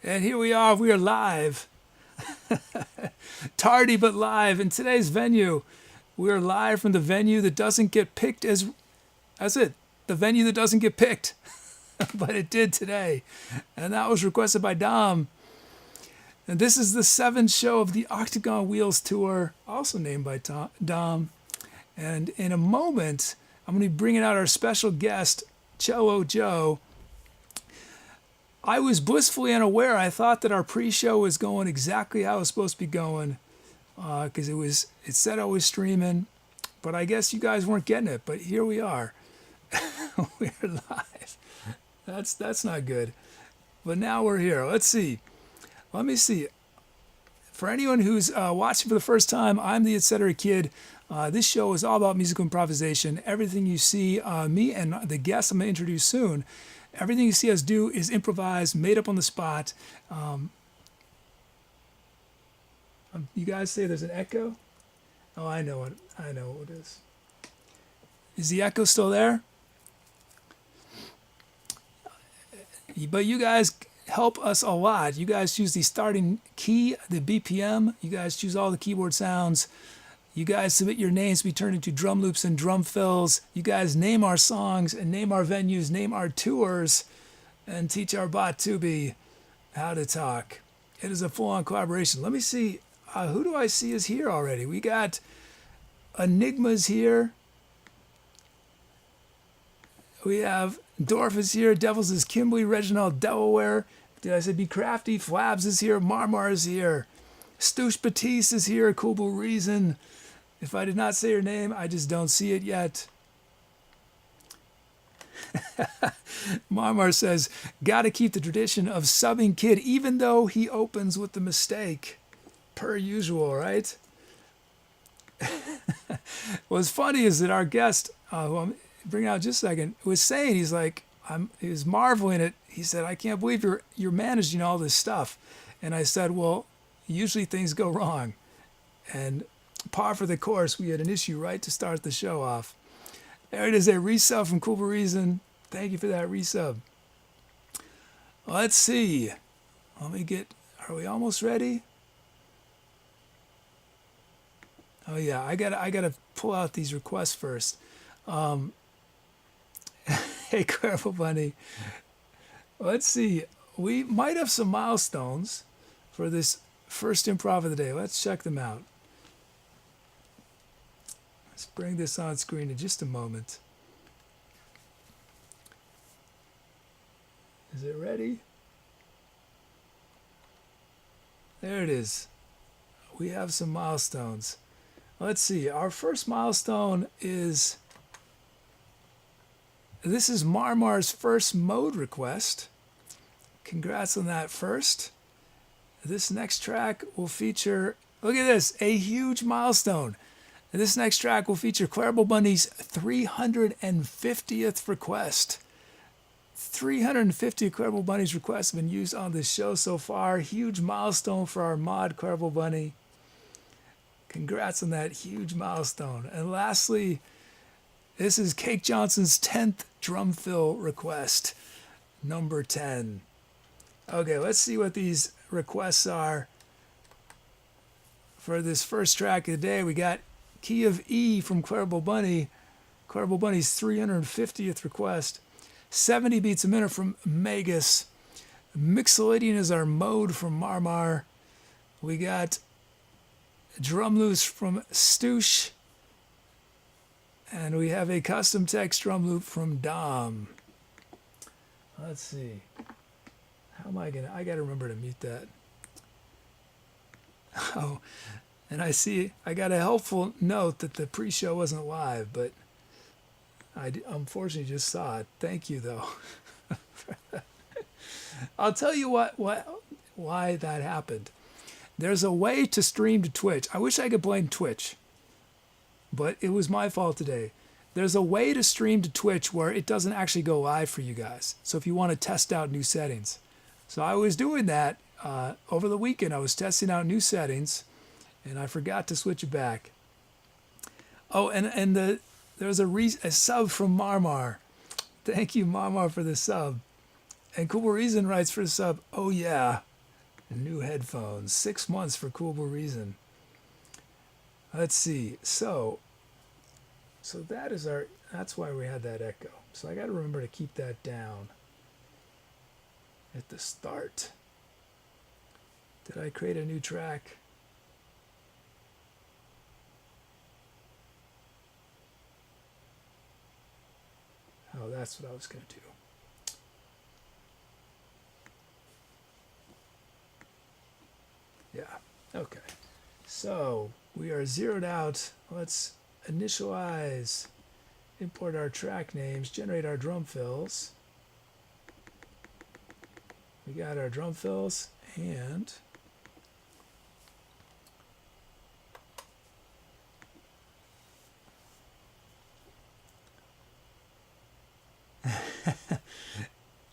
And here we are live. Tardy but live in today's venue. We're live from the venue that doesn't get picked as that's it. The venue that doesn't get picked. But it did today. And that was requested by Dom. And this is the 7th show of the Octagon Wheels tour, also named by Dom. And in a moment, I'm going to be bringing out our special guest, Cello Joe. I was blissfully unaware. I thought that our pre-show was going exactly how it was supposed to be going, because it said I was streaming, but I guess you guys weren't getting it. But here we are. We're live. That's not good. But now we're here. Let's see. Let me see. For anyone who's watching for the first time, I'm the Etcetera Kid. This show is all about musical improvisation. Everything you see me and the guests I'm going to introduce soon, everything you see us do is improvised, made up on the spot. You guys say there's an echo? Oh, I know what it is. Is the echo still there? But you guys help us a lot. You guys choose the starting key, the BPM. You guys choose all the keyboard sounds. You guys submit your names to be turned into drum loops and drum fills. You guys name our songs and name our venues, name our tours, and teach our bot Tubi how to talk. It is a full-on collaboration. Let me see. Who do I see is here already? We got Enigma's here. We have Dorf is here. Devils is Kimberly. Reginald Delaware. Did I say Be Crafty? Flabs is here. Marmar is here. Stouche Batiste is here. Cool Reason. If I did not say your name, I just don't see it yet. Marmar says, gotta keep the tradition of subbing Kid, even though he opens with the mistake. Per usual, right? What's funny is that our guest, who I'm bringing out in just a second, was saying, he was marveling at, he said, I can't believe you're managing all this stuff. And I said, well, usually things go wrong. And par for the course, we had an issue right to start the show off. There it is, a resub from Cool Reason. Thank you for that resub. Let's see. Are we almost ready? Oh yeah, I gotta pull out these requests first. Hey, Careful Bunny. Let's see. We might have some milestones for this first improv of the day. Let's check them out. Let's bring this on screen in just a moment. Is it ready? There it is. We have some milestones. Let's see. Our first milestone is, this is Marmar's first mode request. Congrats on that first. This next track will feature, look at this, a huge milestone. This next track will feature Clarabelle Bundy's 350th request. 350 Clarabelle Bundy's requests have been used on this show so far. Huge milestone for our mod, Clarabelle Bundy. Congrats on that huge milestone. And lastly, this is Cake Johnson's 10th drum fill request, number 10. Okay, let's see what these requests are. For this first track of the day, we got Key of E from Clarabelle Bundy. Clarabelle Bundy's 350th request. 70 beats a minute from Magus. Mixolydian is our mode from Marmar. We got Drum Loose from Stouche. And we have a custom text drum loop from Dom. Let's see. How am I gotta remember to mute that. Oh, and I see I got a helpful note that the pre-show wasn't live, but I unfortunately just saw it. Thank you, though. I'll tell you why that happened. There's a way to stream to Twitch. I wish I could blame Twitch, but it was my fault today. There's a way to stream to Twitch where it doesn't actually go live for you guys. So if you want to test out new settings. So I was doing that over the weekend. I was testing out new settings, and I forgot to switch it back. Oh, and there's a sub from Marmar. Thank you, Marmar, for the sub. And Cool Reason writes for sub, oh yeah, new headphones, 6 months for Cool Reason. Let's see, so that is that's why we had that echo. So I got to remember to keep that down at the start. Did I create a new track? Oh, that's what I was going to do. Yeah, okay. So we are zeroed out. Let's initialize, import our track names, generate our drum fills. We got our drum fills and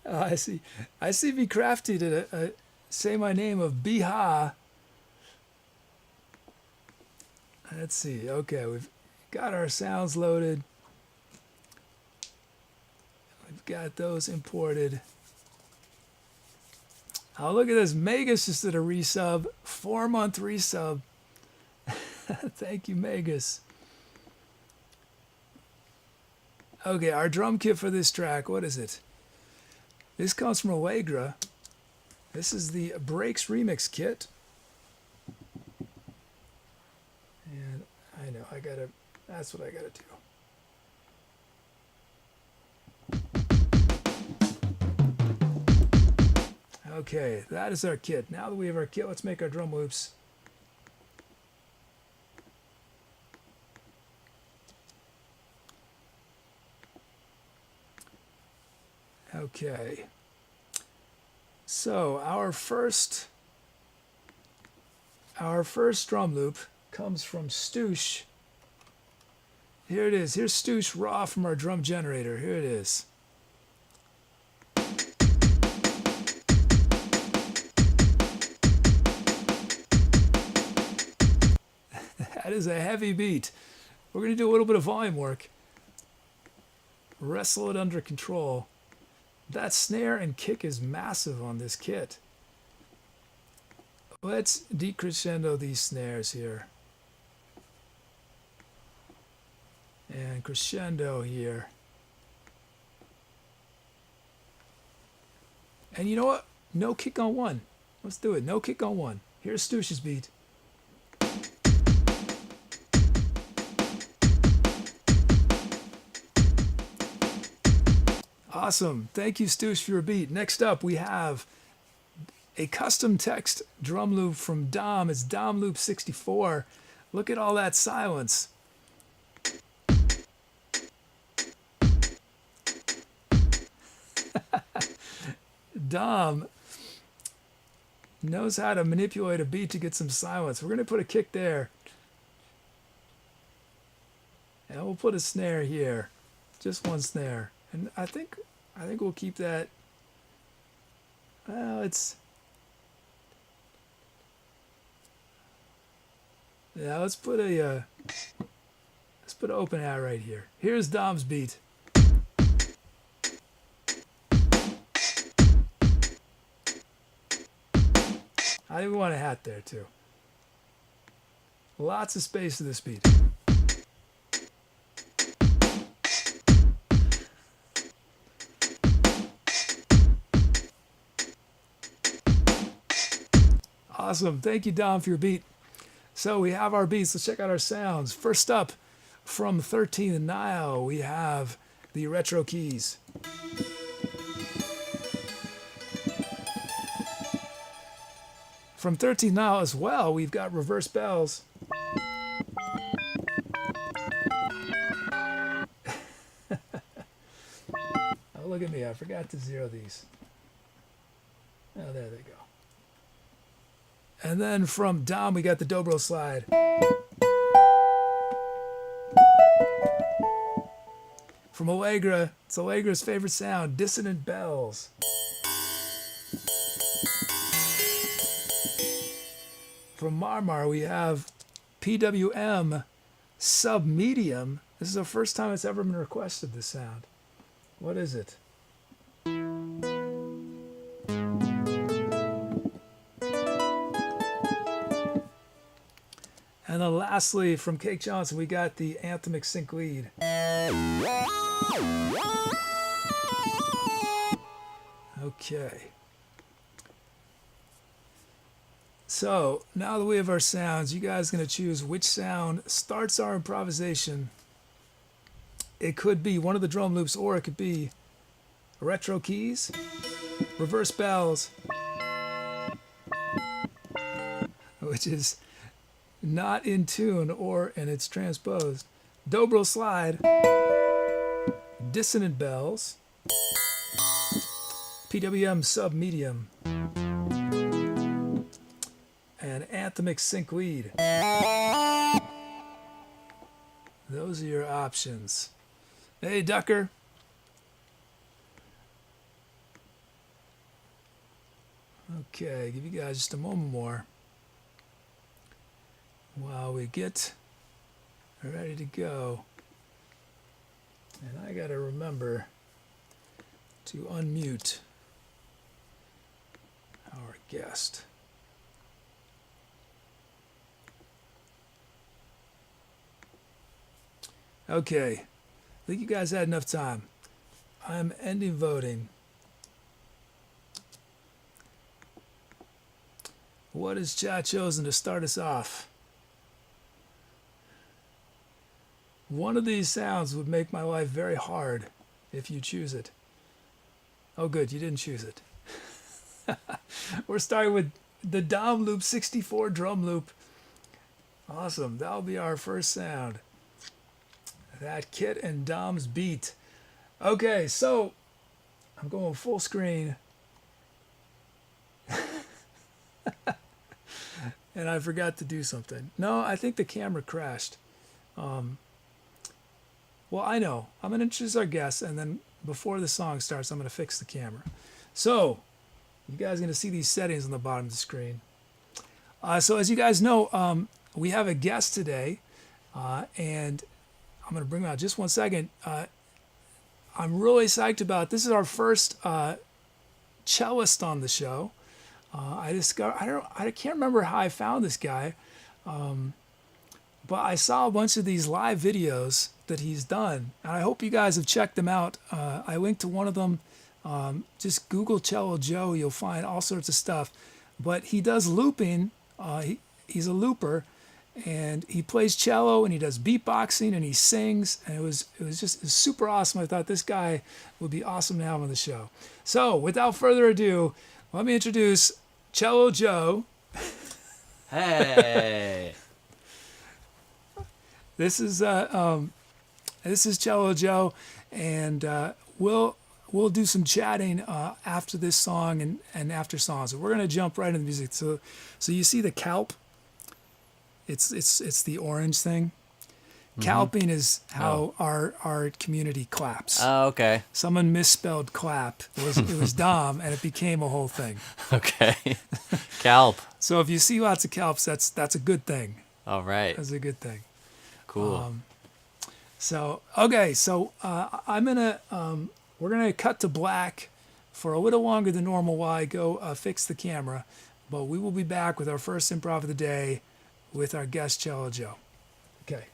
oh, I see. I see Be Crafty to say my name of Biha. Let's see. Okay, we've got our sounds loaded. We've got those imported. Oh, look at this. Megas just did a resub. 4-month resub. Thank you, Megas. Okay, our drum kit for this track, what is it? This comes from Allegra. This is the Breaks Remix kit. And I know, that's what I gotta do. Okay, that is our kit. Now that we have our kit, let's make our drum loops. Okay. So our first drum loop comes from Stoosh. Here it is. Here's Stoosh raw from our drum generator. Here it is. That is a heavy beat. We're going to do a little bit of volume work. Wrestle it under control. That snare and kick is massive on this kit. Let's decrescendo these snares here. And crescendo here. And you know what? No kick on one. Let's do it. No kick on one. Here's Stoosh's beat. Awesome. Thank you, Stoosh, for your beat. Next up, we have a custom text drum loop from Dom. It's Dom Loop 64. Look at all that silence. Dom knows how to manipulate a beat to get some silence. We're going to put a kick there. And we'll put a snare here. Just one snare. And I think we'll keep that. Well, yeah, let's put an open hat right here. Here's Dom's beat. I think we want a hat there too. Lots of space to this beat. Awesome. Thank you, Dom, for your beat. So we have our beats. Let's check out our sounds. First up, from 13th Nile, we have the retro keys. From 13th Nile as well, we've got reverse bells. Oh, look at me. I forgot to zero these. Oh, there they go. And then from Dom, we got the dobro slide. From Allegra, it's Allegra's favorite sound, dissonant bells. From Marmar, we have PWM sub-medium. This is the first time it's ever been requested, this sound. What is it? And then lastly, from Cake Johnson, we got the anthemic sync lead. Okay. So now that we have our sounds, you guys are going to choose which sound starts our improvisation. It could be one of the drum loops, or it could be retro keys, reverse bells, which is not in tune and it's transposed, dobro slide, dissonant bells, PWM sub medium, and anthemic sync lead. Those are your options. Hey, Ducker. Okay, give you guys just a moment more while we get ready to go. And I gotta remember to unmute our guest. Okay, I think you guys had enough time. I'm ending voting. What has chat chosen to start us off? One of these sounds would make my life very hard if you choose it. Oh good, you didn't choose it. We're starting with the Dom Loop 64 drum loop. Awesome, that'll be our first sound. That Kit and Dom's beat. Okay, so I'm going full screen. And I forgot to do something. No, I think the camera crashed. Well, I know. I'm going to introduce our guests, and then before the song starts, I'm going to fix the camera. So, you guys are going to see these settings on the bottom of the screen. So, as you guys know, we have a guest today, and I'm going to bring him out just one second. I'm really psyched about it. This is our first cellist on the show. I can't remember how I found this guy, but I saw a bunch of these live videos that he's done, and I hope you guys have checked them out. I linked to one of them. Just Google Cello Joe, you'll find all sorts of stuff. But he does looping. He's a looper, and he plays cello, and he does beatboxing, and he sings, and it was super awesome. I thought this guy would be awesome to have on the show. So without further ado, let me introduce Cello Joe. Hey. This is Cello Joe, and we'll do some chatting after this song and after songs. So we're gonna jump right into the music. So you see the calp. It's the orange thing. Calping is how our community claps. Oh, okay. Someone misspelled clap. It was Dom, and it became a whole thing. Okay. Calp. So if you see lots of calps, that's a good thing. All right. That's a good thing. Cool. So we're gonna cut to black for a little longer than normal while I go fix the camera, but we will be back with our first improv of the day with our guest Cello Joe. Okay.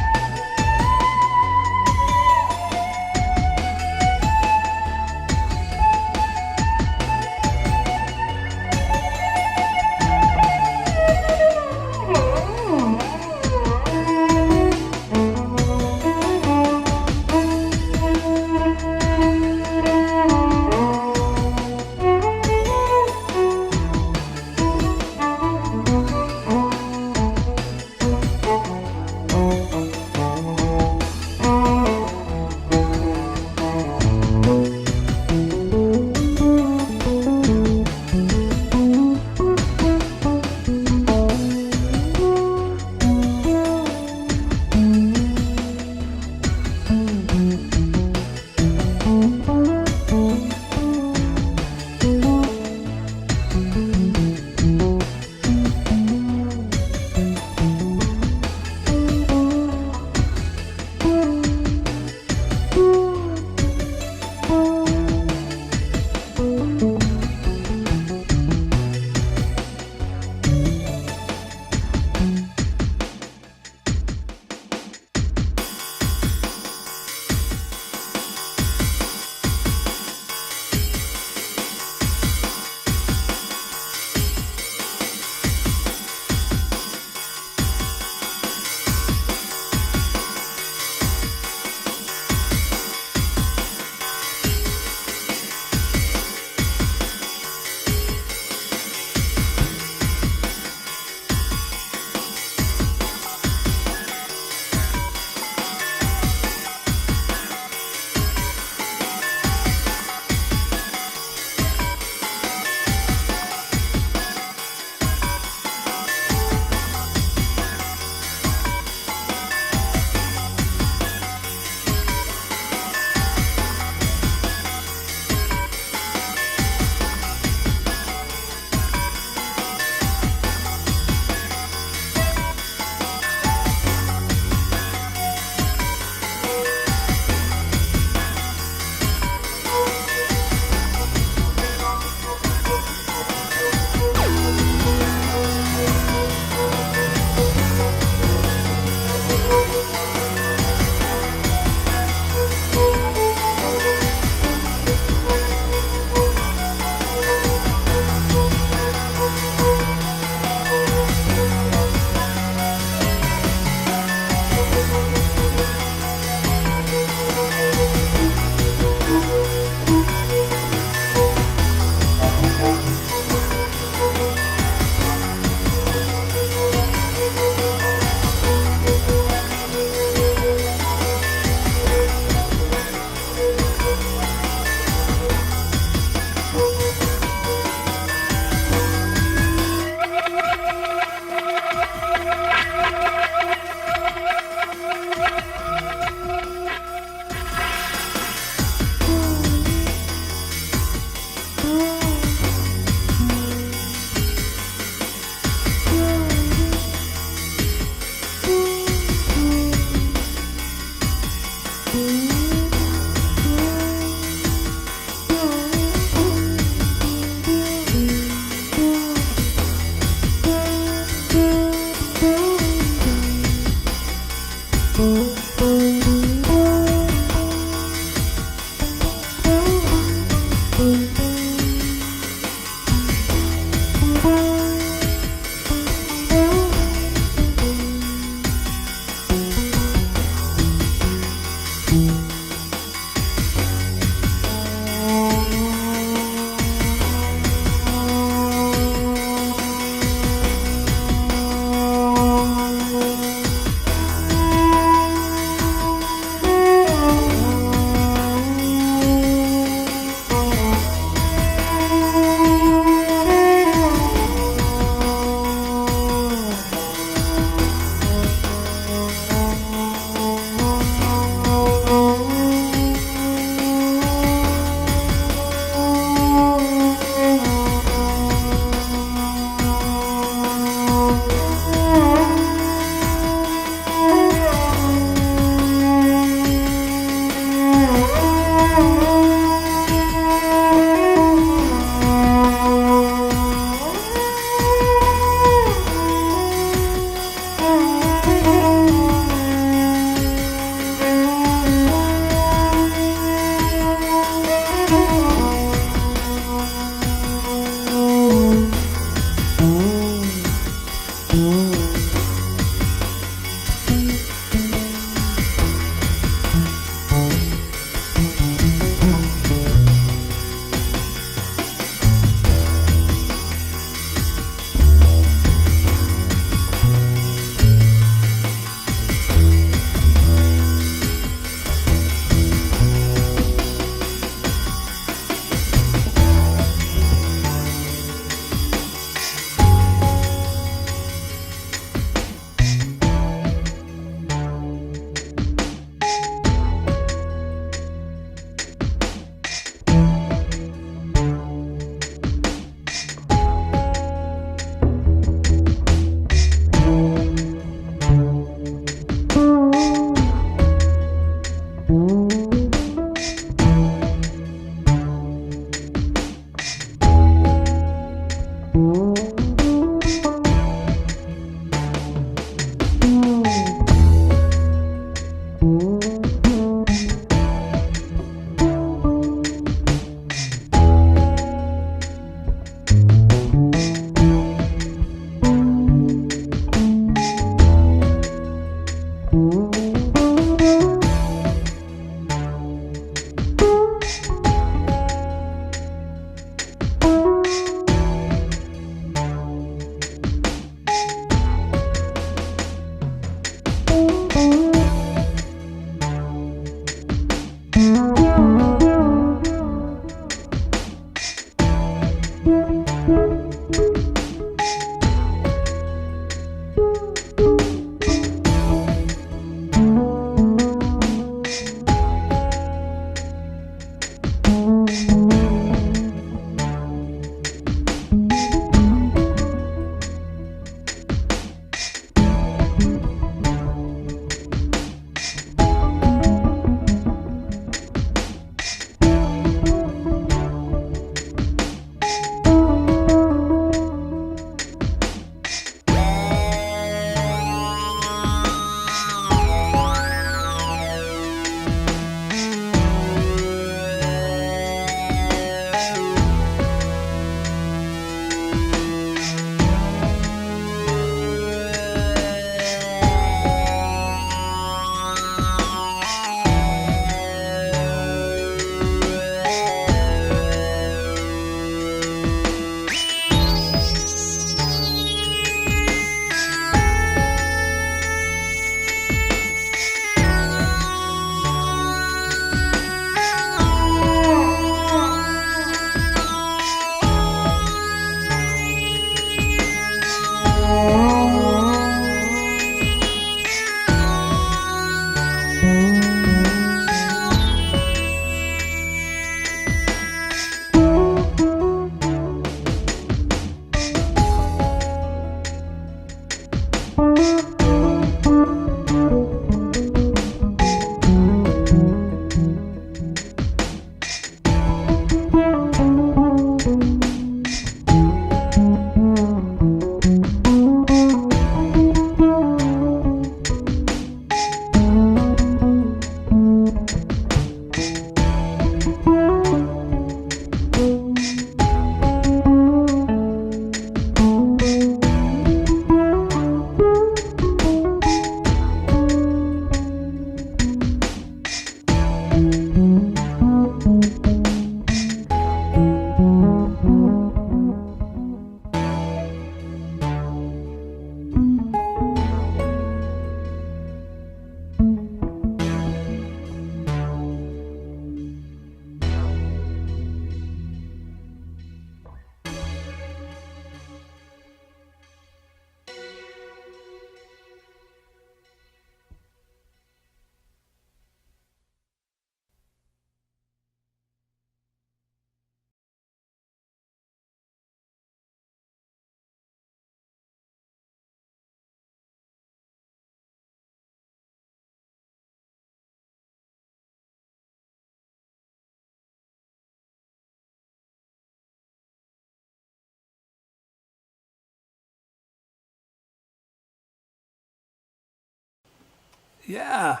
Yeah.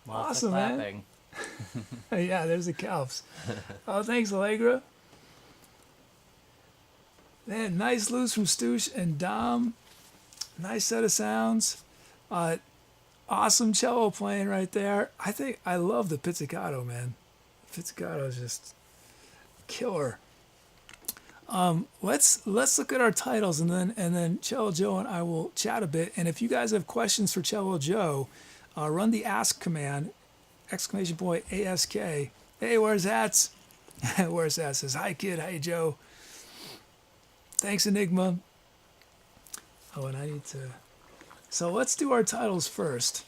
Lots of Awesome, man. clapping. Yeah, there's the Calps. Oh, thanks, Allegra. Man, nice loose from Stoosh and Dom. Nice set of sounds. Awesome cello playing right there. I love the pizzicato, man. Pizzicato is just killer. Let's look at our titles and then Cello Joe and I will chat a bit. And if you guys have questions for Cello Joe, run the ask command, ! ASK. Hey, where's hats? Where's hats? Says hi kid, hi Joe. Thanks Enigma. Oh, and I need to. So let's do our titles first.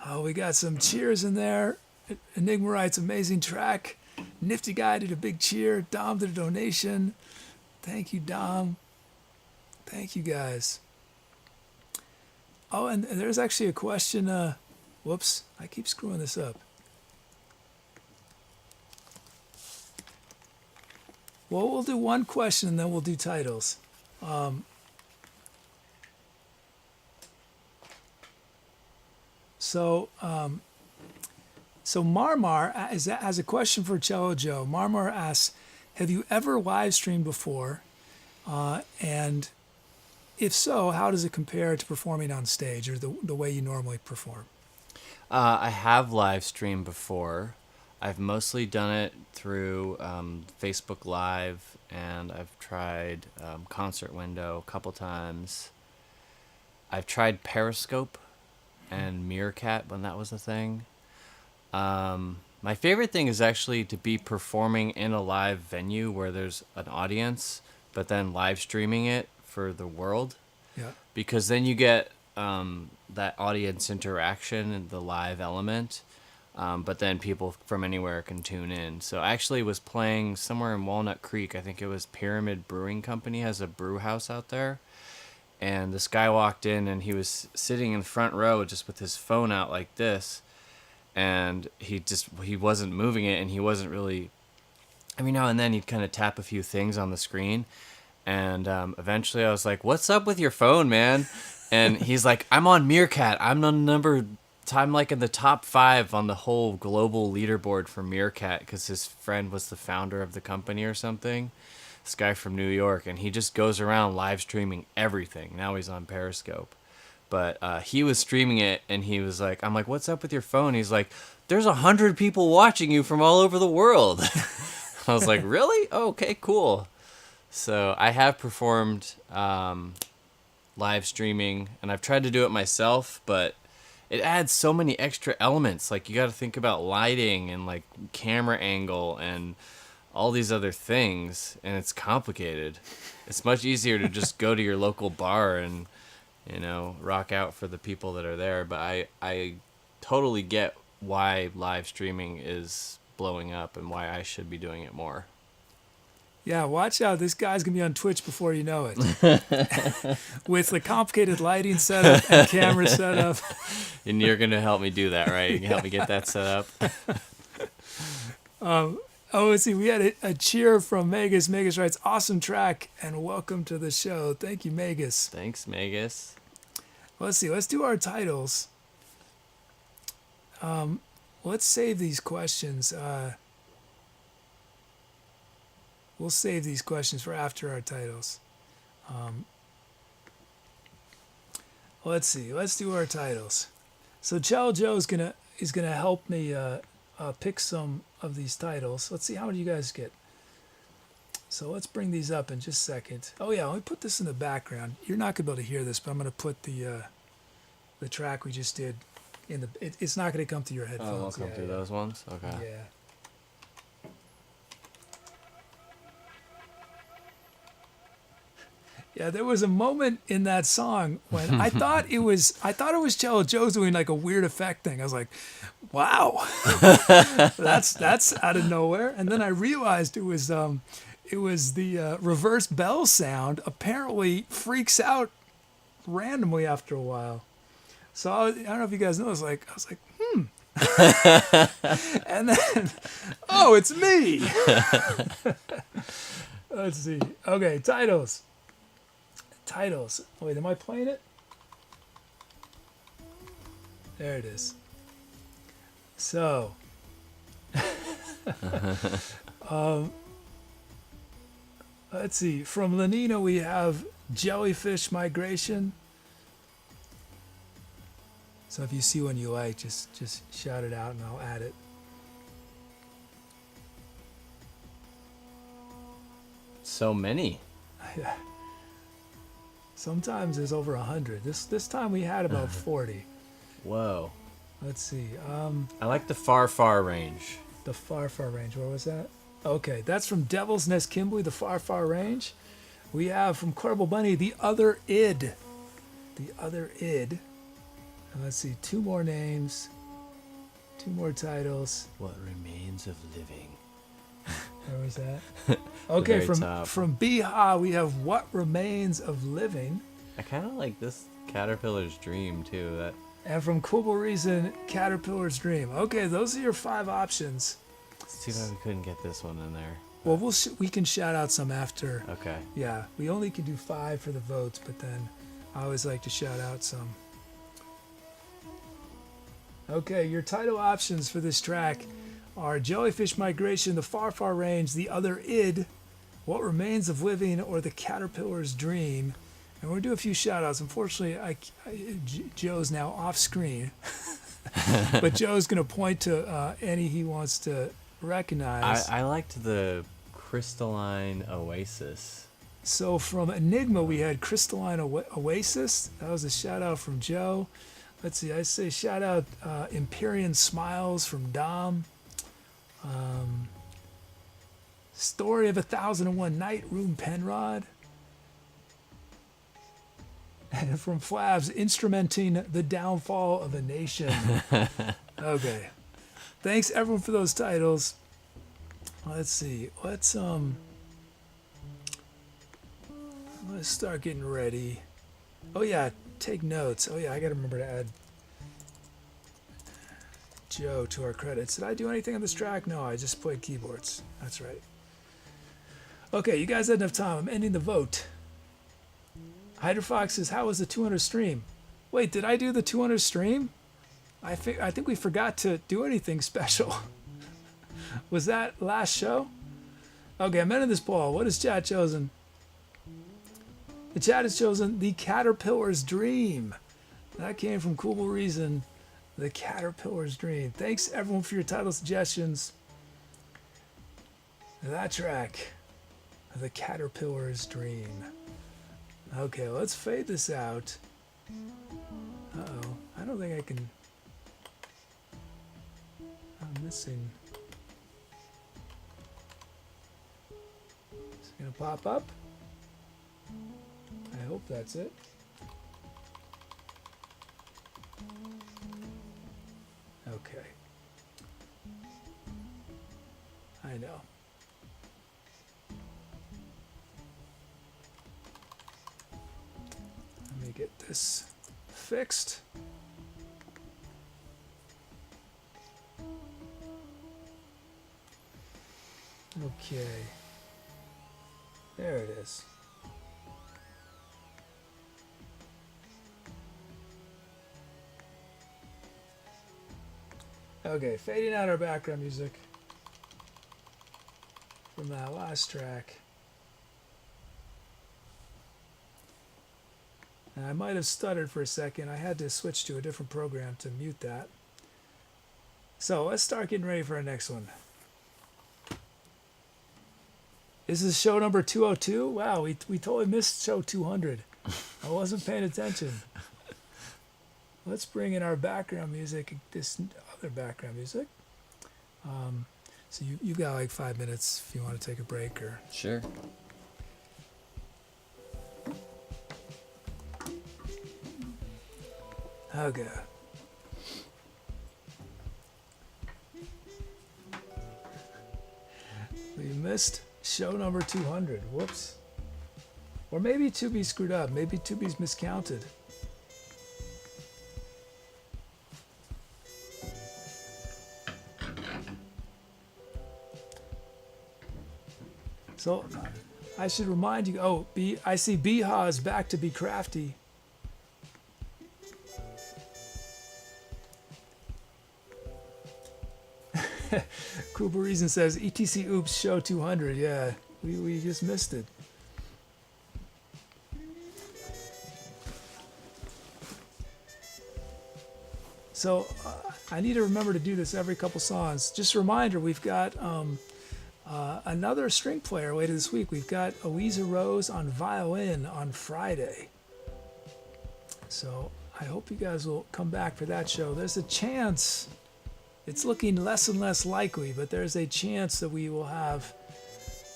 Oh, we got some cheers in there. Enigma writes, amazing track. Nifty Guy did a big cheer. Dom did a donation. Thank you, Dom. Thank you, guys. Oh, and there's actually a question. Whoops, I keep screwing this up. Well, we'll do one question and then we'll do titles. So Marmar has a question for Cello Joe. Marmar asks, have you ever live streamed before? And if so, how does it compare to performing on stage or the way you normally perform? I have live streamed before. I've mostly done it through Facebook Live, and I've tried Concert Window a couple times. I've tried Periscope and Meerkat when that was a thing. My favorite thing is actually to be performing in a live venue where there's an audience, but then live streaming it for the world. Yeah. Because then you get that audience interaction and the live element. But then people from anywhere can tune in. So I actually was playing somewhere in Walnut Creek. I think it was Pyramid Brewing Company has a brew house out there. And this guy walked in and he was sitting in the front row just with his phone out like this. And he wasn't moving it, and he wasn't really... Every now and then he'd kind of tap a few things on the screen. And eventually I was like, what's up with your phone, man? And he's like, I'm on Meerkat. I'm like in the top 5 on the whole global leaderboard for Meerkat because his friend was the founder of the company or something. This guy from New York, and he just goes around live streaming everything. Now he's on Periscope. But he was streaming it, and he was like, I'm like, what's up with your phone? He's like, there's 100 people watching you from all over the world. I was like, really? Oh, okay, cool. So I have performed live streaming, and I've tried to do it myself, but it adds so many extra elements. Like, you got to think about lighting and like camera angle and all these other things, and it's complicated. It's much easier to just go to your local bar and, rock out for the people that are there. But I totally get why live streaming is blowing up and why I should be doing it more. Yeah, watch out. This guy's going to be on Twitch before you know it. With the complicated lighting setup and camera setup. And you're going to help me do that, right? You can help me get that set up. Let's see. We had a cheer from Megas. Megas writes, awesome track and welcome to the show. Thank you, Megas. Thanks, Megas. Let's see. Let's do our titles. Let's save these questions. We'll save these questions for after our titles. Let's see. Let's do our titles. So Cello Joe is gonna help me pick some of these titles. Let's see how many you guys get. So let's bring these up in just a second. Oh yeah, let me put this in the background. You're not gonna be able to hear this, but I'm gonna put the track we just did in the. It's not gonna come through your headphones. Oh, it won't come through those ones. Okay. Yeah. Yeah, there was a moment in that song when I thought it was Cello Joe doing like a weird effect thing. I was like, wow, that's out of nowhere. And then I realized it was the reverse bell sound apparently freaks out randomly after a while. So I don't know if you guys know. I was like, and then, oh, it's me. Let's see. Okay, titles. titles. Oh, wait, am I playing it? There it is. So, let's see. From Lenina, we have Jellyfish Migration. So if you see one you like, just shout it out and I'll add it. So many. Yeah. Sometimes there's over 100. This time we had about 40. Whoa. Let's see. I like the far range. The far range. Where was that? Okay, that's from Devil's Nest Kimberly, the far range. We have from Clarble Bunny, the other id. The other id. And let's see, 2 more names, 2 more titles. What remains of living. Where was that? Okay, from Biha, we have What Remains of Living. I kind of like this Caterpillar's Dream too. And from Cool Reason, Caterpillar's Dream. Okay, those are your 5 options. It's too bad we couldn't get this one in there. Well, we can shout out some after. Okay. Yeah, we only can do 5 for the votes, but then I always like to shout out some. Okay, your title options for this track are Jellyfish Migration, The Far Range, The Other Id, What Remains of Living, or The Caterpillar's Dream. And we're going to do a few shout-outs. Unfortunately, Joe's now off screen. But Joe's going to point to any he wants to recognize. I liked the Crystalline Oasis. So from Enigma, we had Crystalline Oasis. That was a shout-out from Joe. Let's see, I say shout-out Empyrean Smiles from Dom. Story of 1001 Night, Room Penrod. And from Flavs, Instrumenting the Downfall of a Nation. Okay. Thanks everyone for those titles. Let's see. Let's start getting ready. Oh yeah, take notes. Oh yeah, I gotta remember to add Joe to our credits. Did I do anything on this track? No, I just played keyboards. That's right. Okay, you guys had enough time. I'm ending the vote. Hydrofox says, how was the 200 stream? Wait, did I do the 200 stream? I think we forgot to do anything special. Was that last show? Okay, I'm ending this poll. What has chat chosen? The chat has chosen The Caterpillar's Dream. That came from Cool Reason. The Caterpillar's Dream. Thanks everyone for your title suggestions. That track, The Caterpillar's Dream. Okay, let's fade this out. Uh-oh, I don't think I can. I'm missing. Is it gonna pop up? I hope that's it. Okay. I know. Let me get this fixed. Okay. There it is. Okay, fading out our background music from that last track. And I might have stuttered for a second. I had to switch to a different program to mute that. So let's start getting ready for our next one. This is show number 202. Wow, we totally missed show 200. I wasn't paying attention. Let's bring in our background music, this other background music. So you got like 5 minutes if you want to take a break or. Sure. Okay. We missed show number 200. Whoops. Or maybe Tubi screwed up. Maybe Tubi's miscounted. So I should remind you. Oh, I see Biha is back to be crafty. Cooper Reason says ETC Oops Show 200. Yeah, we just missed it. So I need to remember to do this every couple songs. Just a reminder, we've got another string player later this week. We've got Eliza Rose on violin on Friday. So I hope you guys will come back for that show. There's a chance, it's looking less and less likely, but there's a chance that we will have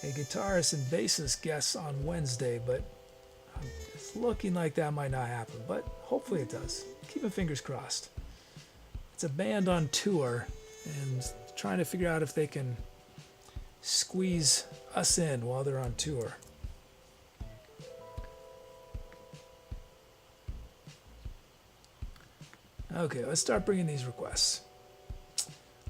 a guitarist and bassist guest on Wednesday, but it's looking like that might not happen, but hopefully it does. Keep my fingers crossed. It's a band on tour and trying to figure out if they can squeeze us in while they're on tour. Okay, let's start bringing these requests.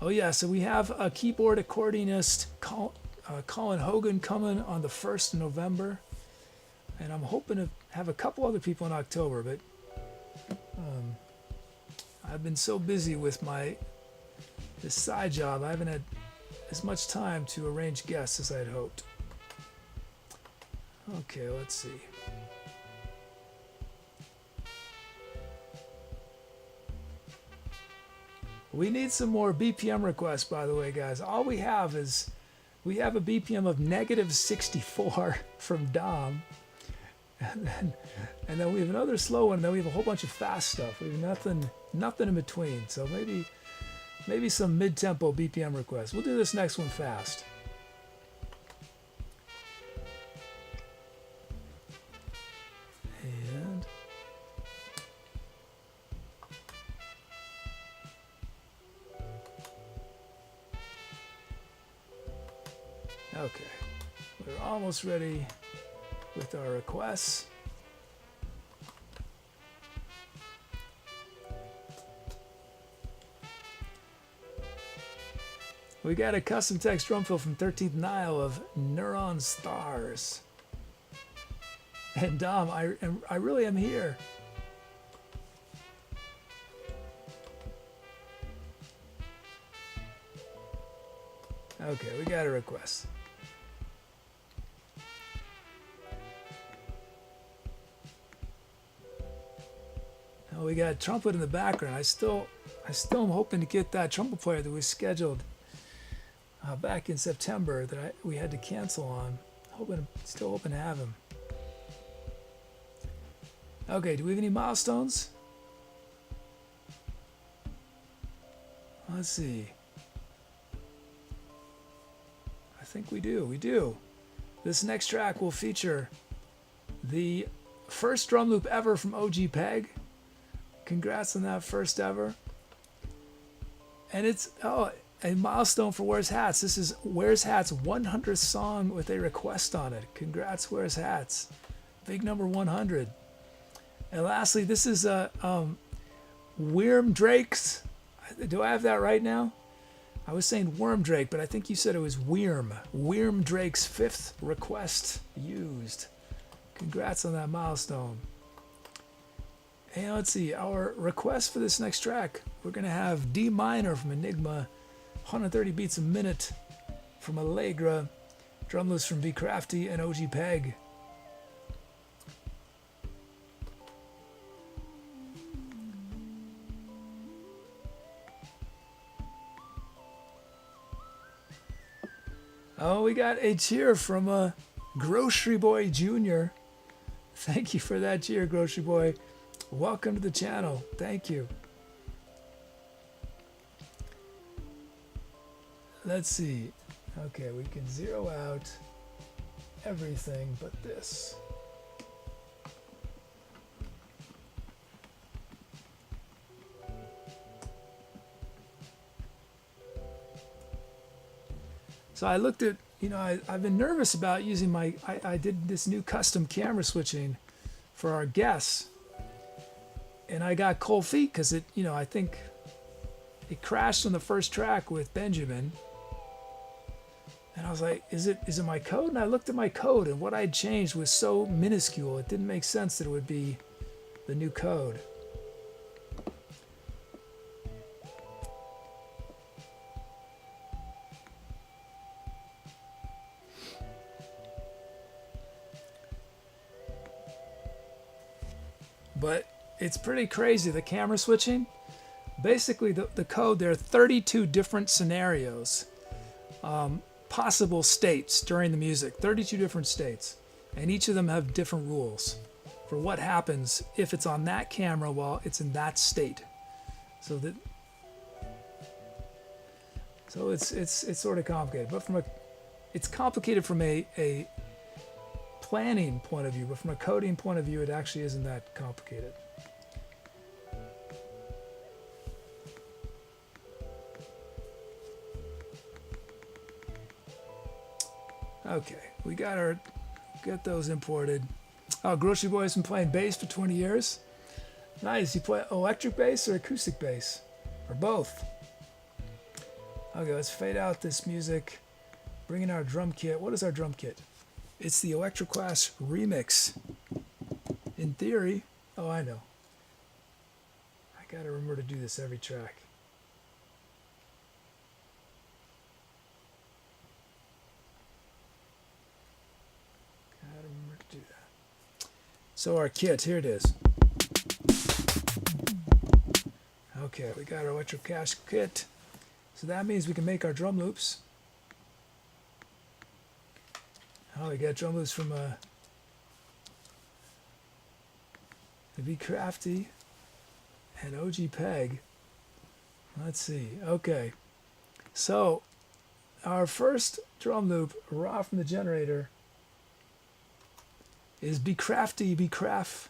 Oh yeah, so we have a keyboard accordionist, Colin Hogan, coming on the 1st of November. And I'm hoping to have a couple other people in October, but I've been so busy with this side job, I haven't had as much time to arrange guests as I had hoped. Okay, let's see. We need some more BPM requests, by the way, guys. All we have is, we have a BPM of -64 from Dom. And then we have another slow one, and then we have a whole bunch of fast stuff. We have nothing in between. So maybe some mid-tempo BPM requests. We'll do this next one fast. And okay, we're almost ready with our requests. We got a custom text drum fill from 13th Nile of Neuron Stars. And Dom, I really am here. Okay, we got a request. Now we got trumpet in the background. I still am hoping to get that trumpet player that was scheduled back in September that we had to cancel on. Still hoping to have him. Okay, do we have any milestones? Let's see. I think we do. This next track will feature the first drum loop ever from OG Peg. Congrats on that first ever. And it's a milestone for WearsHats. This is WearsHats' 100th song with a request on it. Congrats, WearsHats. Big number 100. And lastly, this is Worm Drake's. Do I have that right now? I was saying Worm Drake, but I think you said it was Worm. Worm Drake's 5th request used. Congrats on that milestone. And let's see, our request for this next track, we're going to have D minor from Enigma, 130 beats a minute from Allegra, drumless from Be Crafty and OG Peg. Oh, we got a cheer from Grocery Boy Jr. Thank you for that cheer, Grocery Boy. Welcome to the channel. Thank you. Let's see. Okay, we can zero out everything but this. So I looked at, I've been nervous about using I did this new custom camera switching for our guests. And I got cold feet because I think it crashed on the first track with Benjamin. And I was like, is it my code? And I looked at my code, and what I had changed was so minuscule, it didn't make sense that it would be the new code. But it's pretty crazy, the camera switching. Basically, the code, there are 32 different scenarios, possible states during the music, 32 different states. And each of them have different rules for what happens if it's on that camera while it's in that state. So it's sort of complicated, but it's complicated from a planning point of view, but from a coding point of view, it actually isn't that complicated. Okay, we got those imported. Oh, Grocery Boy's been playing bass for 20 years. Nice. You play electric bass or acoustic bass? Or both? Okay, let's fade out this music. Bring in our drum kit. What is our drum kit? It's the Electroclash Remix. In theory. Oh, I know. I gotta remember to do this every track. Gotta remember to do that. So our kit, here it is. Okay, we got our Electroclash kit. So that means we can make our drum loops. Oh, we got drum loops from the Be Crafty and OG Peg. Let's see. Okay. So our first drum loop, raw from the generator, is Be Crafty, Be Craft.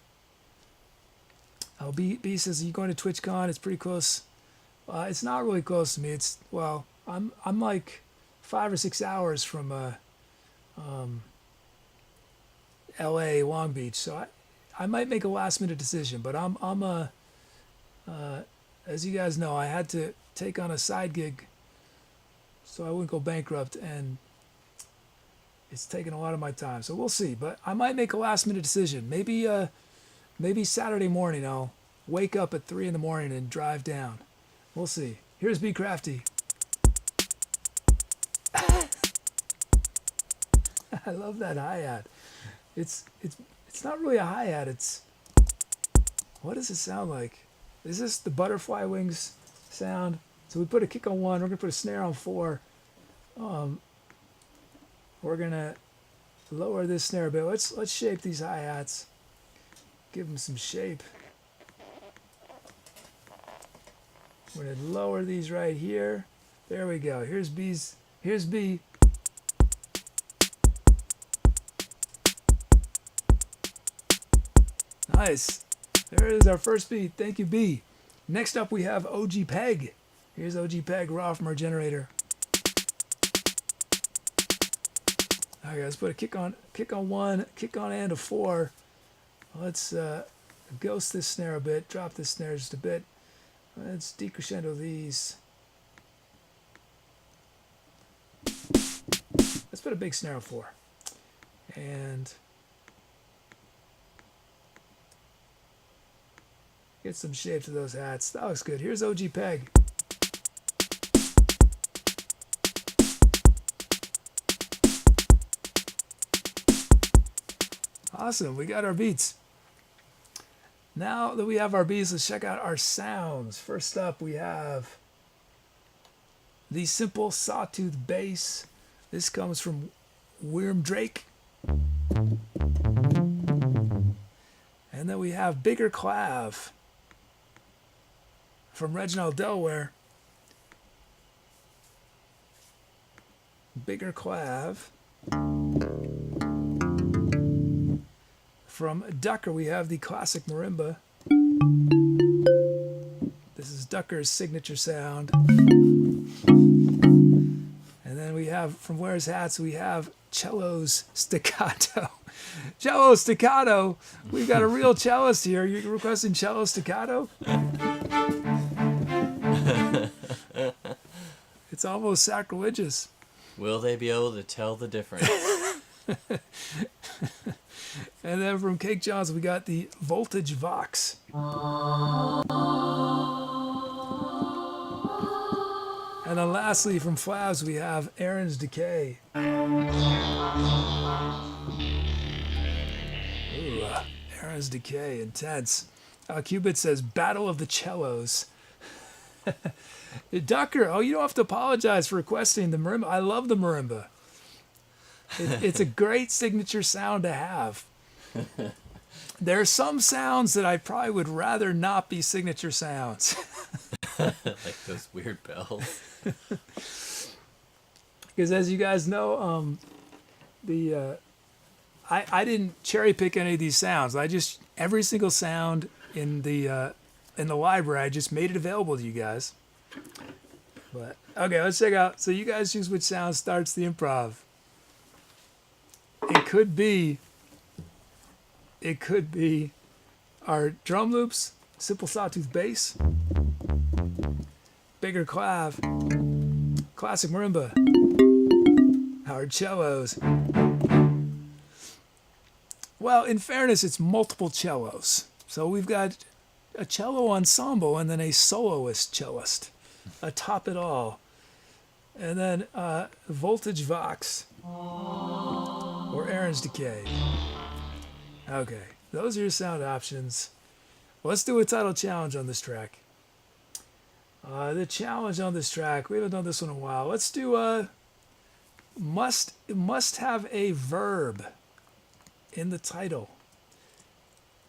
Oh, B says, are you going to TwitchCon? It's pretty close. It's not really close to me. It's, well, I'm like 5 or 6 hours from LA, Long Beach. So I might make a last minute decision, but as you guys know, I had to take on a side gig so I wouldn't go bankrupt, and it's taken a lot of my time. So we'll see, but I might make a last minute decision. Maybe Saturday morning I'll wake up at 3 in the morning and drive down. We'll see. Here's Be Crafty. I love that hi-hat. It's not really a hi-hat. It's, what does it sound like? Is this the butterfly wings sound? So we put a kick on 1. We're gonna put a snare on 4. We're gonna lower this snare a bit. Let's shape these hi-hats. Give them some shape. We're gonna lower these right here. There we go. Here's B. Nice. There is our first beat. Thank you, B. Next up we have OG Peg. Here's OG Peg raw from our generator. Alright, let's put a kick on 1, kick on and a 4. Let's ghost this snare a bit, drop this snare just a bit. Let's decrescendo these. Let's put a big snare on 4. And get some shape to those hats. That looks good. Here's OG Peg. Awesome, we got our beats. Now that we have our beats, let's check out our sounds. First up, we have the simple sawtooth bass. This comes from Worm Drake. And then we have Bigger Clav from Reginald, Delaware. Bigger Clav. From Ducker, we have the classic marimba. This is Ducker's signature sound. And then we have, from WearsHats, we have Cello's Staccato. Cello Staccato! We've got a real cellist here. You're requesting Cello Staccato? It's almost sacrilegious. Will they be able to tell the difference? And then from Cake Johns, we got the Voltage Vox. And then lastly, from Flabs, we have Aaron's Decay. Ooh, Aaron's Decay, intense. Cupid says, Battle of the Cellos. Ducker, oh, you don't have to apologize for requesting the marimba. I love the marimba. It's a great signature sound to have. There are some sounds that I probably would rather not be signature sounds. Like those weird bells. Because as you guys know, I didn't cherry pick any of these sounds. I just every single sound in the library, I just made it available to you guys. But okay, let's check out. So you guys choose which sound starts the improv. It could be our drum loops, simple sawtooth bass, bigger clav, classic marimba, our cellos. Well, in fairness, it's multiple cellos. So we've got a cello ensemble and then a soloist cellist atop it all. And then Voltage Vox or Aaron's Decay. Okay, those are your sound options. Let's do a title challenge on this track. The challenge on this track, we haven't done this one in a while. Let's do must have a verb in the title.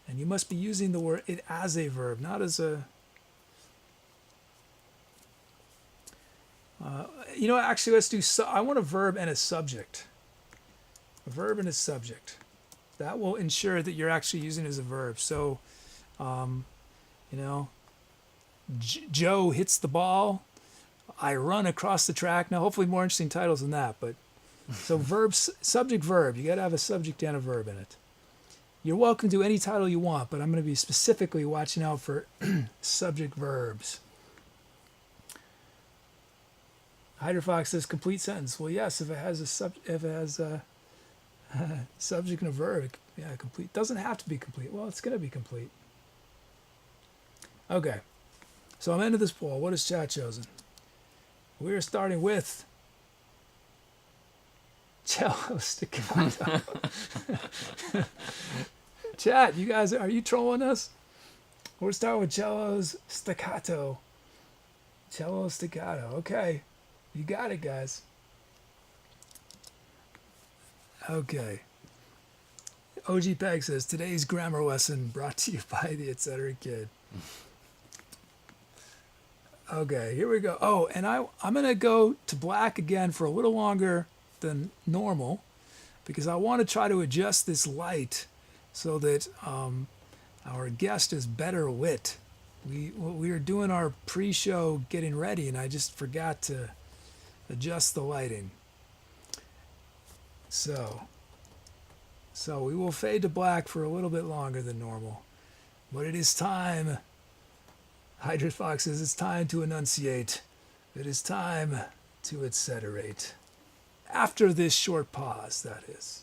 And you must be using the word it as a verb, not as a... actually, let's do... I want a verb and a subject. A verb and a subject. That will ensure that you're actually using it as a verb. So, Joe hits the ball. I run across the track. Now, hopefully more interesting titles than that. But so verb, subject, verb. You got to have a subject and a verb in it. You're welcome to any title you want, but I'm going to be specifically watching out for subject verbs. Hydrofox says complete sentence. Well, yes, if it has a subject and a verb, yeah, complete. Doesn't have to be complete. Well, it's going to be complete. Okay, so I'm into this poll. What has chat chosen? We're starting with cello staccato. Chat, you guys, are you trolling us? We're starting with cellos staccato. Cello staccato. Okay, you got it, guys. Okay. OG Peg says, today's grammar lesson brought to you by the Etcetera Kid. Okay, here we go. Oh, and I'm going to go to black again for a little longer than normal because I want to try to adjust this light so that our guest is better lit. We were doing our pre-show getting ready and I just forgot to adjust the lighting. So we will fade to black for a little bit longer than normal. But it is time. Hydra Fox says it's time to enunciate. It is time to etceterate. After this short pause, that is.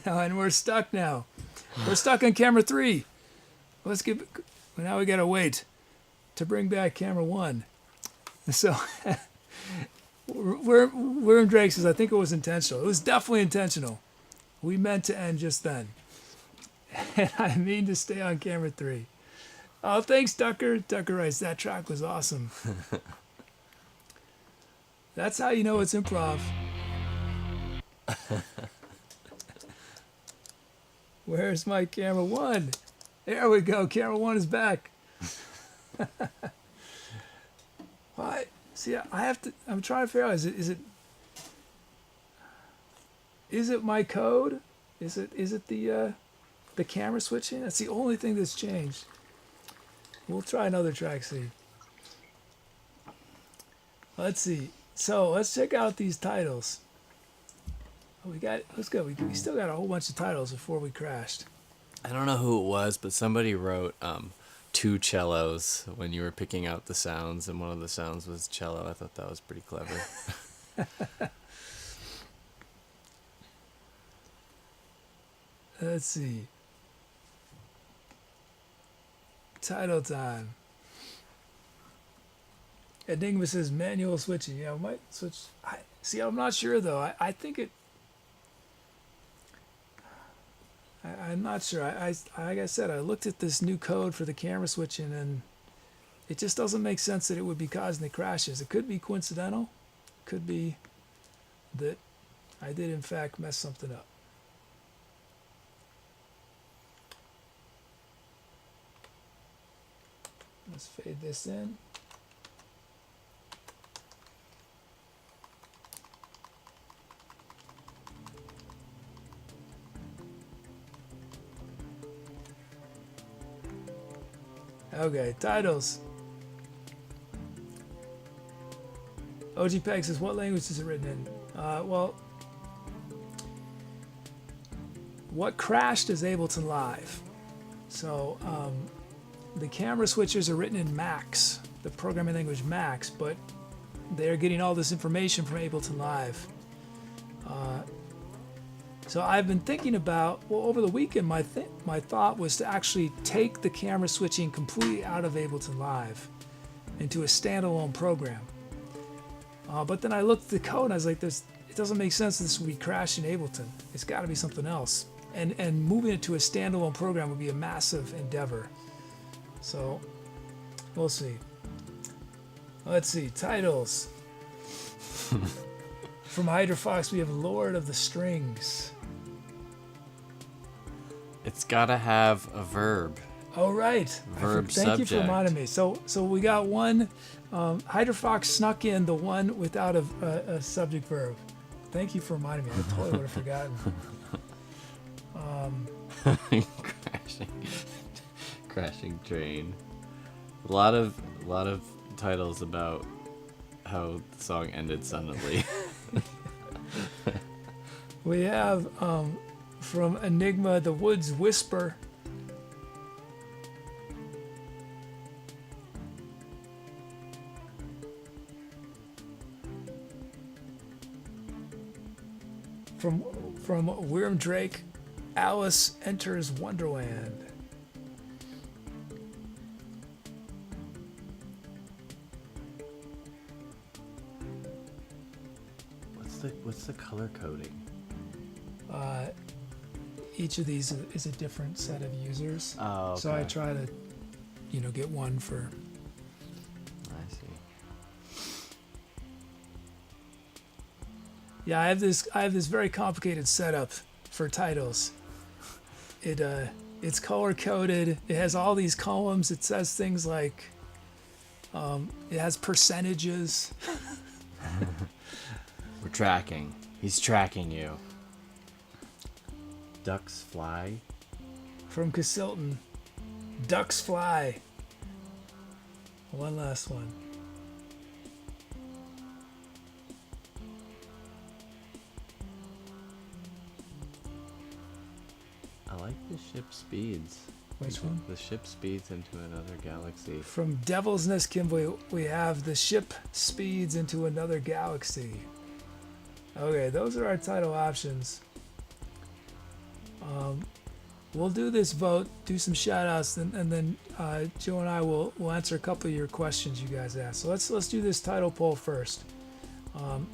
And we're stuck now. We're stuck on camera 3. Now we gotta wait to bring back camera 1. So William Drake says, I think it was intentional. It was definitely intentional. We meant to end just then. And I mean to stay on camera 3. Oh, thanks, Tucker. Tucker writes, that track was awesome. That's how you know it's improv. Where's my camera 1? There we go. Camera 1 is back. Why? See, I'm trying to figure out, is it my code? Is it the camera switching? That's the only thing that's changed. We'll try another track, see. Let's see. So let's check out these titles. Let's go. We still got a whole bunch of titles before we crashed. I don't know who it was, but somebody wrote 2 cellos when you were picking out the sounds, and one of the sounds was cello. I thought that was pretty clever. Let's see. Title time. Enigma says manual switching. Yeah, we might switch. I'm not sure though. I think it. I'm not sure. Like I said, I looked at this new code for the camera switching, and it just doesn't make sense that it would be causing the crashes. It could be coincidental. It could be that I did in fact mess something up. Let's fade this in. Okay, titles. OG Peg says, what language is it written in? Well, what crashed is Ableton Live. So the camera switchers are written in Max, the programming language Max, but they're getting all this information from Ableton Live. So I've been thinking about, over the weekend, my thought was to actually take the camera switching completely out of Ableton Live into a standalone program. But then I looked at the code and I was like, it doesn't make sense that this would be crashing Ableton. It's got to be something else. And moving it to a standalone program would be a massive endeavor. So we'll see. Let's see, titles. From Hydra Fox, we have Lord of the Strings. It's gotta have a verb. Oh, right. Verb Thank subject. you for reminding me. So we got one. Hydra Fox snuck in the one without a subject verb. Thank you for reminding me. I totally would have forgotten. Crashing train. A lot of titles about how the song ended suddenly. We have from Enigma, The Woods Whisper. From William Drake, Alice Enters Wonderland. What's the color coding? Each of these is a different set of users. Oh, okay. So I try to, get one for. I see. Yeah, I have this very complicated setup for titles. It's color coded. It has all these columns. It says things like, it has percentages. We're tracking. He's tracking you. Ducks fly. From Casilton, Ducks Fly. One last one. I like the ship speeds. Which one? The ship speeds into another galaxy. From Devil's Nest Kimberly, we have the ship speeds into another galaxy. Okay, those are our title options. We'll do this vote, do some shout outs, and then Joe and I will answer a couple of your questions you guys asked. So let's do this title poll first.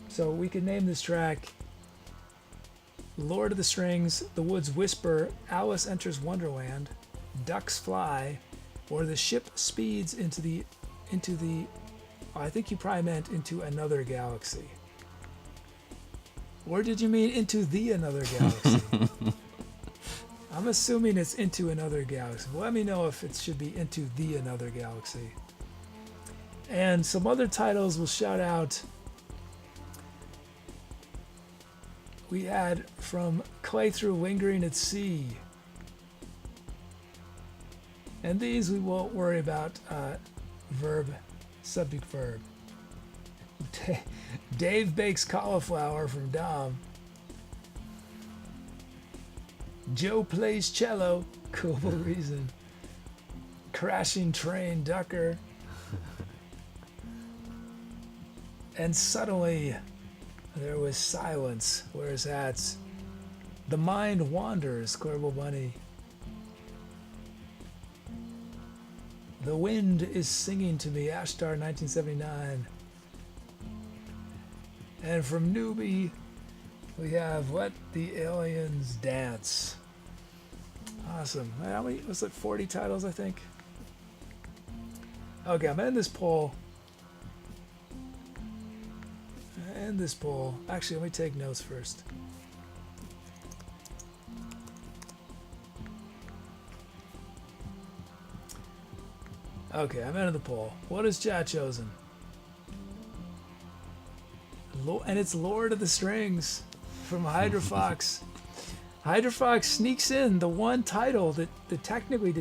So we can name this track Lord of the Strings, The Woods Whisper, Alice Enters Wonderland, Ducks Fly, or The Ship Speeds into the I think you probably meant into another galaxy. Or did you mean into the another galaxy? I'm assuming it's into another galaxy. Well, let me know if it should be into the another galaxy. And some other titles we'll shout out. We had from Clay Through Lingering at Sea. And these we won't worry about verb, subject, verb. Dave Bakes Cauliflower from Dom. Joe Plays Cello, Cool Reason. Crashing Train, Ducker. And suddenly there was silence, WearsHats. The Mind Wanders, Corvo Bunny. The Wind is Singing to Me, Ashtar 1979. And from Newbie, we have Let the Aliens Dance. Awesome. How many? Was it 40 titles, I think? Okay, I'm ending this poll. Actually, let me take notes first. Okay, I'm ending the poll. What has chat chosen? And it's Lord of the Strings from Hydrofox. Hydrofox sneaks in the one title that technically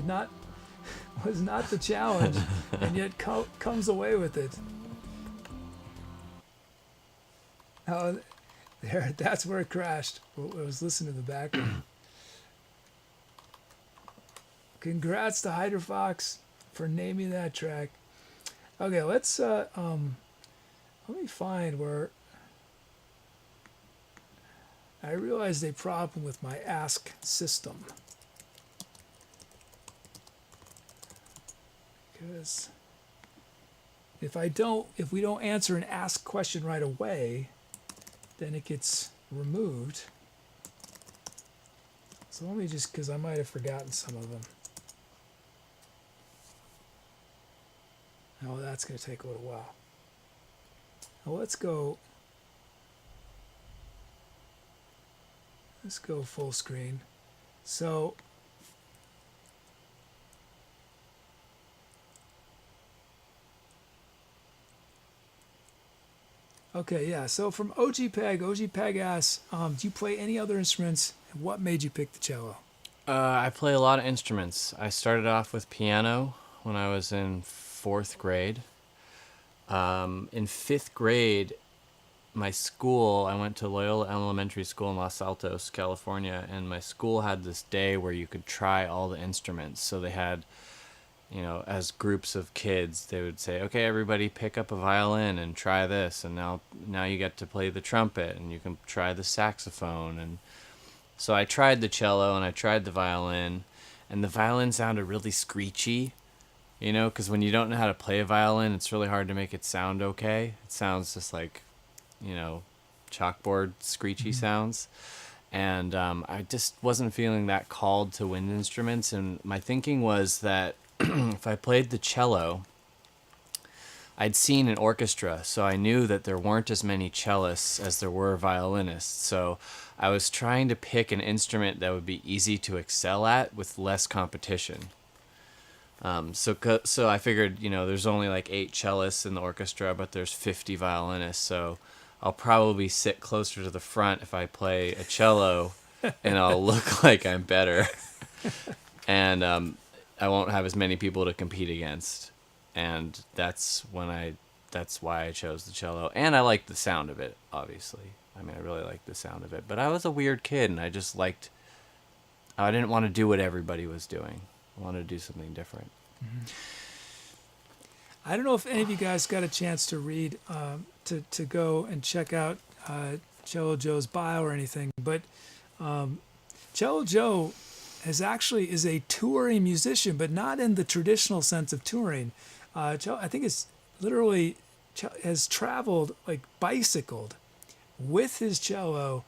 was not the challenge, and yet comes away with it. Oh, there! That's where it crashed. I was listening to the background. Congrats to Hydrofox for naming that track. Okay, let's let me find where. I realized a problem with my ask system. Because if we don't answer an ask question right away, then it gets removed. So let me just, because I might have forgotten some of them. Oh, that's going to take a little while. Now let's go full screen. So okay, yeah. So from OG Peg asks, do you play any other instruments? And what made you pick the cello? I play a lot of instruments. I started off with piano when I was in 4th grade. In 5th grade, my school, I went to Loyola Elementary School in Los Altos, California, and my school had this day where you could try all the instruments. So they had, as groups of kids, they would say, okay, everybody pick up a violin and try this, and now you get to play the trumpet, and you can try the saxophone. And so I tried the cello, and I tried the violin, and the violin sounded really screechy, because when you don't know how to play a violin, it's really hard to make it sound okay. It sounds just like chalkboard screechy sounds. And I just wasn't feeling that called to wind instruments. And my thinking was that if I played the cello, I'd seen an orchestra, so I knew that there weren't as many cellists as there were violinists. So I was trying to pick an instrument that would be easy to excel at with less competition. So I figured, there's only like 8 cellists in the orchestra, but there's 50 violinists. So I'll probably sit closer to the front if I play a cello, and I'll look like I'm better. And I won't have as many people to compete against. And that's why I chose the cello. And I liked the sound of it, obviously. I really liked the sound of it. But I was a weird kid, and I didn't want to do what everybody was doing. I wanted to do something different. Mm-hmm. I don't know if any of you guys got a chance to read, to go and check out Cello Joe's bio or anything, but Cello Joe is a touring musician, but not in the traditional sense of touring. I think it's literally has traveled, like bicycled with his cello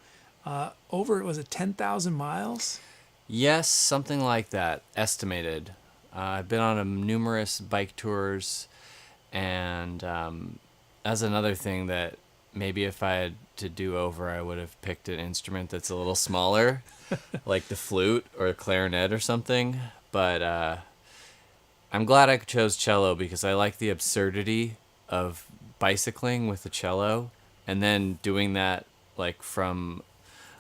over, was it 10,000 miles? Yes, something like that, estimated. I've been on numerous bike tours, and that's another thing that maybe if I had to do over, I would have picked an instrument that's a little smaller, like the flute or clarinet or something. But I'm glad I chose cello because I like the absurdity of bicycling with the cello and then doing that like from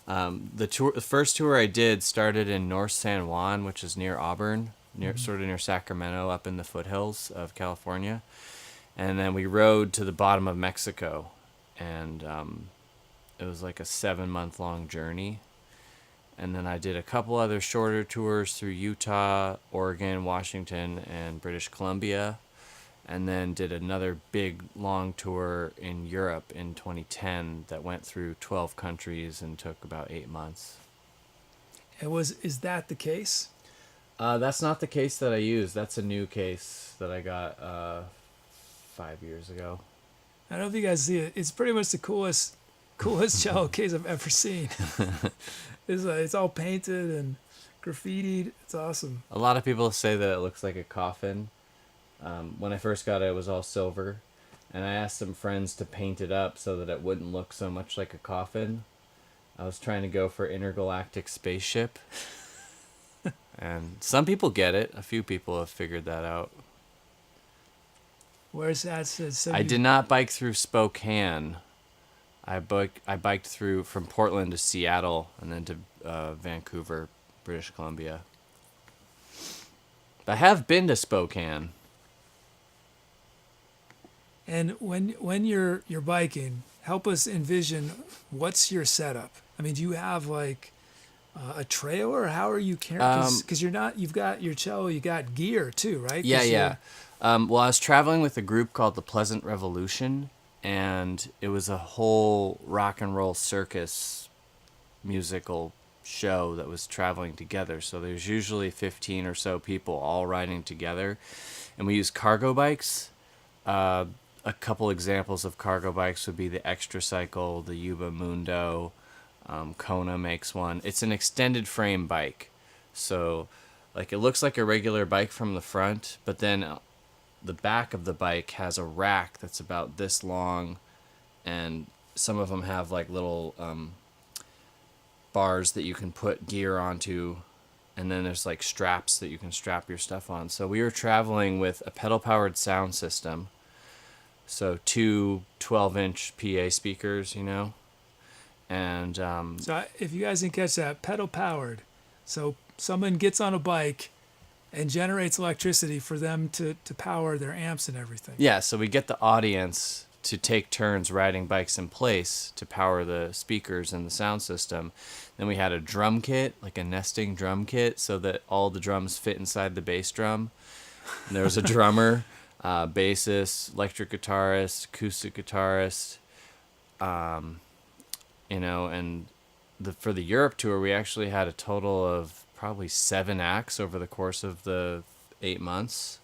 the first tour I did started in North San Juan, which is near Auburn, sort of near Sacramento, up in the foothills of California, and then we rode to the bottom of Mexico, and it was like a 7-month long journey. And then I did a couple other shorter tours through Utah, Oregon, Washington, and British Columbia. And then did another big, long tour in Europe in 2010 that went through 12 countries and took about 8 months. Is that the case? That's not the case that I use. That's a new case that I got 5 years ago. I don't know if you guys see it. It's pretty much the coolest cello case I've ever seen. It's all painted and graffitied. It's awesome. A lot of people say that it looks like a coffin. When I first got it, it was all silver. And I asked some friends to paint it up so that it wouldn't look so much like a coffin. I was trying to go for intergalactic spaceship. And some people get it. A few people have figured that out. WearsHats? I did not bike through Spokane. I biked through from Portland to Seattle and then to Vancouver, British Columbia. I have been to Spokane. And when you're biking, help us envision what's your setup. I mean, do you have like a trailer? Or how are you carrying? Because you've got your cello, you got gear too, right? Yeah. Well, I was traveling with a group called the Pleasant Revolution, and it was a whole rock and roll circus musical show that was traveling together. So there's usually 15 or so people all riding together, and we use cargo bikes. A couple examples of cargo bikes would be the Extra Cycle, the Yuba Mundo, Kona makes one. It's an extended frame bike, so like it looks like a regular bike from the front, but then the back of the bike has a rack that's about this long, and some of them have like little bars that you can put gear onto, and then there's like straps that you can strap your stuff on. So we were traveling with a pedal-powered sound system, so 2 12-inch PA speakers, and So if you guys didn't catch that, pedal-powered. So someone gets on a bike and generates electricity for them to power their amps and everything. Yeah, so we get the audience to take turns riding bikes in place to power the speakers and the sound system. Then we had a drum kit, like a nesting drum kit, so that all the drums fit inside the bass drum. And there was a drummer, bassist, electric guitarist, acoustic guitarist, and for the Europe tour, we actually had a total of probably 7 acts over the course of the 8 months,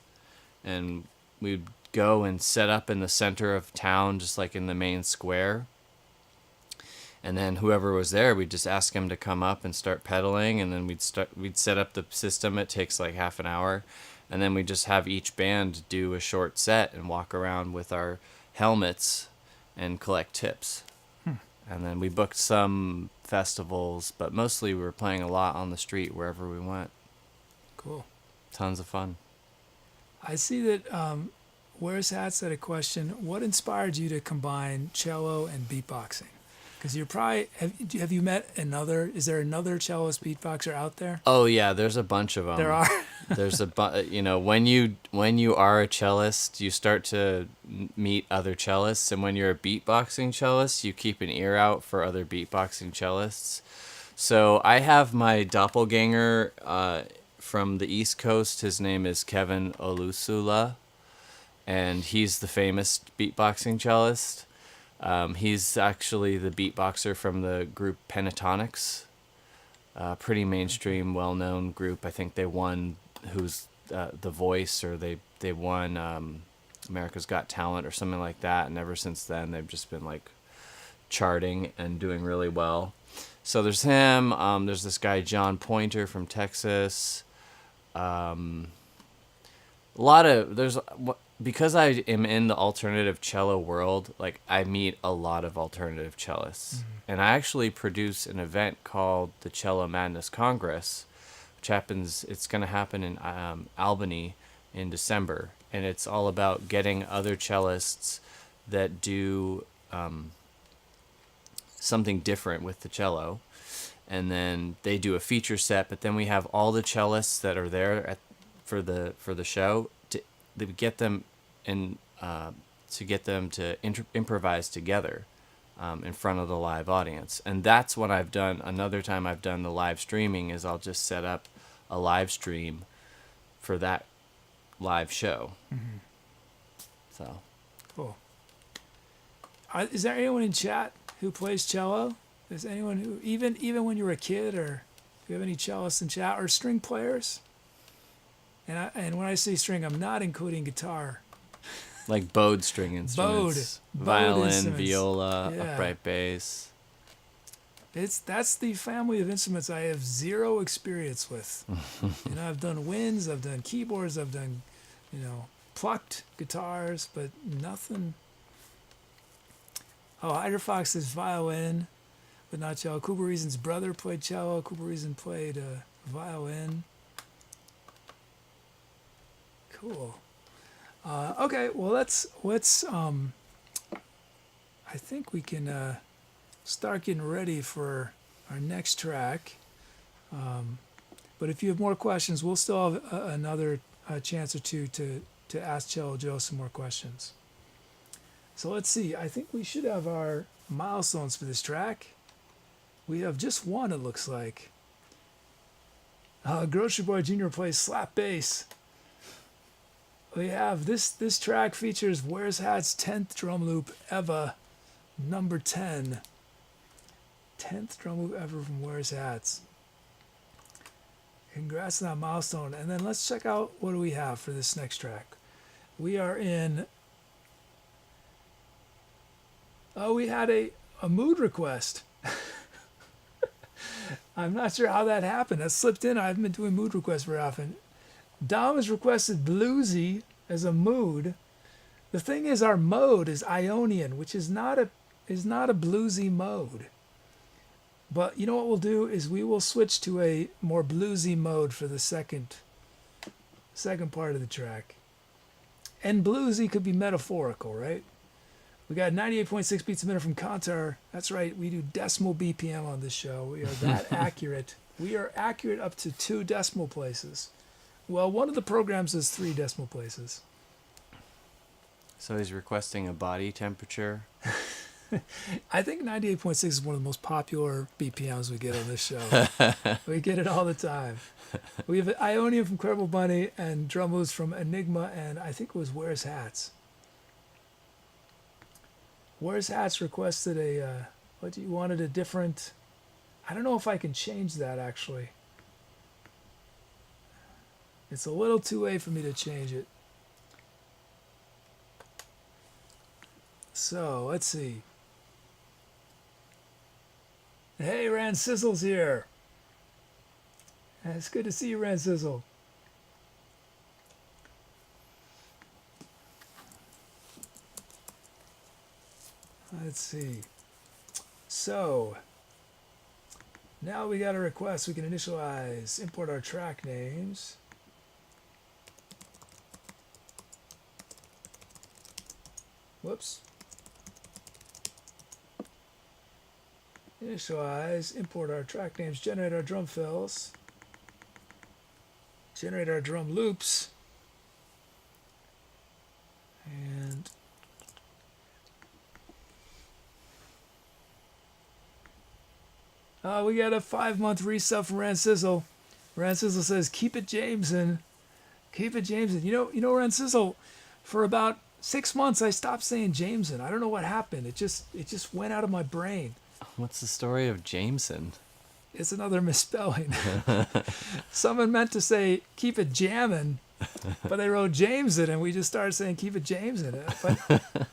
and we'd go and set up in the center of town, just like in the main square, and then whoever was there, we'd just ask him to come up and start pedaling, and then we'd set up the system. It takes like half an hour, and then we just have each band do a short set and walk around with our helmets and collect tips. And then we booked some festivals, but mostly we were playing a lot on the street wherever we went. Cool. Tons of fun. I see that WearsHats had a question. What inspired you to combine cello and beatboxing? Because you're probably, have you met is there another cellist beatboxer out there? Oh yeah, there's a bunch of them. There are. There's when you are a cellist, you start to meet other cellists, and when you're a beatboxing cellist, you keep an ear out for other beatboxing cellists. So I have my doppelganger from the East Coast. His name is Kevin Olusula, and he's the famous beatboxing cellist. He's actually the beatboxer from the group Pentatonics. pretty mainstream, well-known group. I think they won Who's The Voice, or they won America's Got Talent or something like that. And ever since then, they've just been like charting and doing really well. So there's him. There's this guy John Pointer from Texas. Because I am in the alternative cello world, like I meet a lot of alternative cellists. Mm-hmm. And I actually produce an event called the Cello Madness Congress, it's going to happen in Albany in December. And it's all about getting other cellists that do something different with the cello. And then they do a feature set, but then we have all the cellists that are there for the show to get them to improvise together in front of the live audience. And that's what I've done. Another time I've done the live streaming is I'll just set up a live stream for that live show. Mm-hmm. So cool. Is there anyone in chat who plays cello? Is anyone who, even when you were a kid, or do you have any cellists in chat, or string players? And when I say string, I'm not including guitar. Like bowed string instruments. Violin, instruments. Viola, yeah. Upright bass. That's the family of instruments I have zero experience with. I've done winds, I've done keyboards, I've done, plucked guitars, but nothing. Oh, Hydrofox is violin, but not cello. Cooper Reason's brother played cello. Cooper Reason played violin. Cool. Okay, well let's I think we can start getting ready for our next track. But if you have more questions, we'll still have another chance or two to ask Cello Joe some more questions. So let's see. I think we should have our milestones for this track. We have just one, it looks like. Grocery Boy Jr. plays slap bass. We have this track features WearsHats' 10th drum loop ever, number 10. 10th drum loop ever from WearsHats. Congrats on that milestone. And then let's check out what do we have for this next track. We are in... Oh, we had a mood request. I'm not sure how that happened. That slipped in. I haven't been doing mood requests very often. Dom has requested bluesy as a mood. The thing is, our mode is Ionian, which is not a bluesy mode. But you know what we'll do is we will switch to a more bluesy mode for the second part of the track. And bluesy could be metaphorical, right? We got 98.6 beats a minute from Kantar. That's right, we do decimal BPM on this show. We are that accurate. We are accurate up to 2 decimal places. Well, one of the programs is 3 decimal places. So he's requesting a body temperature. I think 98.6 is one of the most popular BPMs we get on this show. We get it all the time. We have Ionian from Credible Bunny and drum loops from Enigma, and I think it was WearsHats. WearsHats requested you wanted a different... I don't know if I can change that, actually. It's a little too late for me to change it. So, let's see. Hey, Ran Sizzle's here. It's good to see you, Ran Sizzle. Let's see. So, now we got a request. We can initialize, import our track names. Whoops. Initialize, import our track names, generate our drum fills, generate our drum loops, and we got a 5-month resub from Ran Sizzle. Ran Sizzle says, keep it Jameson. Keep it Jameson. You know, Ran Sizzle, for about 6 months I stopped saying Jameson. I don't know what happened. It just went out of my brain. What's the story of Jameson? It's another misspelling. Someone meant to say keep it jammin', but they wrote James in it, and we just started saying keep it James in it.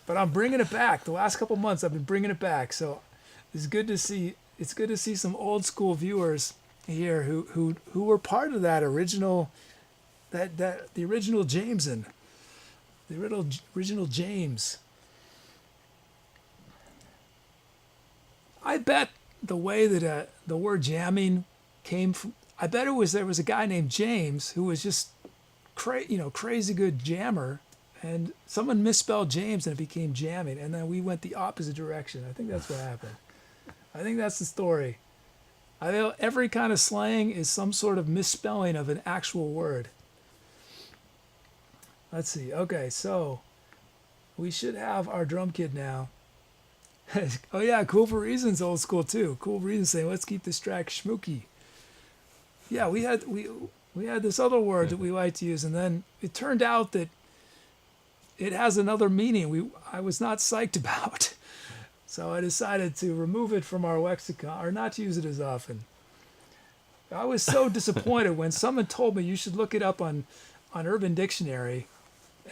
But I'm bringing it back. The last couple months I've been bringing it back. So it's good to see. It's good to see some old school viewers here who were part of that original, the original Jameson, the original James. I bet the way that the word jamming came from, I bet there was a guy named James who was just crazy good jammer, and someone misspelled James and it became jamming, and then we went the opposite direction. I think that's what happened. I think that's the story. I know every kind of slang is some sort of misspelling of an actual word. Let's see. Okay, so we should have our drum kit now. Oh yeah, Cool for Reasons, old school too. Cool for Reasons saying, let's keep this track schmooky. Yeah, we had this other word that we like to use, and then it turned out that it has another meaning I was not psyched about. So I decided to remove it from our lexicon, or not to use it as often. I was so disappointed when someone told me you should look it up on Urban Dictionary,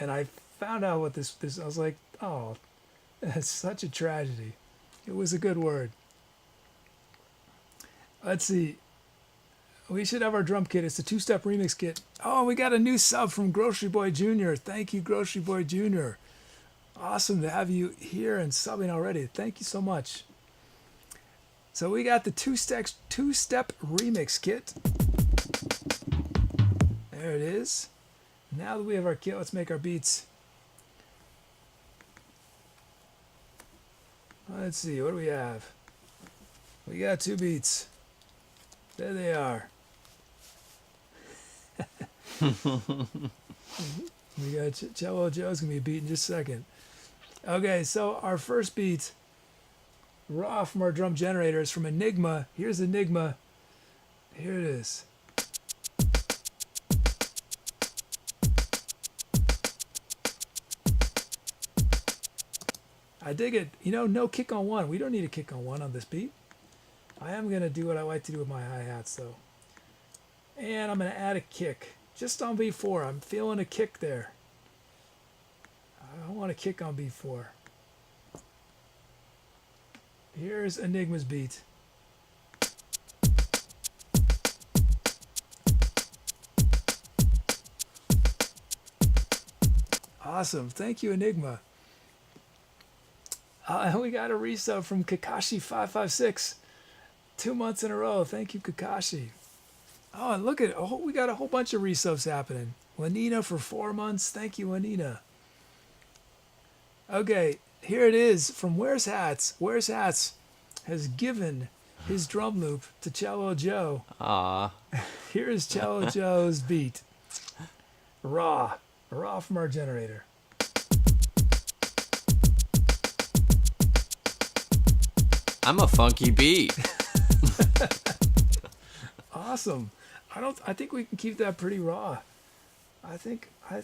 and I found out what this I was like, oh, that's such a tragedy. It was a good word. Let's see. We should have our drum kit. It's a 2-step remix kit. Oh, we got a new sub from Grocery Boy Jr. Thank you, Grocery Boy Jr. Awesome to have you here and subbing already. Thank you so much. So we got the 2-step remix kit. There it is. Now that we have our kit, let's make our beats. Let's see, what do we have? We got 2 beats. There they are. We got Cello Joe's gonna be a beat in just a second. Okay, so our first beat, raw from our drum generator, is from Enigma. Here's Enigma. Here it is. I dig it. No kick on 1. We don't need a kick on 1 on this beat. I am going to do what I like to do with my hi-hats, though. And I'm going to add a kick. Just on B4. I'm feeling a kick there. I want a kick on B4. Here's Enigma's beat. Awesome. Thank you, Enigma. We got a resub from Kakashi556. 2 months in a row. Thank you, Kakashi. Oh, and look at it. We got a whole bunch of resubs happening. Lanina for 4 months. Thank you, Lanina. Okay, here it is from WearsHats. WearsHats has given his drum loop to Cello Joe. Ah. Here's Cello Joe's beat. Raw from our generator. I'm a funky beat. Awesome. I think we can keep that pretty raw. I think I'm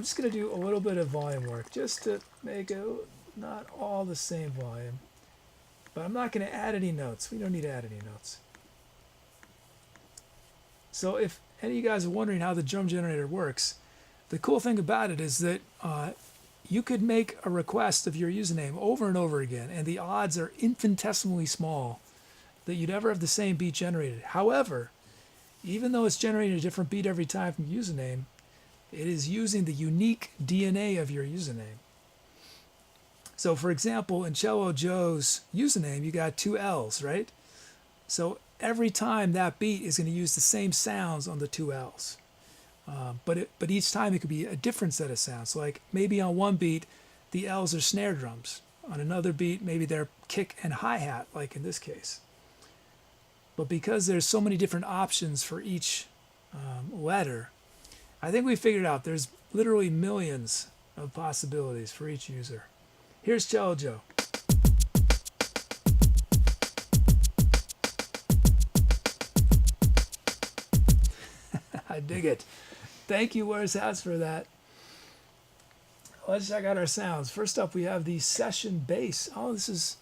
just gonna do a little bit of volume work just to make it not all the same volume. But I'm not gonna add any notes. We don't need to add any notes. So if any of you guys are wondering how the drum generator works, the cool thing about it is that you could make a request of your username over and over again, and the odds are infinitesimally small that you'd ever have the same beat generated. However, even though it's generating a different beat every time from username, it is using the unique DNA of your username. So for example, in Cello Joe's username, you got 2 L's, right? So every time that beat is going to use the same sounds on the 2 L's. But each time it could be a different set of sounds. So like maybe on one beat, the L's are snare drums. On another beat, maybe they're kick and hi-hat, like in this case. But because there's so many different options for each letter, I think we figured out there's literally millions of possibilities for each user. Here's Cello Joe. I dig it. Thank you, WearsHats, for that. let's check out our sounds. First up, we have the session bass. Oh, this is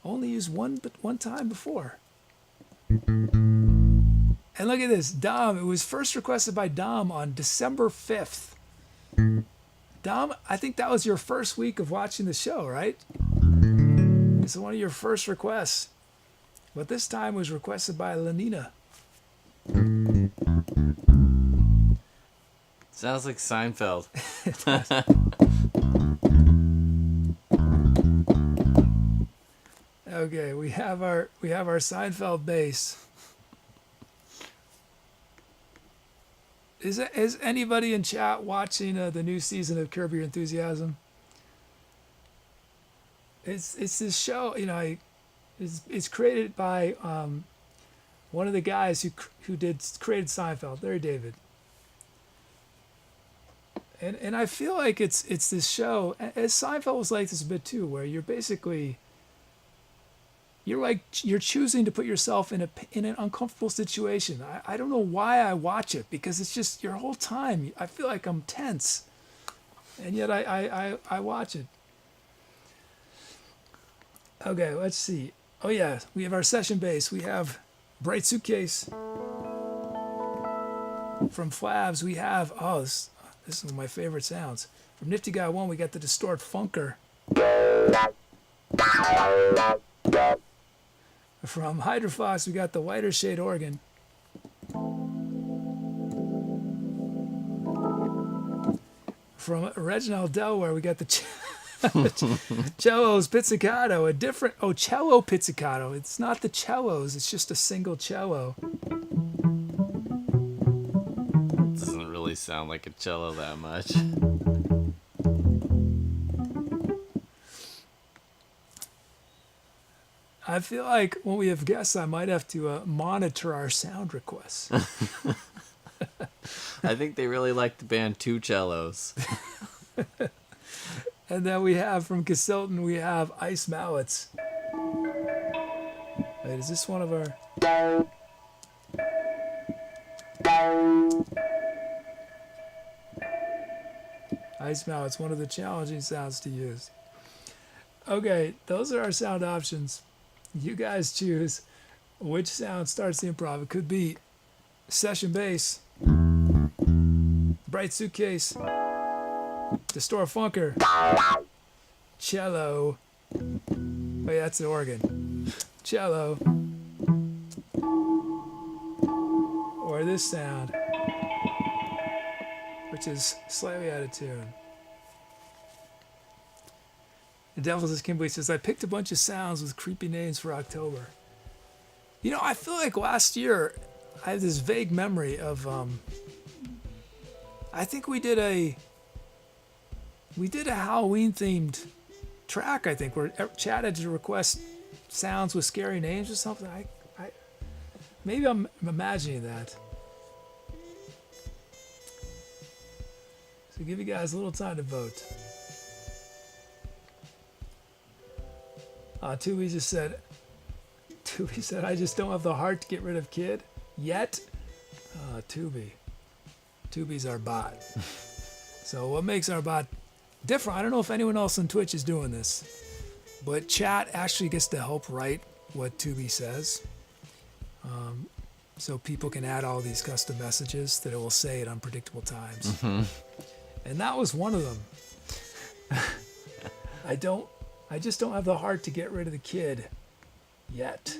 only used one time before. And look at this, Dom. It was first requested by Dom on December 5th. Dom, I think that was your first week of watching the show, right? It's one of your first requests. But this time was requested by Lenina. Sounds like Seinfeld. Okay, we have our Seinfeld bass. Is anybody in chat watching the new season of Curb Your Enthusiasm? It's this show, it's created by one of the guys who created Seinfeld, Larry David. And I feel like it's this show, as Seinfeld was like this a bit too, where you're basically you're choosing to put yourself in an uncomfortable situation. I don't know why I watch it, because it's just your whole time. I feel like I'm tense, and yet I watch it. Okay, let's see. Oh yeah, we have our session bass. We have Bright Suitcase from Flavs. We have this is one of my favorite sounds. From Nifty Guy 1, we got the Distort Funker. From Hydrofox, we got the Whiter Shade organ. From Reginald Delaware, we got the Cello's Pizzicato, a different, cello pizzicato. It's not the cellos, it's just a single cello. Doesn't really sound like a cello that much. I feel like when we have guests, I might have to monitor our sound requests. I think they really like the band Two Cellos. And then we have from Casilton, we have Ice Mallets. Wait, is this one of our... Ice Mallets, one of the challenging sounds to use. Okay, those are our sound options. You guys choose which sound starts the improv. It could be session bass, Bright Suitcase, Distort Funker, cello. Wait, that's the organ. Cello. Or this sound, which is slightly out of tune. The Devil's Kimberly says, I picked a bunch of sounds with creepy names for October. I feel like last year, I have this vague memory of, I think we did a Halloween themed track, I think, where Chad had to request sounds with scary names or something. Maybe I'm imagining that. So give you guys a little time to vote. Tubi said, I just don't have the heart to get rid of Kid yet. Tubi's our bot. So what makes our bot different? I don't know if anyone else on Twitch is doing this, but chat actually gets to help write what Tubi says. So people can add all these custom messages that it will say at unpredictable times. Mm-hmm. And that was one of them. I just don't have the heart to get rid of the Kid yet.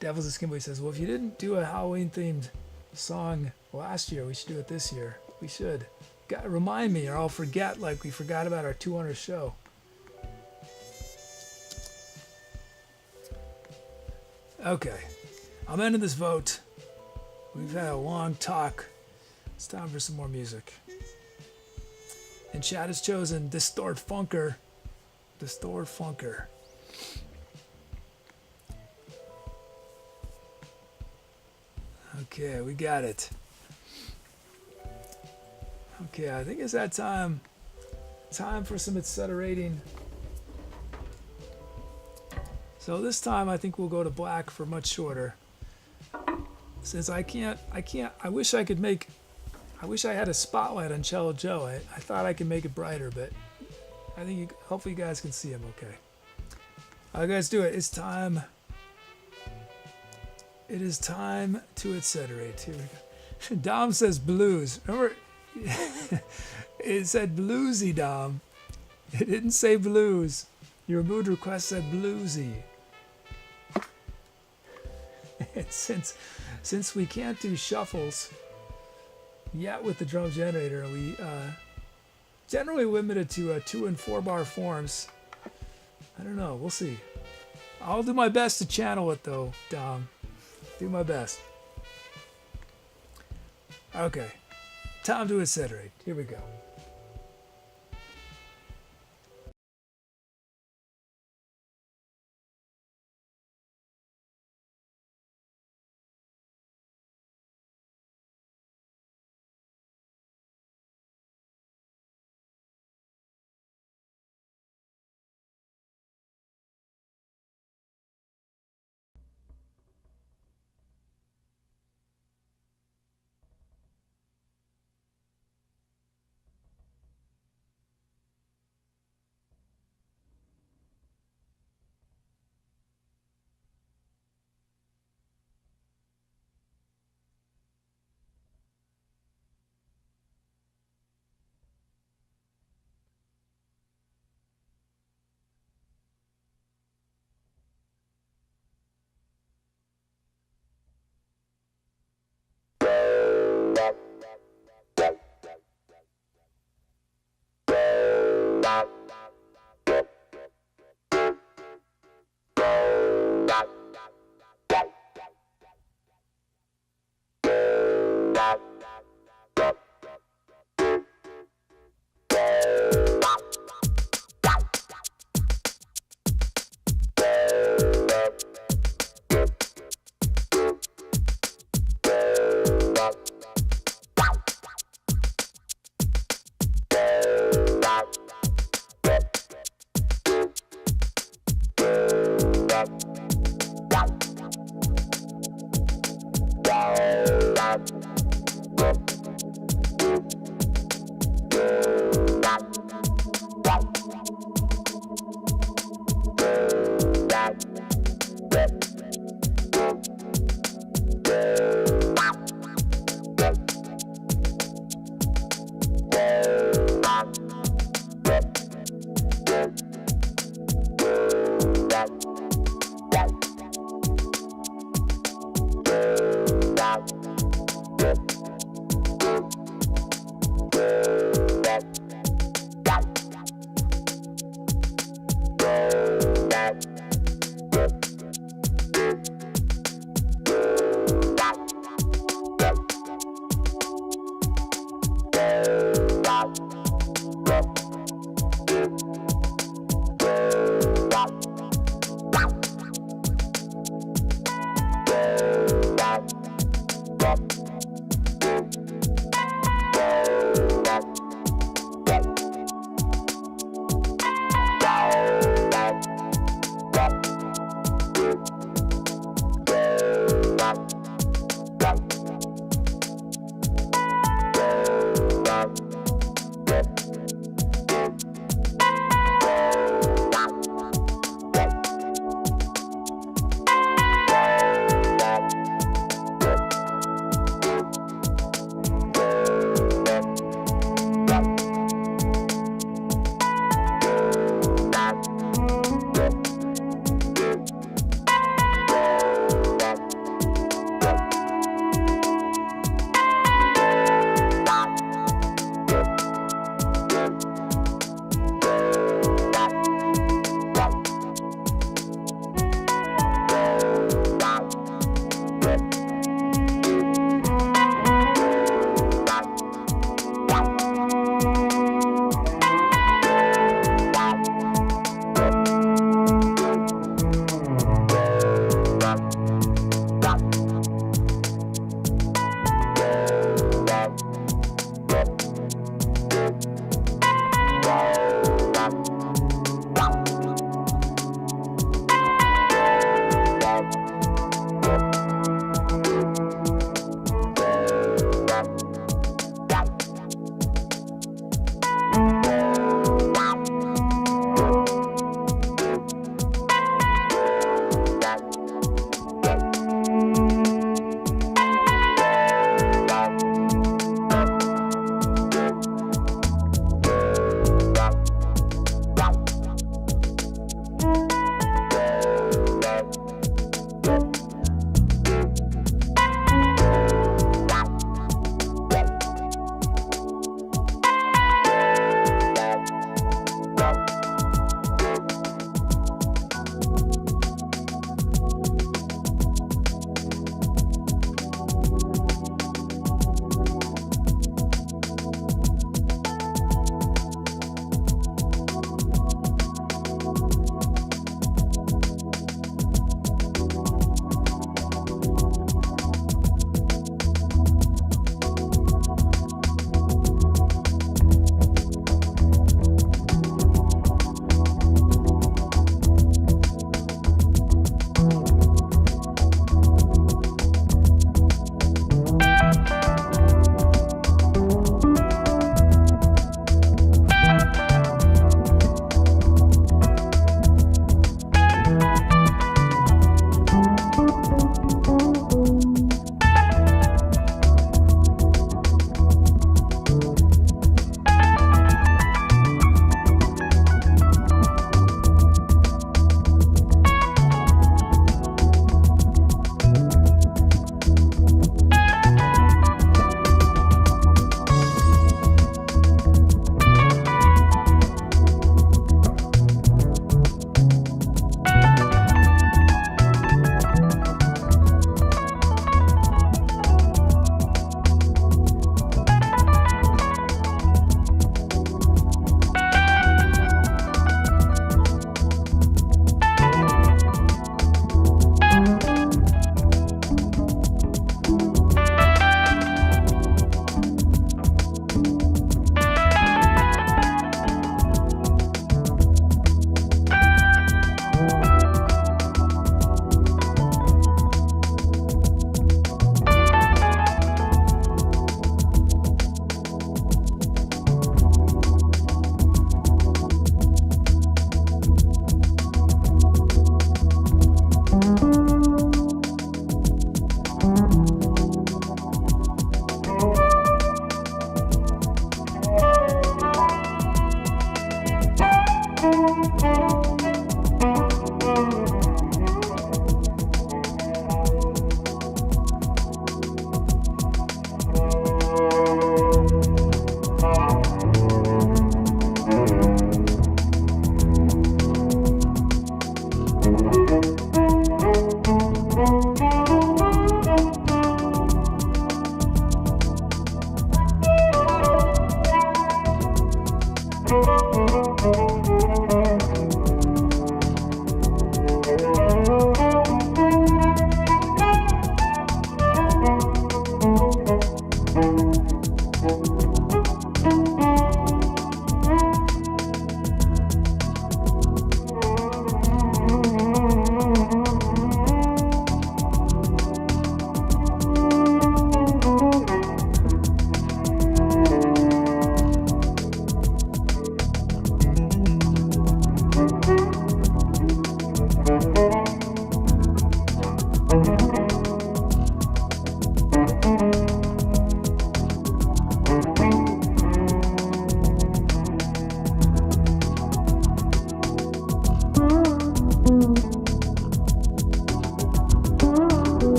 Devil's Skimboy says, well, if you didn't do a Halloween-themed song last year, we should do it this year. We should. Remind me, or I'll forget, like we forgot about our 200th show. Okay. I'm ending this vote. We've had a long talk. It's time for some more music. And Chad has chosen Distort Funker. Distort Funker. Okay, we got it. Okay, I think it's that time. Time for some Etcetera rating. So this time I think we'll go to black for much shorter. Since I wish I could make I wish I had a spotlight on Cello Joe. I thought I could make it brighter, but I think hopefully you guys can see him okay. All right, guys, do it. It's time. It is time to Etcetera. Here we go. Dom says blues. Remember, it said bluesy, Dom. It didn't say blues. Your mood request said bluesy. And since we can't do shuffles yet with the drum generator, we generally limited to 2 and 4 bar forms. I don't know. We'll see. I'll do my best to channel it though, Dom. Do my best. Okay. Time to Etcetera. Here we go.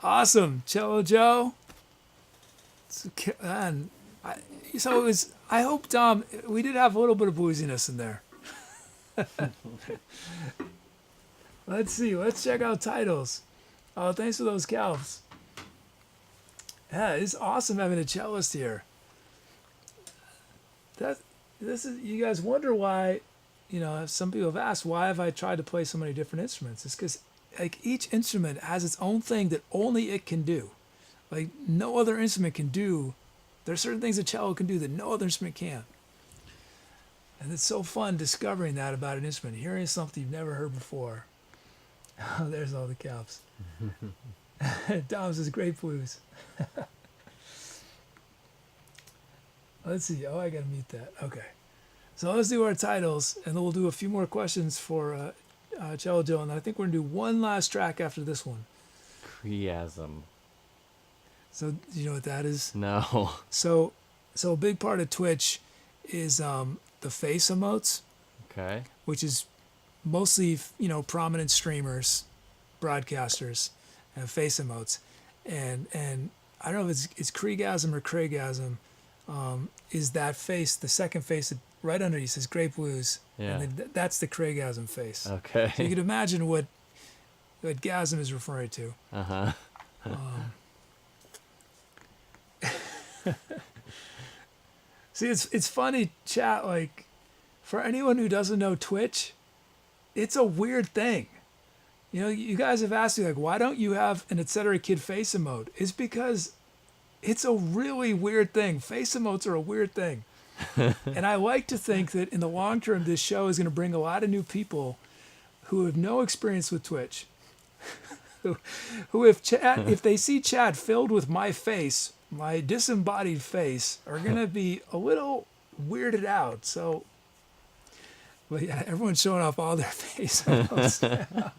Awesome, Cello Joe. Man, so it was. I hope, Dom, we did have a little bit of booziness in there. Let's see. Let's check out titles. Oh, thanks for those calves. Yeah, it's awesome having a cellist here. This is. You guys wonder why? Some people have asked, why have I tried to play so many different instruments? It's because like each instrument has its own thing that only it can do. Like no other instrument can do. There's certain things a cello can do that no other instrument can. And it's so fun discovering that about an instrument, hearing something you've never heard before. Oh, there's all the caps. Dom says great blues. Let's see. Oh, I gotta mute that. Okay. So let's do our titles, and then we'll do a few more questions for Cello Joe, and I think we're gonna do one last track after this one. Chiasm. So do you know what that is? No. So a big part of Twitch is the face emotes, Okay. which is mostly prominent streamers, broadcasters, and face emotes, and I don't know if it's Kriegasm or Craigasm, is that face, the second face right under you says Great Blues, Yeah. and then that's the Craigasm face. Okay. So you can imagine what gasm is referring to. Uh-huh. See, it's funny, chat, like, for anyone who doesn't know Twitch, it's a weird thing. You guys have asked me, like, why don't you have an Etcetera Kid face emote? It's because it's a really weird thing. Face emotes are a weird thing. And I like to think that in the long term, this show is going to bring a lot of new people who have no experience with Twitch, who if they see chat filled with my face, my disembodied face, are going to be a little weirded out. So, but yeah, everyone's showing off all their face emotes.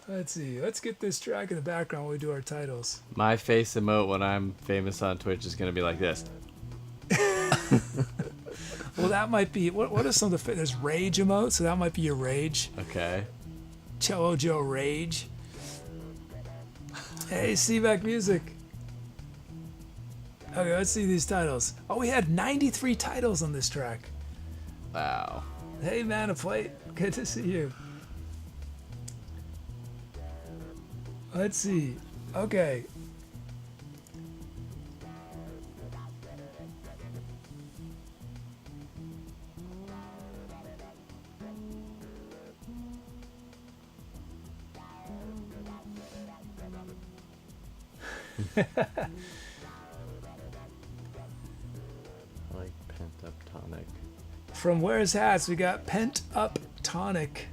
Let's see. Let's get this track in the background while we do our titles. My face emote when I'm famous on Twitch is going to be like this. Well, that might be... What are some of the... There's rage emote, so that might be your rage. Okay. Cello Joe Rage. Hey, Seaback Music. Okay, let's see these titles. Oh, we had 93 titles on this track. Wow. Hey, man, a plate. Good to see you. Let's see. Okay. I like Pent Up Tonic. From WearsHats, we got Pent Up Tonic.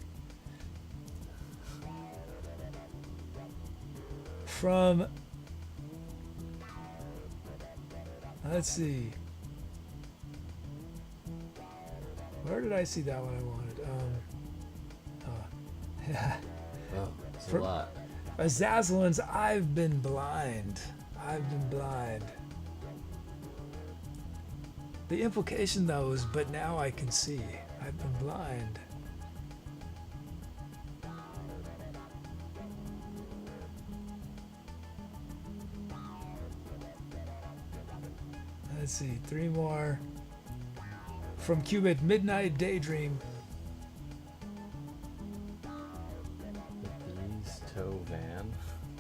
From, let's see, where did I see that one I wanted? Yeah. Oh, it's a lot. Azazelin's I've Been Blind. I've Been Blind. The implication though is, but now I can see. I've been blind. Let's see, 3 more. From Cubit, Midnight Daydream. Bees Toe Van.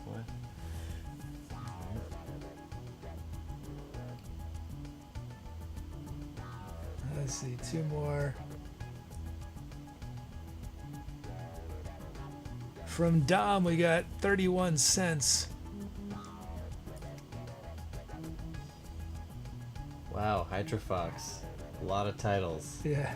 What? Let's see, 2 more. From Dom, we got 31 cents. Wow, Hydrofox. A lot of titles. Yeah.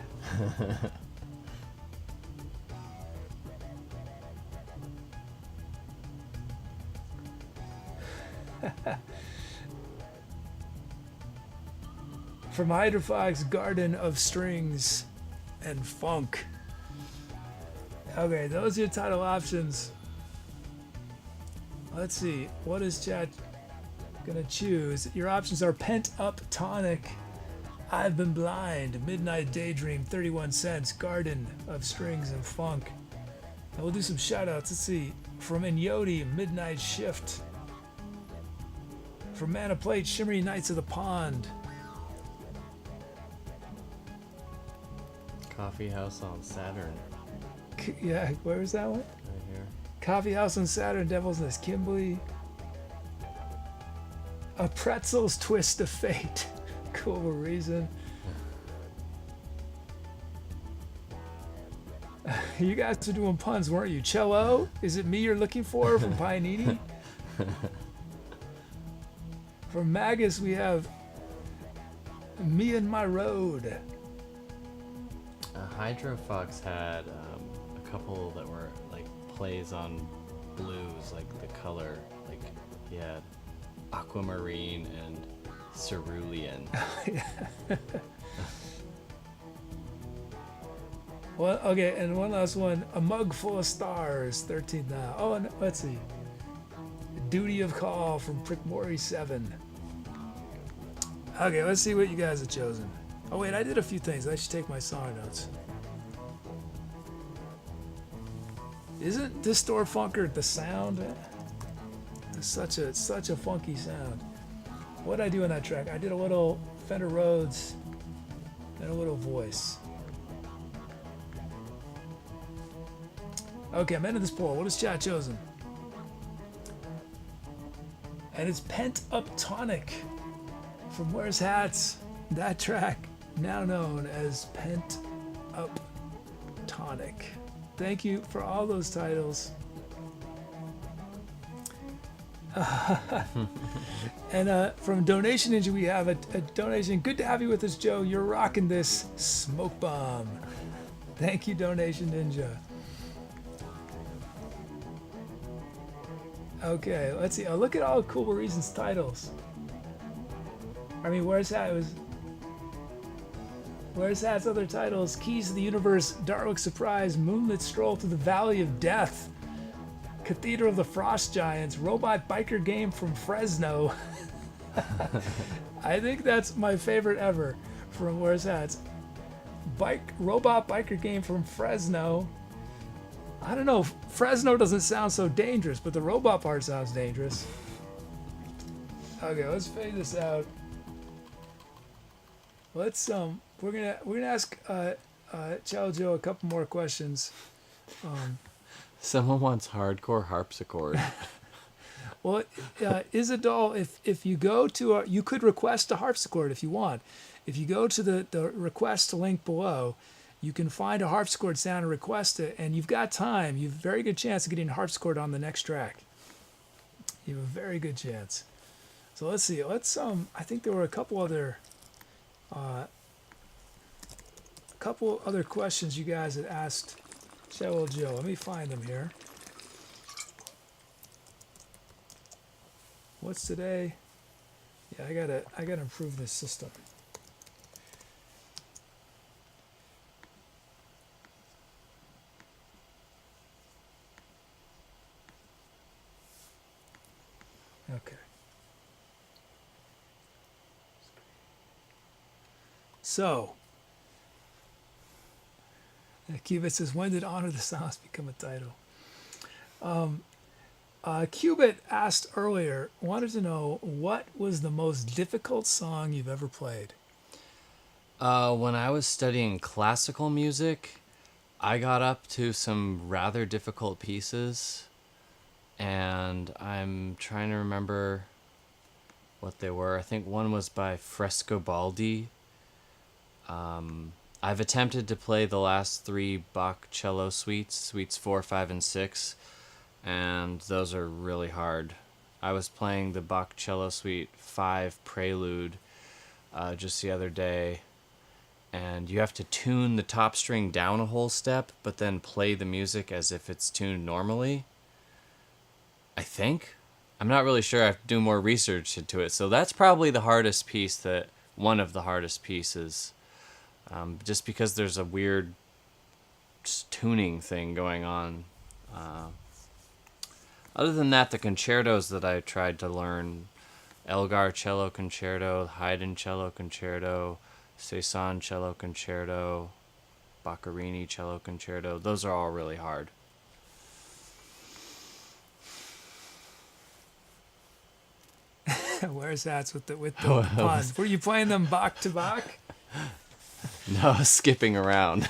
From Hydrofox, Garden of Strings and Funk. Okay, those are your title options. Let's see, what is chat gonna choose? Your options are Pent Up Tonic, I've Been Blind, Midnight Daydream, 31 Cents, Garden of Strings and Funk. And we'll do some shout outs. Let's see. From Inyoti, Midnight Shift. From Mana Plate, Shimmery Nights of the Pond. Coffee House on Saturn. Yeah, where is that one? Right here. Coffee House on Saturn, Devil's Nest, Kimberly. A Pretzel's Twist of Fate. Cool reason. You guys were doing puns, weren't you? Cello? Is it me you're looking for from Painini? From Magus, we have Me and My Road. Hydrofox had a couple that were like plays on blues, like the color. Like he had aquamarine and cerulean. Well, okay, and one last one. A Mug Full of Stars, 13th now. Oh, and let's see. Duty of Call from Prickmori 7. Okay, let's see what you guys have chosen. Oh, wait, I did a few things. I should take my song notes. Isn't Distor Funker the sound? It's such a funky sound. What did I do on that track? I did a little Fender Rhodes and a little voice. Okay, I'm into this poll. What has chat chosen? And it's Pent Up Tonic from WearsHats. That track, now known as Pent Up Tonic. Thank you for all those titles. And from Donation Ninja, we have a donation. Good to have you with us, Joe. You're rocking this smoke bomb. Thank you, Donation Ninja. Okay, let's see. Oh, look at all Cool Reasons titles. I mean, where's Hat's other titles? Keys to the Universe, Darwick Surprise, Moonlit Stroll to the Valley of Death, Cathedral of the Frost Giants, Robot Biker Game from Fresno. I think that's my favorite ever from Where's Hats. Robot Biker Game from Fresno. I don't know, Fresno doesn't sound so dangerous, but the robot part sounds dangerous. Okay, let's fade this out. Let's we're gonna ask Cello Joe a couple more questions. Someone wants hardcore harpsichord. Well, Isadol, if you go to you could request a harpsichord if you want. If you go to the request link below, you can find a harpsichord sound and request it, and you've got time. You have a very good chance of getting a harpsichord on the next track. You have a very good chance. So let's see. Let's I think there were a couple other questions you guys had asked Cello Joe. Let me find them here. What's today? Yeah, I gotta improve this system. Okay. So, Cubit says, when did Honor the Silence become a title? Cubit asked earlier, wanted to know, what was the most difficult song you've ever played? When I was studying classical music, I got up to some rather difficult pieces, and I'm trying to remember what they were. I think one was by Frescobaldi. I've attempted to play the last three Bach cello suites 4, 5, and 6, and those are really hard. I was playing the Bach cello suite 5 prelude just the other day, and you have to tune the top string down a whole step, but then play the music as if it's tuned normally, I think. I'm not really sure. I have to do more research into it. So that's probably the hardest piece, one of the hardest pieces, just because there's a weird tuning thing going on. Other than that, the concertos that I tried to learn, Elgar Cello Concerto, Haydn Cello Concerto, Cezanne Cello Concerto, Boccherini Cello Concerto, those are all really hard. WearsHats with the puns. Were you playing them Bach to Bach? No, skipping around.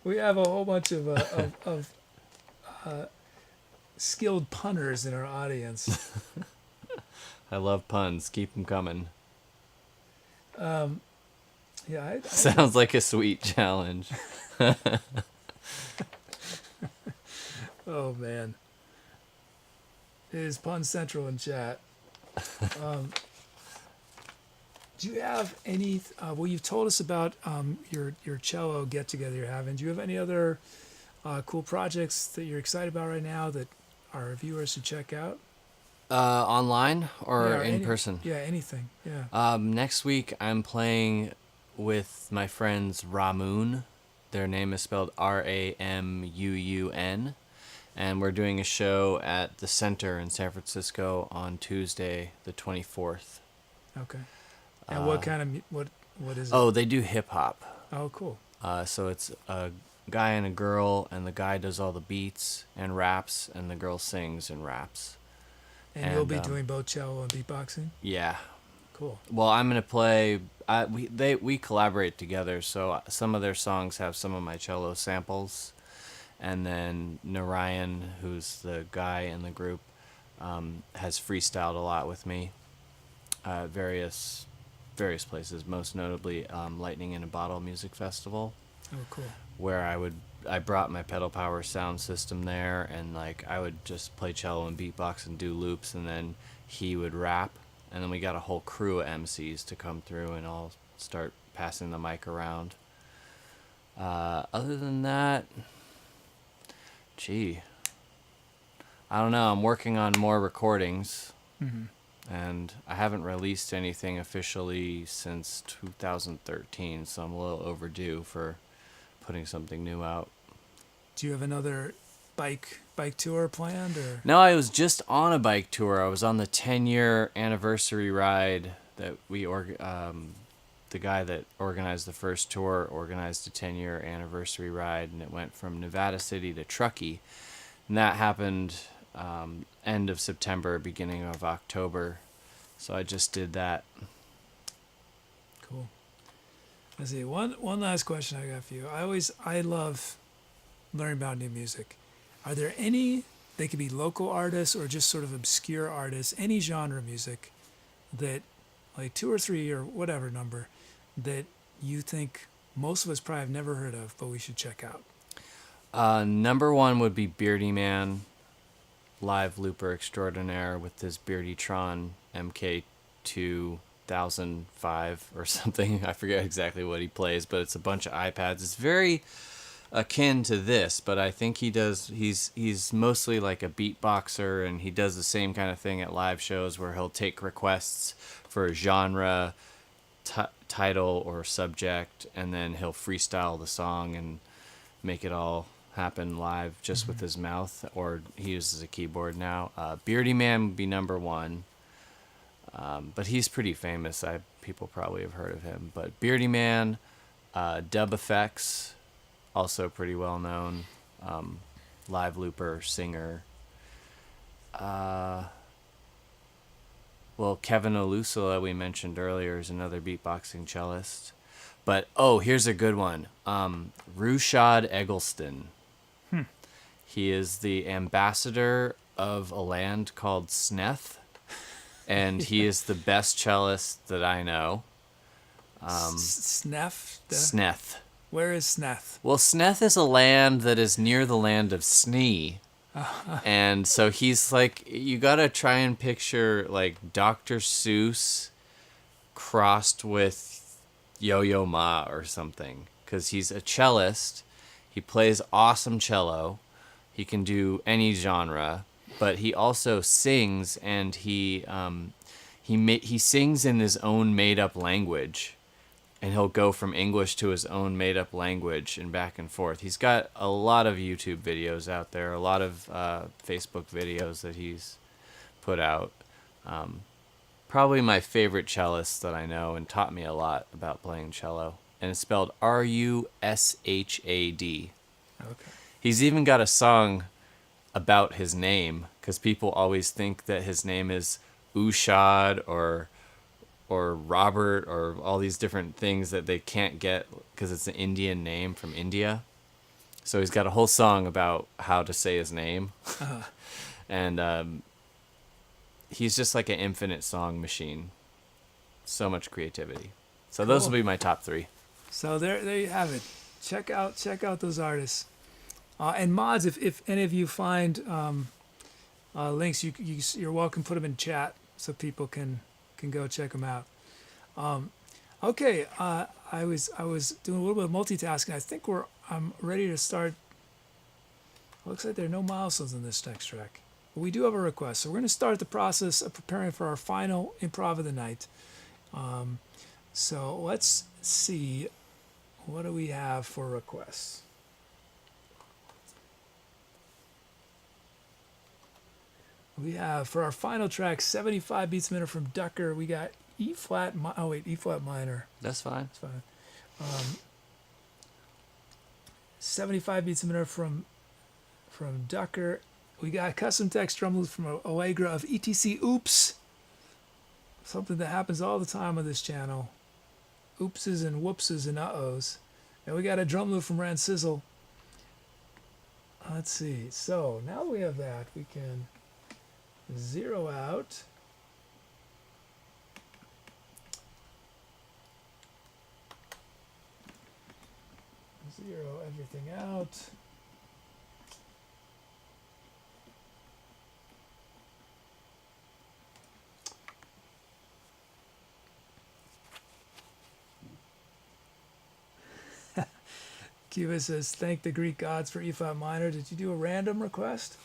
we have a whole bunch of skilled punners in our audience. I love puns. Keep them coming. Yeah, Sounds like a sweet challenge. Oh man, it is Pun Central in chat. Do you have any? Well, you've told us about your cello get together you're having. Do you have any other cool projects that you're excited about right now that our viewers should check out? Online or Yeah, in person? Yeah, anything. Yeah. Next week I'm playing with my friends Ramoon. Their name is spelled Ramuun. And we're doing a show at the Center in San Francisco on Tuesday, the 24th. Okay. And what kind of what is it? Oh, they do hip hop. Oh, cool. So it's a guy and a girl, and the guy does all the beats and raps, and the girl sings and raps. And you'll be doing both cello and beatboxing? Yeah. Cool. Well, I'm gonna play. We collaborate together, so some of their songs have some of my cello samples, and then Narayan, who's the guy in the group, has freestyled a lot with me. Various places, most notably Lightning in a Bottle Music Festival. Oh, cool. Where I brought my pedal power sound system there, and like I would just play cello and beatbox and do loops, and then he would rap, and then we got a whole crew of MCs to come through and all start passing the mic around. Other than that, I don't know. I'm working on more recordings. Mm-hmm. And I haven't released anything officially since 2013, so I'm a little overdue for putting something new out. Do you have another bike tour planned, or? No, I was just on a bike tour. I was on the 10-year anniversary ride that the guy that organized the first tour organized a 10-year anniversary ride, and it went from Nevada City to Truckee. And that happened end of September, beginning of October. So I just did that. Cool. Let's see. One last question I got for you. I love learning about new music. Are there any, they could be local artists or just sort of obscure artists, any genre of music that, like 2 or 3 or whatever number, that you think most of us probably have never heard of, but we should check out? Number one would be Beardy Man, live looper extraordinaire with his Beardytron MK 2005 or something. I forget exactly what he plays, but it's a bunch of iPads. It's very akin to this, but I think he's mostly like a beatboxer, and he does the same kind of thing at live shows where he'll take requests for a genre, title, or subject, and then he'll freestyle the song and make it all happen live just with his mouth, or he uses a keyboard now. Beardy Man would be number one, but he's pretty famous. People probably have heard of him. But Beardy Man, Dub Effects, also pretty well known, live looper, singer. Well, Kevin Olusala, we mentioned earlier, is another beatboxing cellist. But, here's a good one. Rushad Eggleston. He is the ambassador of a land called Sneth, and he is the best cellist that I know. Sneth? Sneth. Where is Sneth? Well, Sneth is a land that is near the land of Snee. And so he's like, you gotta try and picture like Dr. Seuss crossed with Yo-Yo Ma or something, because he's a cellist. He plays awesome cello. He can do any genre, but he also sings, and he sings in his own made up language, and he'll go from English to his own made up language and back and forth. He's got a lot of YouTube videos out there, a lot of Facebook videos that he's put out. Probably my favorite cellist that I know, and taught me a lot about playing cello. And it's spelled Rushad. Okay. He's even got a song about his name, because people always think that his name is Ushad or Robert or all these different things that they can't get because it's an Indian name from India. So he's got a whole song about how to say his name. And he's just like an infinite song machine. So much creativity. So those will be my top 3. So there you have it. Check out those artists. And mods, if any of you find links, you're welcome to put them in chat so people can go check them out. Okay, I was doing a little bit of multitasking. I think I'm ready to start. Looks like there are no milestones in this next track, but we do have a request. So we're going to start the process of preparing for our final improv of the night. So let's see, what do we have for requests? We have, for our final track, 75 beats a minute from Ducker. We got E flat minor. That's fine. That's fine. 75 beats a minute from Ducker. We got custom text drum loop from Allegra of ETC Oops. Something that happens all the time on this channel. Oopses and whoopses and uh-ohs. And we got a drum loop from Ran Sizzle. Let's see. So now that we have that, we can zero out. Zero everything out. Cuba says, thank the Greek gods for E flat minor. Did you do a random request?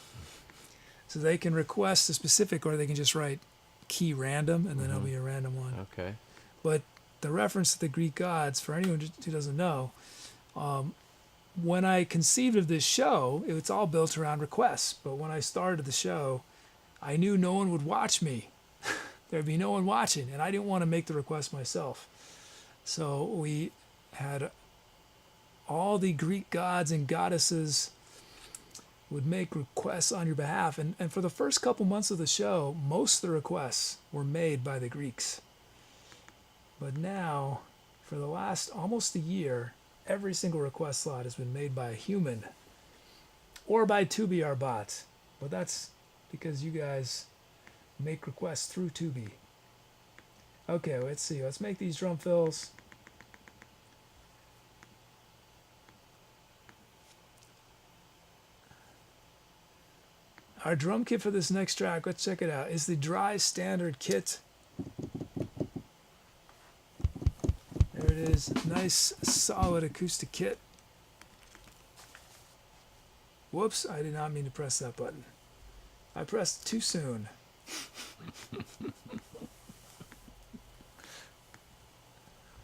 So they can request a specific, or they can just write key random, and then it'll be a random one. Okay. But the reference to the Greek gods, for anyone who doesn't know, when I conceived of this show, it's all built around requests. But when I started the show, I knew no one would watch me. There'd be no one watching, and I didn't want to make the request myself. So we had all the Greek gods and goddesses would make requests on your behalf. And for the first couple months of the show, most of the requests were made by the Greeks. But now, for the last almost a year, every single request slot has been made by a human or by Tubi, our bot. But that's because you guys make requests through Tubi. Okay, let's see. Let's make these drum fills. Our drum kit for this next track, let's check it out, is the Dry Standard Kit. There it is. Nice, solid acoustic kit. Whoops, I did not mean to press that button. I pressed too soon.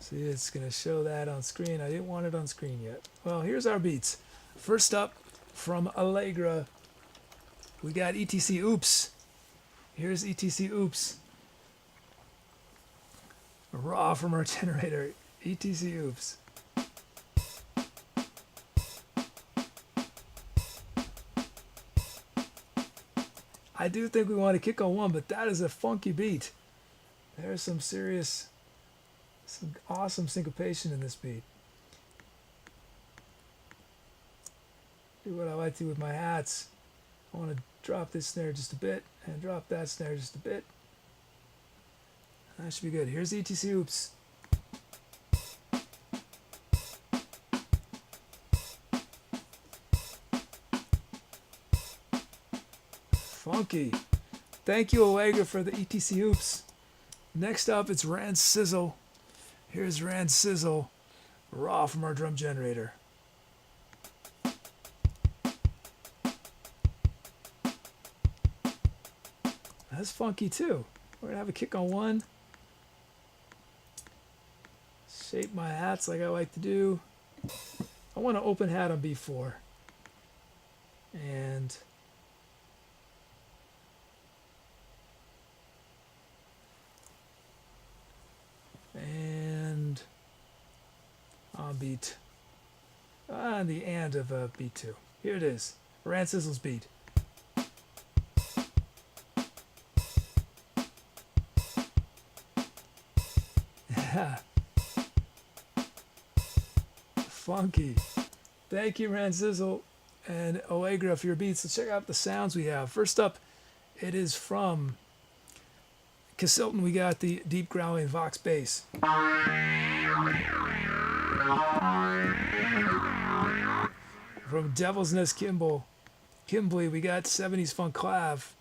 See, it's going to show that on screen. I didn't want it on screen yet. Well, here's our beats. First up, from Allegra, we got ETC Oops. Here's ETC Oops. Raw from our generator. ETC Oops. I do think we want to kick on one, but that is a funky beat. There's some awesome syncopation in this beat. Do what I like to with my hats. I want to drop this snare just a bit and drop that snare just a bit. That should be good. Here's ETC Oops. Funky. Thank you, Allegra, for the ETC Oops. Next up, it's Ran Sizzle. Here's Ran Sizzle, raw from our drum generator. That's funky too. We're gonna have a kick on one. Shape my hats like I like to do. I want to open hat on B4. And on beat. On the and of beat 2. Here it is. Ran Sizzle's beat. Funky. Thank you, Ran Sizzle and Allegra for your beats. Let's check out the sounds we have. First up, it is from Casilton. We got the deep growling Vox bass. From Devil's Nest Kimbley, we got 70s Funk Clav.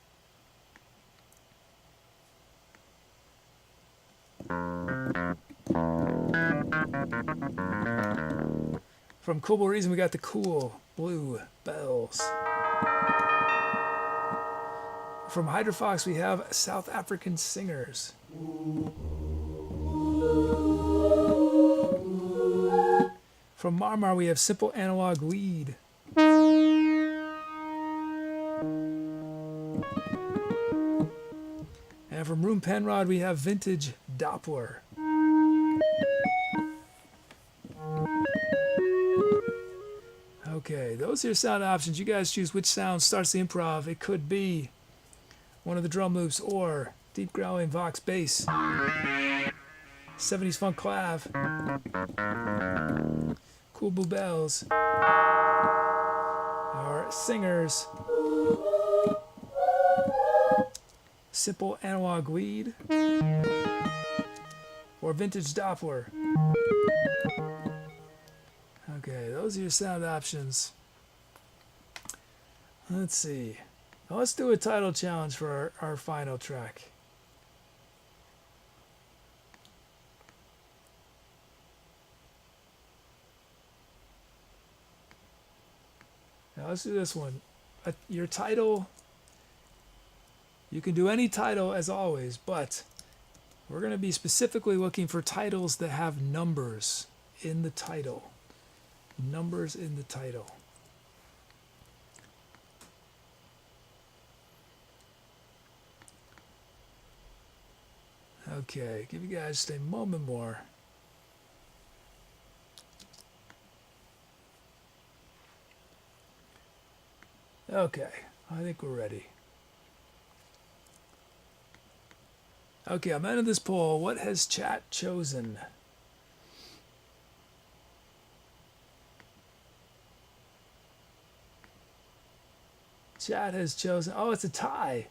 From Cool Blue Reason, we got the Cool Blue Bells. From Hydrofox, we have South African Singers. From Marmar, we have Simple Analog Lead. And from Room Penrod, we have Vintage Doppler. Okay, those are your sound options. You guys choose which sound starts the improv. It could be one of the drum loops or deep growling Vox bass, 70s Funk Clav, Cool Blue Bells, or Singers, Simple Analog Lead, or Vintage Doppler. Okay, those are your sound options. Let's see. Now let's do a title challenge for our final track. Now let's do this one. Your title, you can do any title as always, but we're going to be specifically looking for titles that have numbers in the title. Numbers in the title. Okay, give you guys just a moment more. Okay, I think we're ready. Okay, I'm ending this poll. What has chat chosen? Chat has chosen, oh, it's a tie.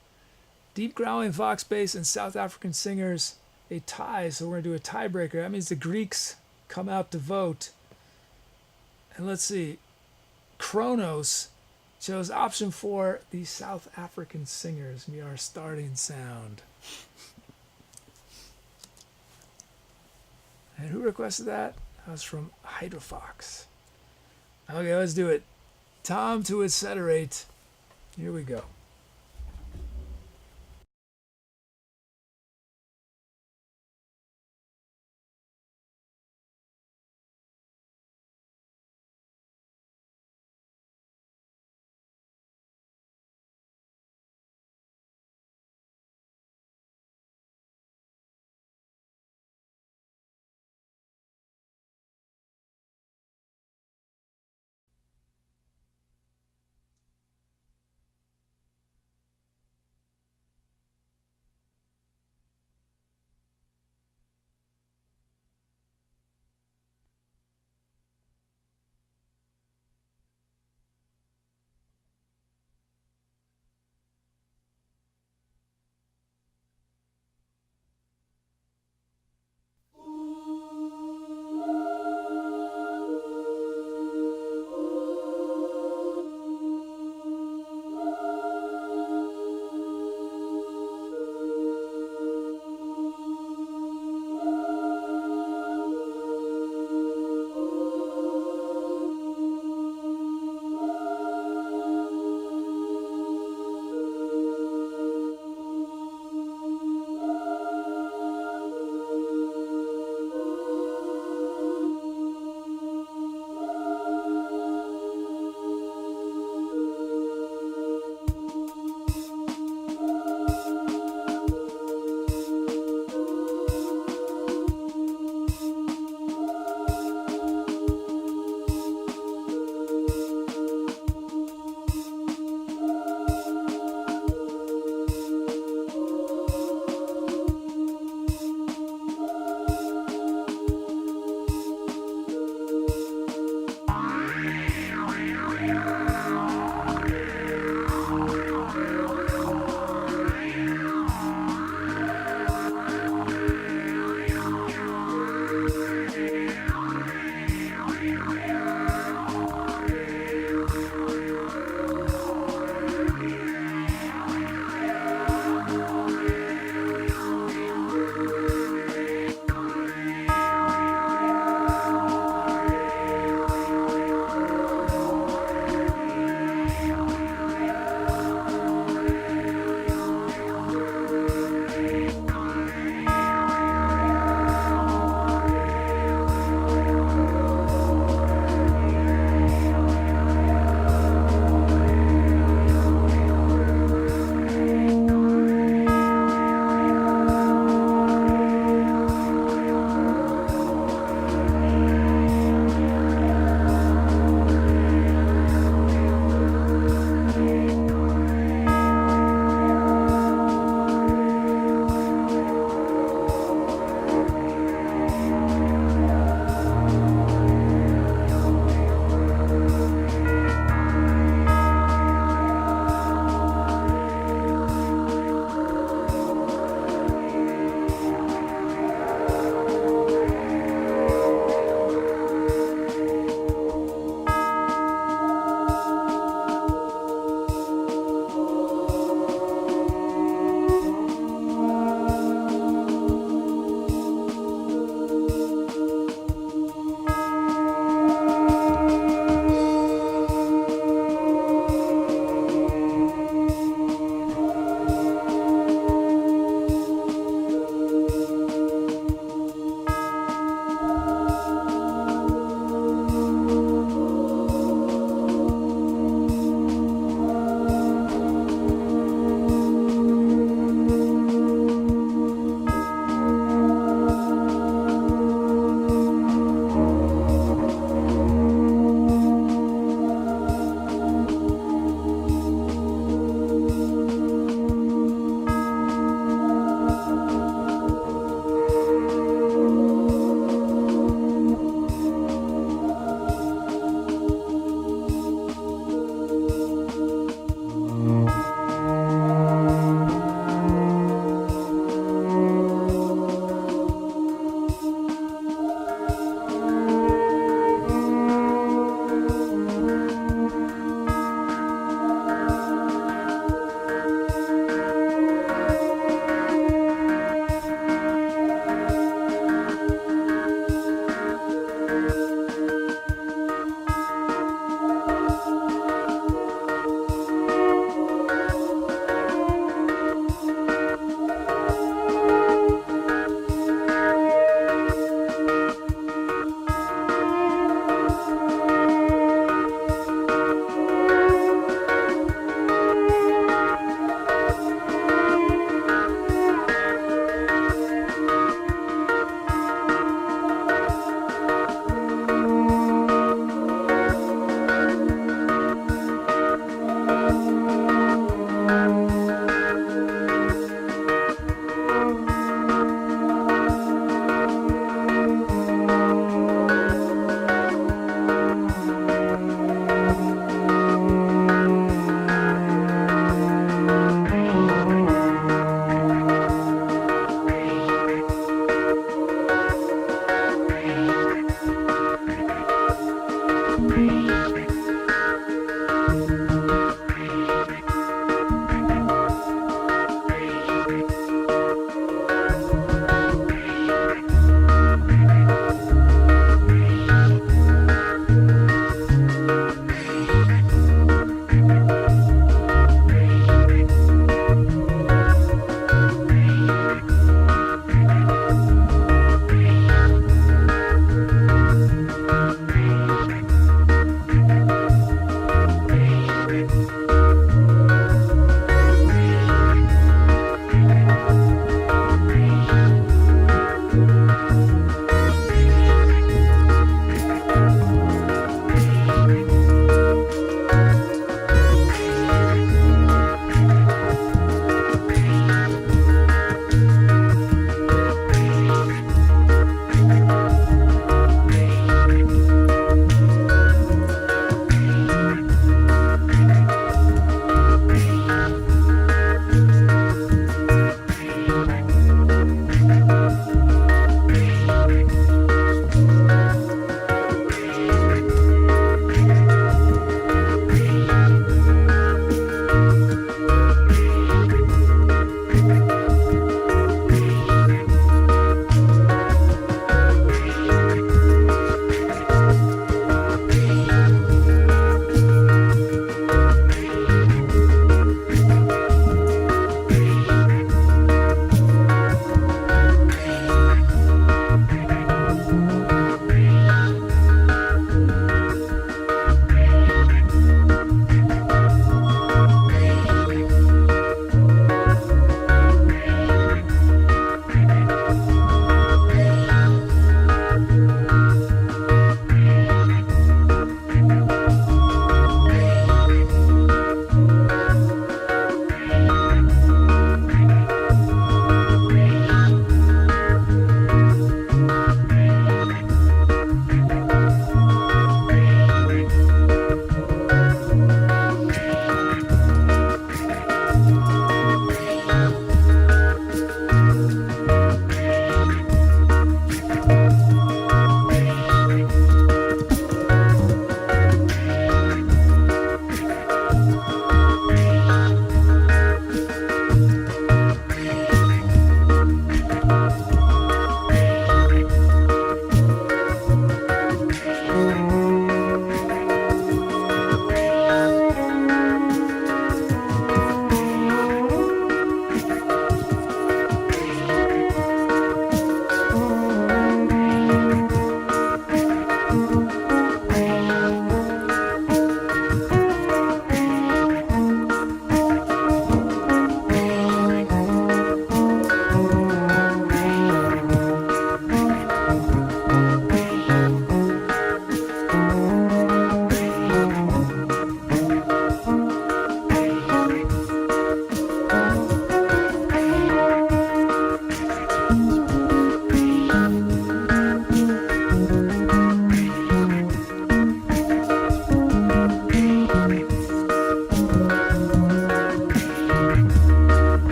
Deep growling Vox bass and South African Singers, a tie. So we're going to do a tiebreaker. That means the Greeks come out to vote. And let's see. Kronos chose option 4, the South African Singers. We are starting sound. And who requested that? That was from Hydrofox. Okay, let's do it. Tom to Etcetera. Here we go.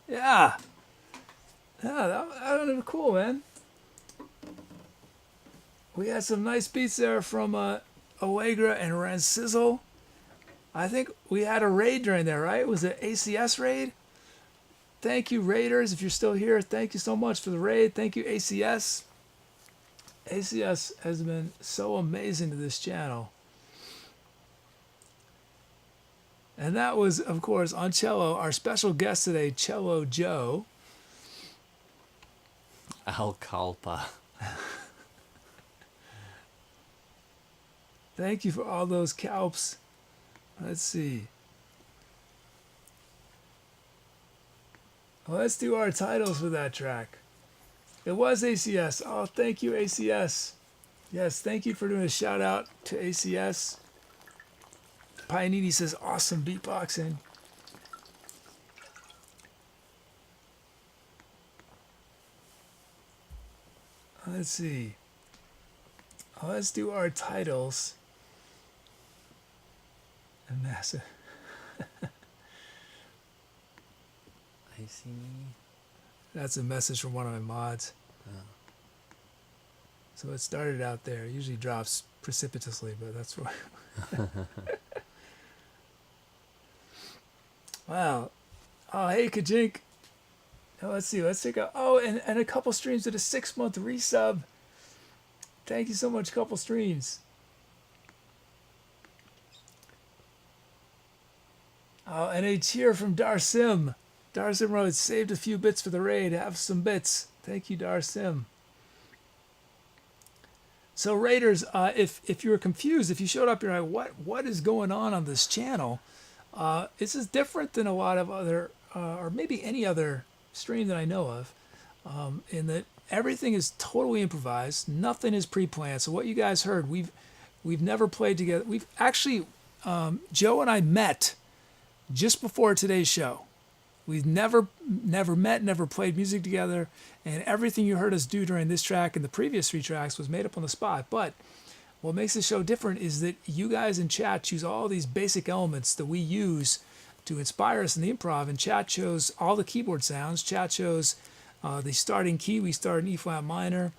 Yeah. Yeah, that would have been cool, man. We had some nice beats there from Allegra and Rancizzle. I think we had a raid during there, right? Was it ACS raid? Thank you, Raiders. If you're still here, thank you so much for the raid. Thank you, ACS. ACS has been so amazing to this channel. And that was, of course, on cello, our special guest today, Cello Joe. Alcalpa. Thank you for all those calps. Let's see. Well, let's do our titles for that track. It was ACS. Oh, thank you, ACS. Yes, thank you for doing a shout out to ACS. Payanini says, awesome beatboxing. Let's see. Let's do our titles. And massive. I see me. That's a message from one of my mods. Oh. So it started out there. It usually drops precipitously, but that's why. Wow. Oh, hey, Kajink. Oh, let's see. Let's take a. Oh, and a couple streams did a 6-month resub. Thank you so much, couple streams. Oh, and a cheer from Darsim. Darsim wrote, saved a few bits for the raid. Have some bits. Thank you, Darsim. So, Raiders, if you were confused, if you showed up, you're like, what is going on this channel? This is different than a lot of other, or maybe any other stream that I know of, in that everything is totally improvised. Nothing is pre-planned. So what you guys heard, we've never played together. We've actually, Joe and I met just before today's show. We've never met, never played music together, and everything you heard us do during this track and the previous 3 tracks was made up on the spot. But what makes the show different is that you guys in chat choose all these basic elements that we use to inspire us in the improv, and chat chose all the keyboard sounds. Chat chose the starting key. We start in E flat minor.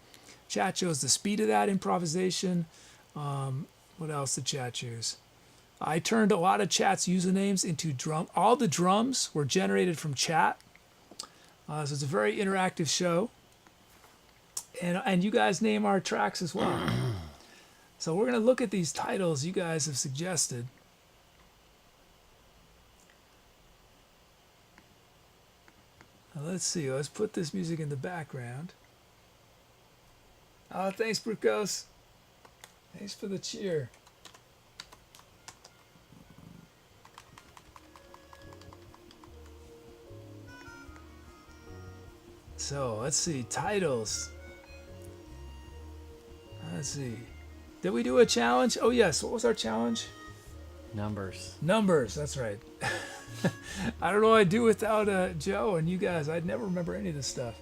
Chat chose the speed of that improvisation. What else did chat choose? I turned a lot of chat's usernames into drum. All the drums were generated from chat. So it's a very interactive show. And you guys name our tracks as well. So we're going to look at these titles you guys have suggested. Now let's see. Let's put this music in the background. Oh, thanks, Brukos. Thanks for the cheer. So let's see, titles. Let's see. Did we do a challenge? Oh yes, what was our challenge? Numbers. Numbers, that's right. I don't know what I'd do without Joe and you guys. I'd never remember any of this stuff.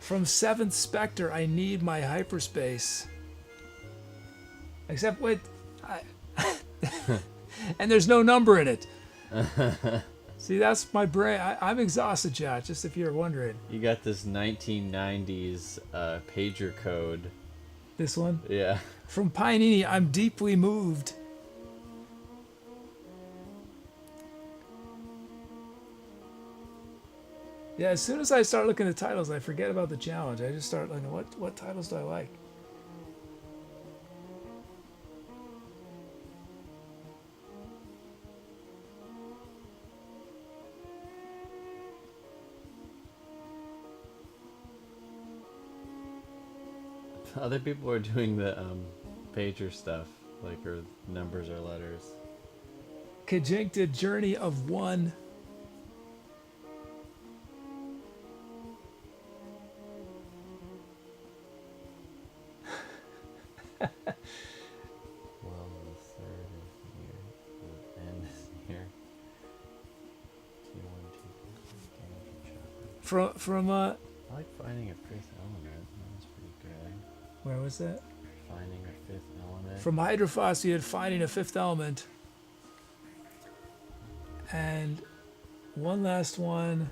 From Seventh Spectre, I need my hyperspace. Except wait, and there's no number in it. See, that's my brain. I'm exhausted, chat, just if you're wondering. You got this 1990s pager code. This one? Yeah. From Payanini, I'm deeply moved. Yeah, as soon as I start looking at titles, I forget about the challenge. I just start looking, what titles do I like? Other people are doing the pager stuff, like or numbers or letters. Kajink did Journey of One. Well, the third is here. The end is here. 2, 1, 2, 3, From I like finding a fifth element. That's pretty good. where was that? Finding a fifth element. From Hydrophos, we had Finding a Fifth Element. And one last one.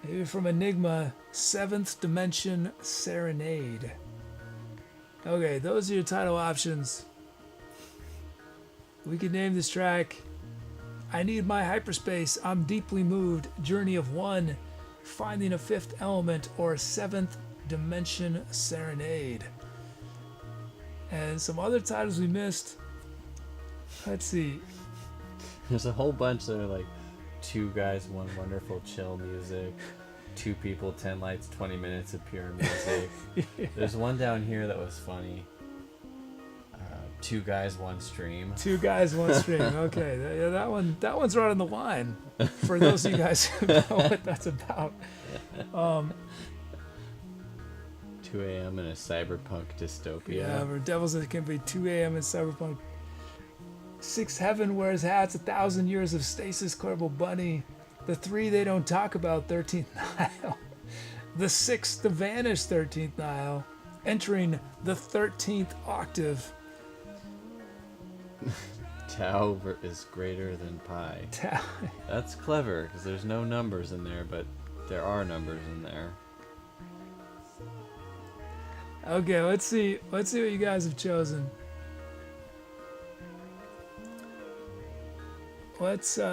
Maybe from Enigma, Seventh Dimension Serenade. Okay, those are your title options. We could name this track I Need My Hyperspace, I'm Deeply Moved, Journey of One, Finding a Fifth Element, or Seventh Dimension Serenade. And some other titles we missed. Let's see. There's a whole bunch that are like Two Guys, One Wonderful Chill Music, Two People, 10 Lights, 20 Minutes of Pure Music. Yeah. There's one down here that was funny. Two Guys, One Stream. Two Guys, One Stream. Okay, that one's right on the line. For those of you guys who know what that's about. 2 a.m. in a cyberpunk dystopia. Yeah, for Devils it can be 2 a.m. in cyberpunk. Six Heaven Wears Hats, 1,000 Years of Stasis, Corporal Bunny. The Three They Don't Talk About, 13th Nile. The Sixth, The Vanished, 13th Nile. Entering the 13th octave. Tau is greater than pi. Tau. That's clever, because there's no numbers in there, but there are numbers in there. Okay, let's see what you guys have chosen. Let's see.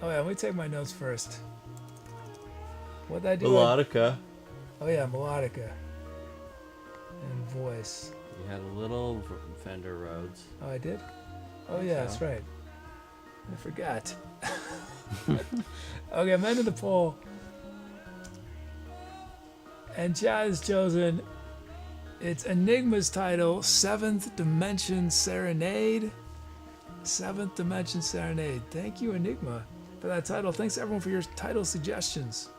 Oh yeah, let me take my notes first. What'd I do? Melodica. Oh yeah, melodica. And voice. You had a little Fender Rhodes. Oh, I did? Oh yeah, that's right. I forgot. Okay, I'm ending the poll. And Chad has chosen, it's Enigma's title, Seventh Dimension Serenade. Seventh Dimension Serenade. Thank you, Enigma, for that title. Thanks everyone for your title suggestions.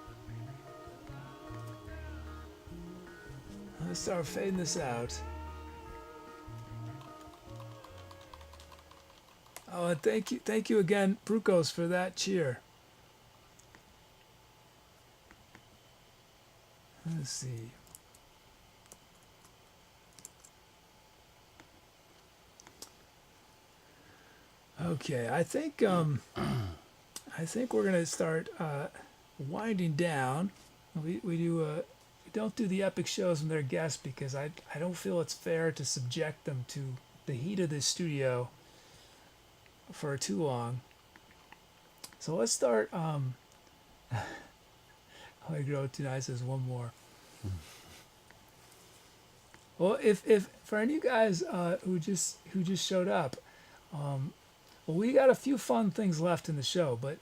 Let's start fading this out. Oh, and thank you again, Brukos, for that cheer. Let's see. Okay, I think we're gonna start winding down. We don't do the epic shows when they're guests because I don't feel it's fair to subject them to the heat of the studio for too long. So let's start. I grow too nice. There's one more. Well, if for any of you guys who just showed up, well, we got a few fun things left in the show, but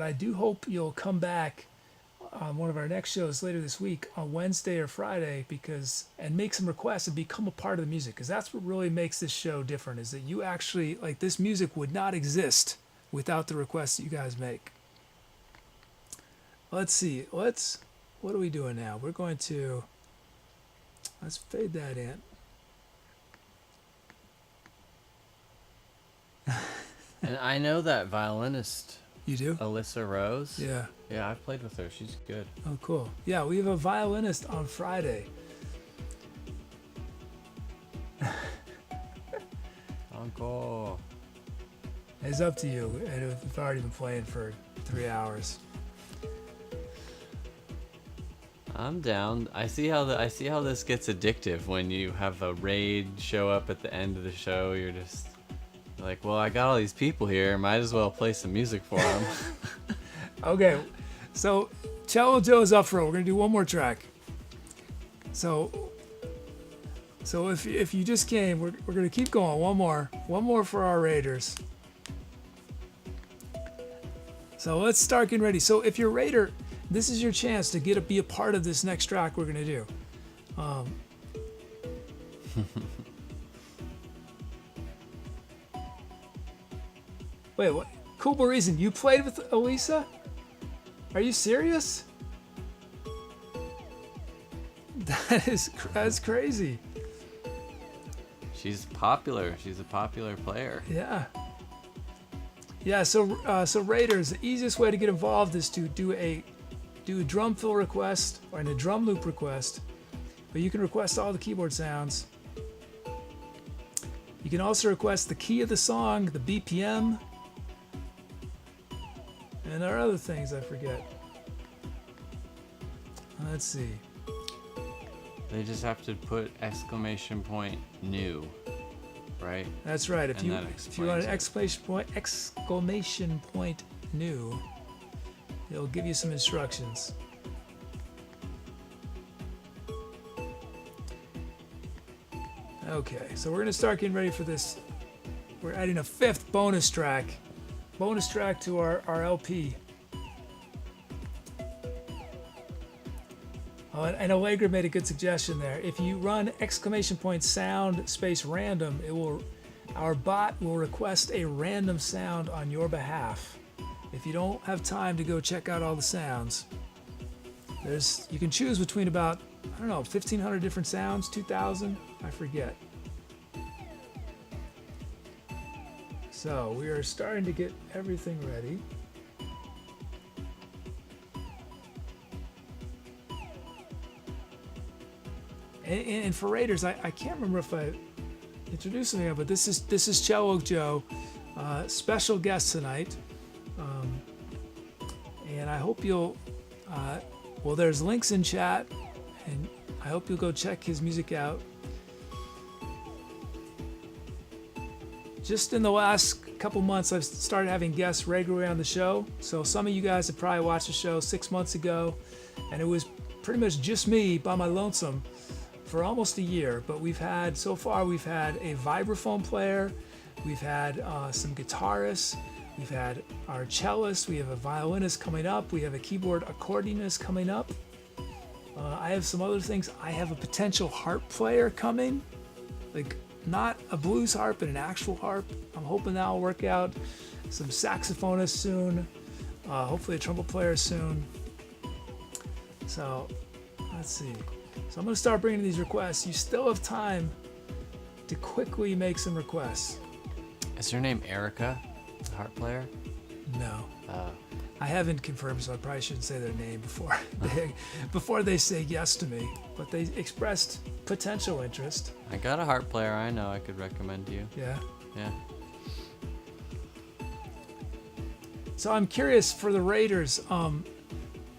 I do hope you'll come back on one of our next shows later this week on Wednesday or Friday and make some requests and become a part of the music, because that's what really makes this show different, is that you actually, like, this music would not exist without the requests that you guys make. Let's see. What are we doing now? We're going to, let's fade that in. And I know that violinist. You do? Alyssa Rose. Yeah. Yeah, I've played with her. She's good. Oh, cool. Yeah, we have a violinist on Friday. Uncle. It's up to you. And we've already been playing for 3 hours. I'm down. I see how this gets addictive when you have a raid show up at the end of the show. You're just like, well, I got all these people here. Might as well play some music for them. Okay, so Cello Joe's up for it. We're gonna do one more track. So if you just came, we're gonna keep going. One more for our raiders. So let's start getting ready. So if you're a raider, this is your chance to be a part of this next track we're gonna do. Wait, what? Cool reason. You played with Elisa? Are you serious? That's crazy. She's popular. She's a popular player. Yeah. Yeah. So Raiders, the easiest way to get involved is to do a drum fill request or a drum loop request, but you can request all the keyboard sounds. You can also request the key of the song, the BPM, and there are other things I forget. Let's see. They just have to put exclamation point new, right? That's right. If And you that want an explains exclamation point new, it'll give you some instructions. Okay, so we're gonna start getting ready for this. We're adding a 5th bonus track to our LP. Oh, and Allegra made a good suggestion there. If you run exclamation point sound space random, our bot will request a random sound on your behalf. If you don't have time to go check out all the sounds, you can choose between about, I don't know, 1,500 different sounds, 2,000, I forget. So we are starting to get everything ready. And for Raiders, I can't remember if I introduced him yet, but this is Cello Joe, special guest tonight, and I hope you'll. Well, there's links in chat, and I hope you'll go check his music out. Just in the last couple months, I've started having guests regularly on the show. So some of you guys have probably watched the show 6 months ago, and it was pretty much just me by my lonesome for almost a year. But so far we've had a vibraphone player, we've had some guitarists, we've had our cellist, we have a violinist coming up, we have a keyboard accordionist coming up. I have some other things. I have a potential harp player coming, like not a blues harp, but an actual harp. I'm hoping that'll work out. Some saxophonists soon, hopefully a trumpet player soon. So let's see. So I'm going to start bringing these requests. You still have time to quickly make some requests. Is her name Erica, the harp player? No. I haven't confirmed, so I probably shouldn't say their name before they say yes to me. But they expressed potential interest. I got a harp player I know I could recommend to you. Yeah. Yeah. So I'm curious for the Raiders,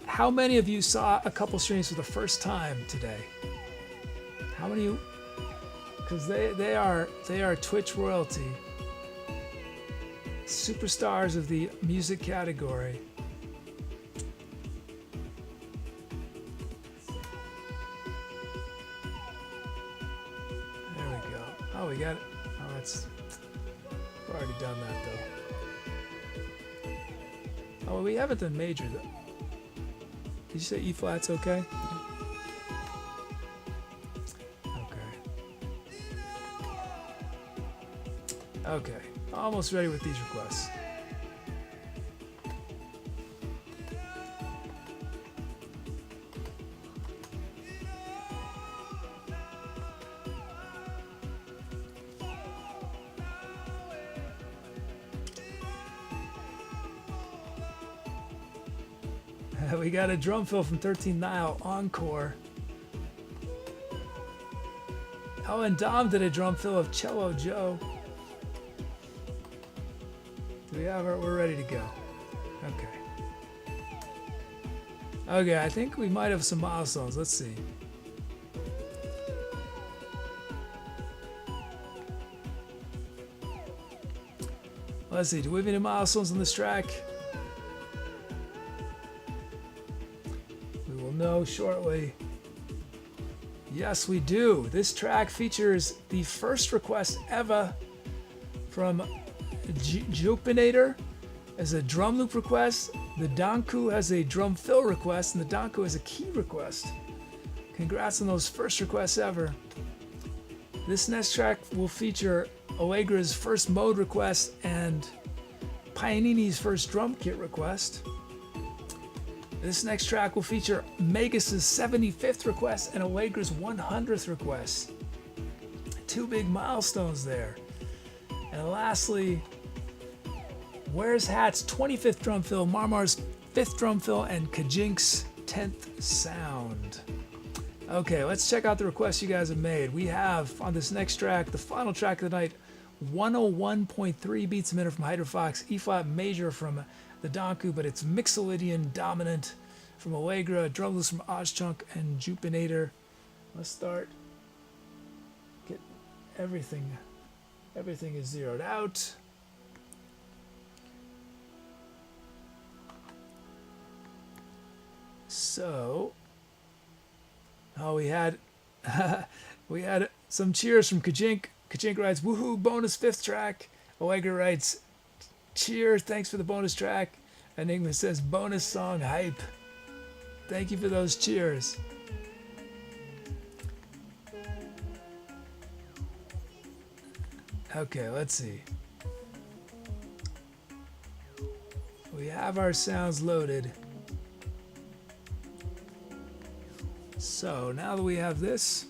how many of you saw a couple streams for the first time today? How many? Because they are Twitch royalty, superstars of the music category. There we go. Oh, we got it. Oh, we've already done that though. Oh, we haven't done major though. Did you say E flat's okay? Okay, almost ready with these requests. We got a drum fill from 13 Nile, Encore. Oh, and Dom did a drum fill of Cello Joe. Do we have it? We're ready to go. Okay. Okay, I think we might have some milestones. Let's see. Let's see, do we have any milestones on this track? We will know shortly. Yes, we do. This track features the first request ever from Jupinator as a drum loop request. The Danku has a drum fill request, and the Danku has a key request. Congrats on those first requests ever. This next track will feature Allegra's first mode request and Paganini's first drum kit request. This next track will feature Magus's 75th request and Allegra's 100th request. Two big milestones there. And lastly, WearsHats' 25th drum fill, Marmar's 5th drum fill, and Kajink's 10th sound. Okay, let's check out the requests you guys have made. We have on this next track, the final track of the night, 101.3 beats a minute from Hydrofox, E flat major from the Danku, but it's Mixolydian dominant from Allegra, drum loops from Ozchunk and Jupinator. Let's start. Get everything. Everything is zeroed out. So, we had some cheers from Kajink. Kajink writes, "Woohoo! Bonus 5th track." Allegra writes, "Cheers! Thanks for the bonus track." Enigma says, "Bonus song hype." Thank you for those cheers. Okay, let's see. We have our sounds loaded. So now that we have this,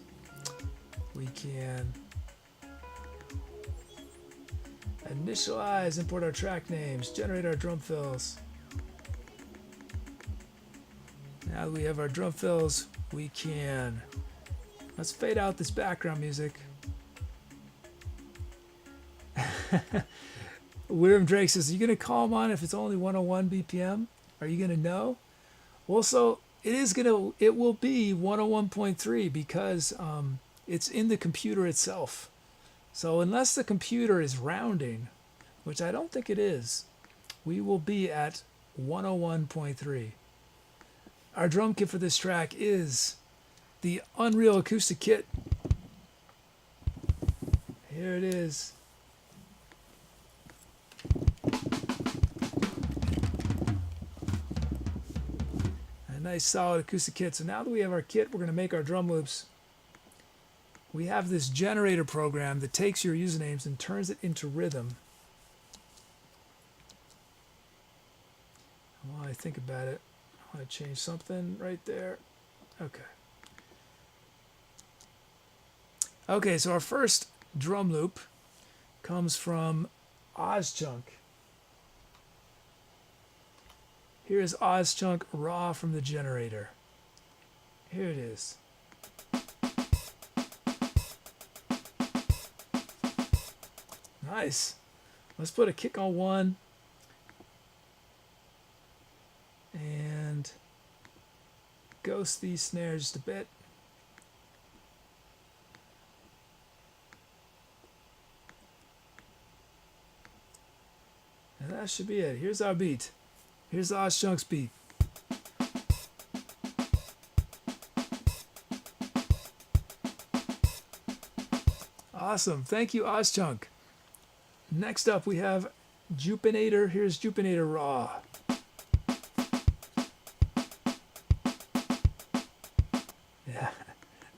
we can initialize, import our track names, generate our drum fills. Now that we have our drum fills, we can, let's fade out this background music. William Drake says, "Are you gonna call them on if it's only 101 BPM? Are you gonna know?" Well, so it will be 101.3 because it's in the computer itself. So unless the computer is rounding, which I don't think it is, we will be at 101.3. Our drum kit for this track is the Unreal Acoustic Kit. Here it is. A nice solid acoustic kit. So now that we have our kit, we're going to make our drum loops. We have this generator program that takes your usernames and turns it into rhythm. While I think about it, I want to change something right there. Okay. Okay, so our first drum loop comes from Ozchunk. Here's Ozchunk raw from the generator. Here it is. Nice. Let's put a kick on one. And ghost these snares just a bit. And that should be it. Here's our beat. Here's Ozchunk's beat. Awesome. Thank you, Ozchunk. Next up, we have Jupinator. Here's Jupinator raw. Yeah,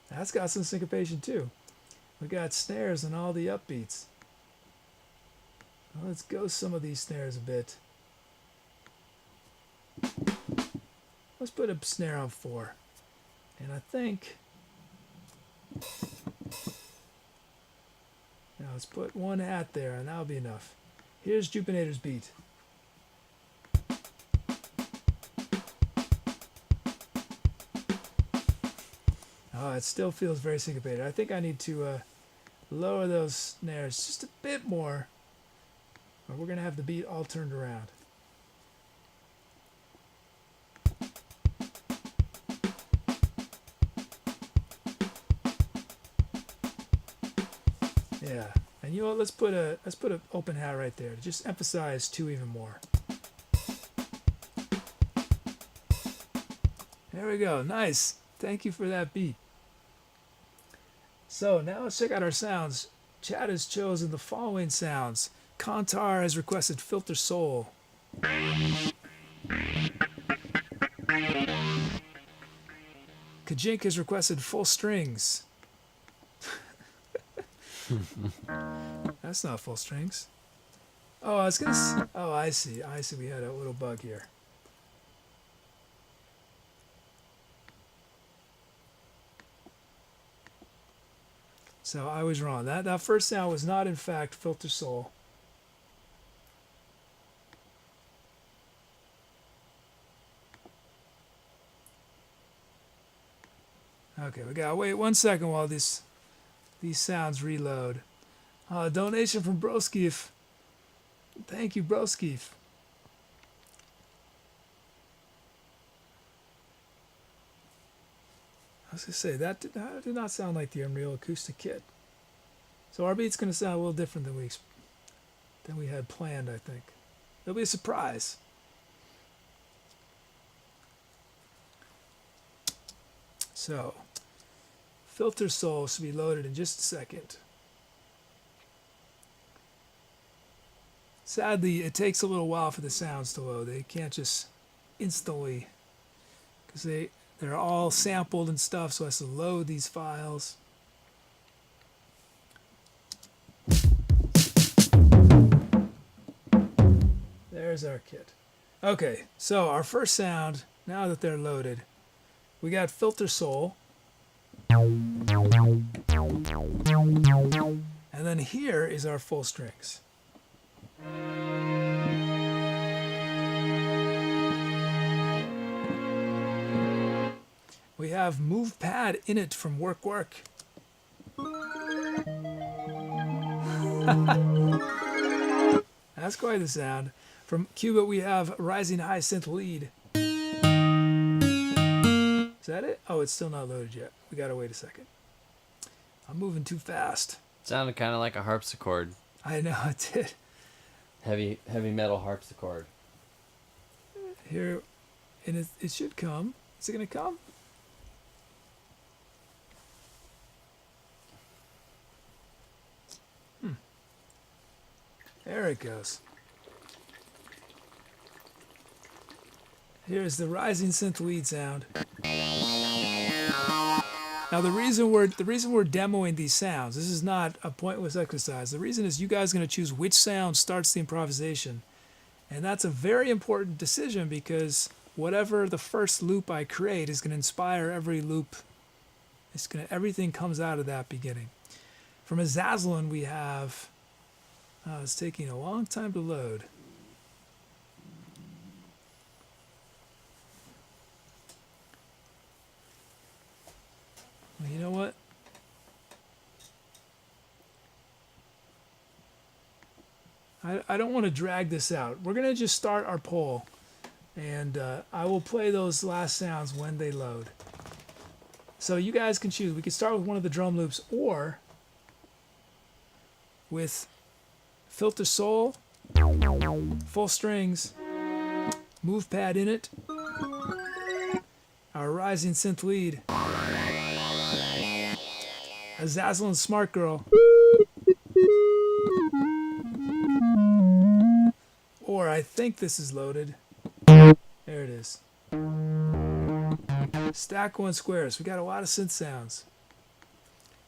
that's got some syncopation too. We got snares and all the upbeats. Well, let's ghost some of these snares a bit. Let's put a snare on 4. And I think, now let's put one hat there and that'll be enough. Here's Jupinator's beat. Oh, it still feels very syncopated. I think I need to lower those snares just a bit more, or we're going to have the beat all turned around. Yeah, and you know what? Let's put an open hat right there to just emphasize 2 even more. There we go. Nice. Thank you for that beat. So now let's check out our sounds. Chad has chosen the following sounds. Kantar has requested Filter Soul. Kajink has requested Full Strings. That's not full strings. Oh, I was gonna. Oh, I see. I see. We had a little bug here. So I was wrong. That first sound was not, in fact, Filter Soul. Okay, we gotta wait 1 second while these sounds reload. Donation from Broskief. Thank you, Broskief. I was going to say, that did not sound like the Unreal Acoustic Kit. So our beat's going to sound a little different than we had planned, I think. It'll be a surprise. So, Filter Soul should be loaded in just a second. Sadly, it takes a little while for the sounds to load. They can't just instantly, because they're all sampled and stuff, so it has to load these files. There's our kit. Okay, so our first sound, now that they're loaded, we got Filter Soul. And then here is our full strings. We have Move Pad in it from Work Work. That's quite the sound. From Cuba we have Rising High Synth Lead. Is that it? Oh, it's still not loaded yet. We gotta wait a second. I'm moving too fast. Sounded kind of like a harpsichord. I know, it did. Heavy metal harpsichord. Here, and it should come. Is it gonna come? There it goes. Here's the Rising Synth Lead sound. Now the reason we're demoing these sounds, this is not a pointless exercise. The reason is you guys are going to choose which sound starts the improvisation. And that's a very important decision because whatever the first loop I create is going to inspire every loop. Everything comes out of that beginning. From Azazlin we have, it's taking a long time to load. Well, you know what? I don't want to drag this out. We're going to just start our poll, and I will play those last sounds when they load. So you guys can choose. We can start with one of the drum loops or with Filter Soul, full strings, Move Pad in it, our Rising Synth Lead, Azazlin Smart Girl, or I think this is loaded. There it is. Stack One Squares. We got a lot of synth sounds.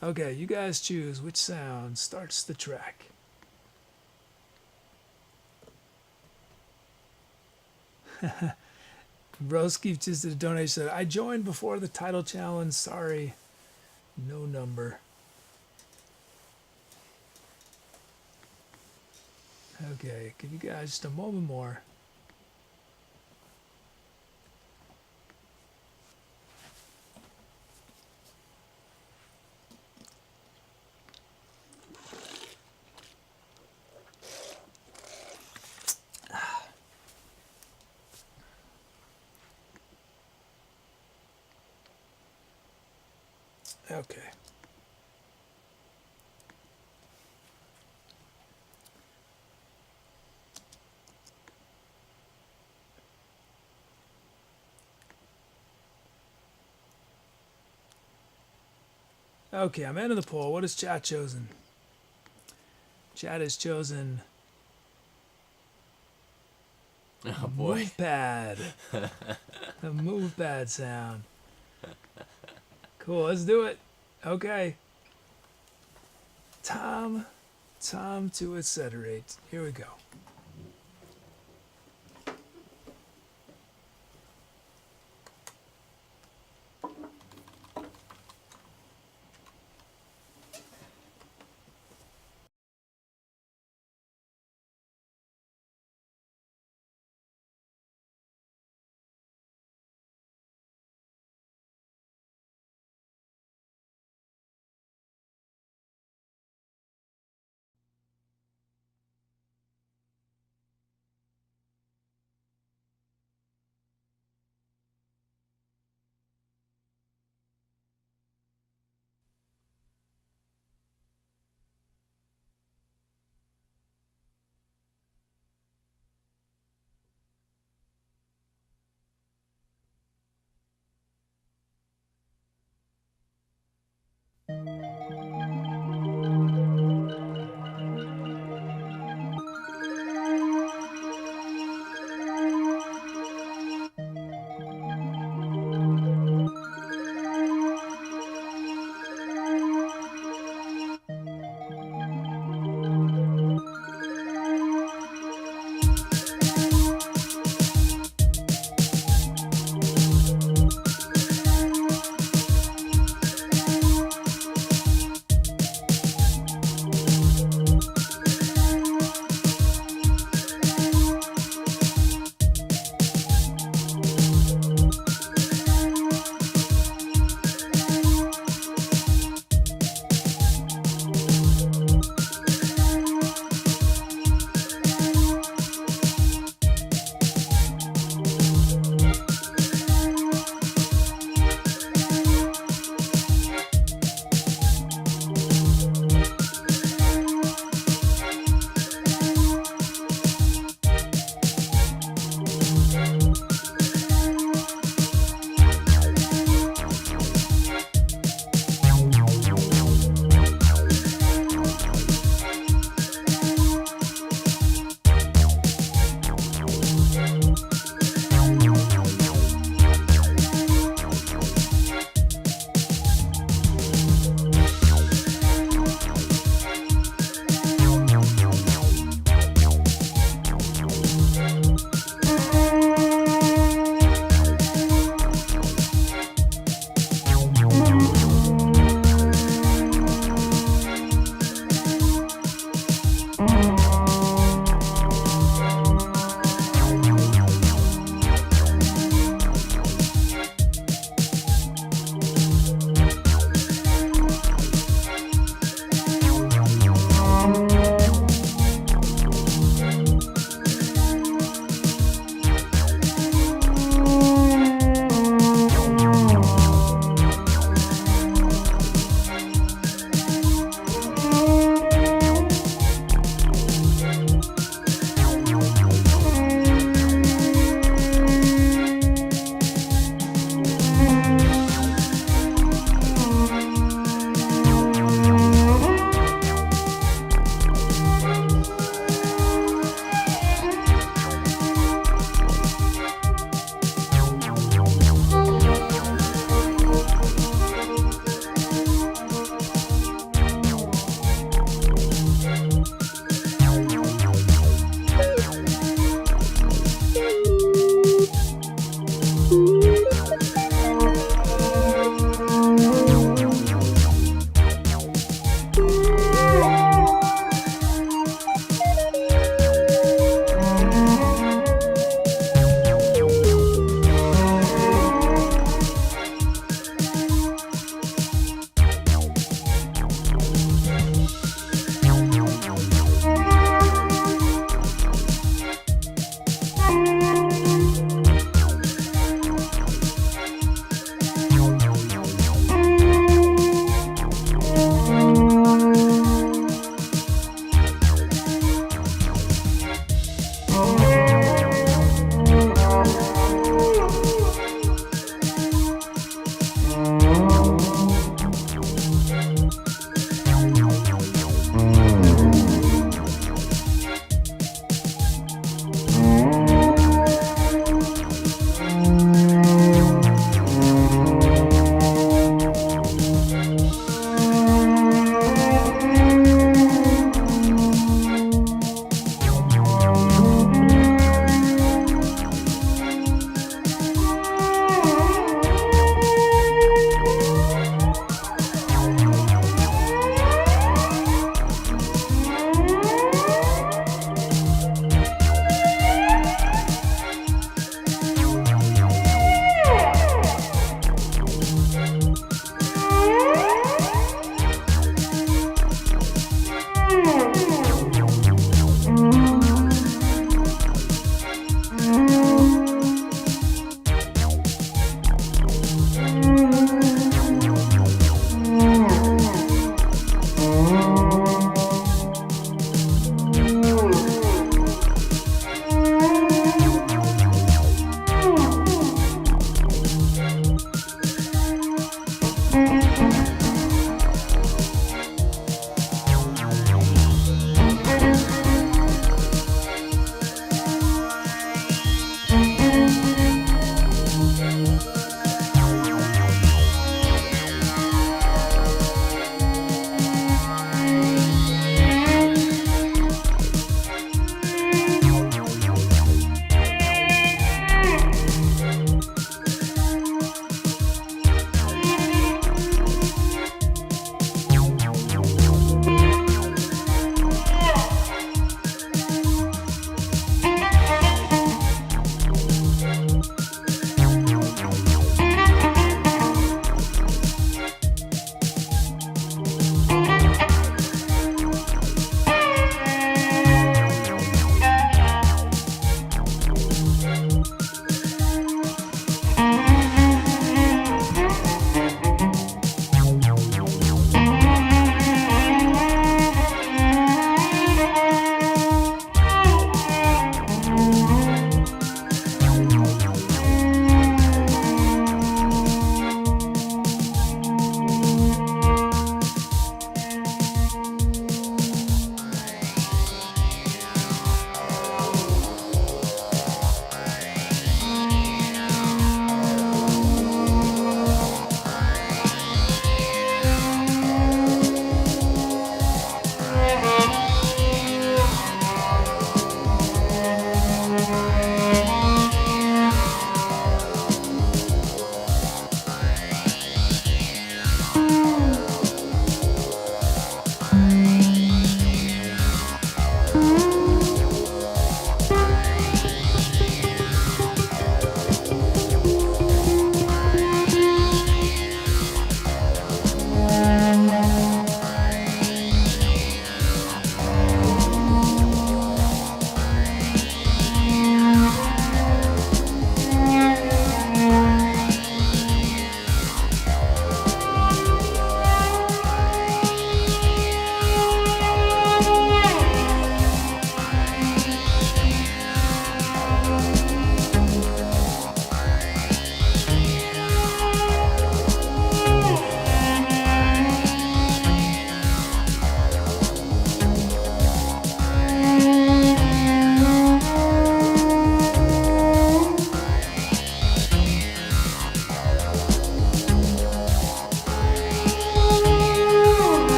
Okay, you guys choose which sound starts the track. Broski just did a donation. Said, I joined before the title challenge. Sorry. No number. Okay, give you guys just a moment more. Okay. Okay, I'm ending the poll. What has chat chosen? Chat has chosen Oh boy. Move Pad. The Move Pad sound. Cool, let's do it. Okay. Time to etceterate. Here we go.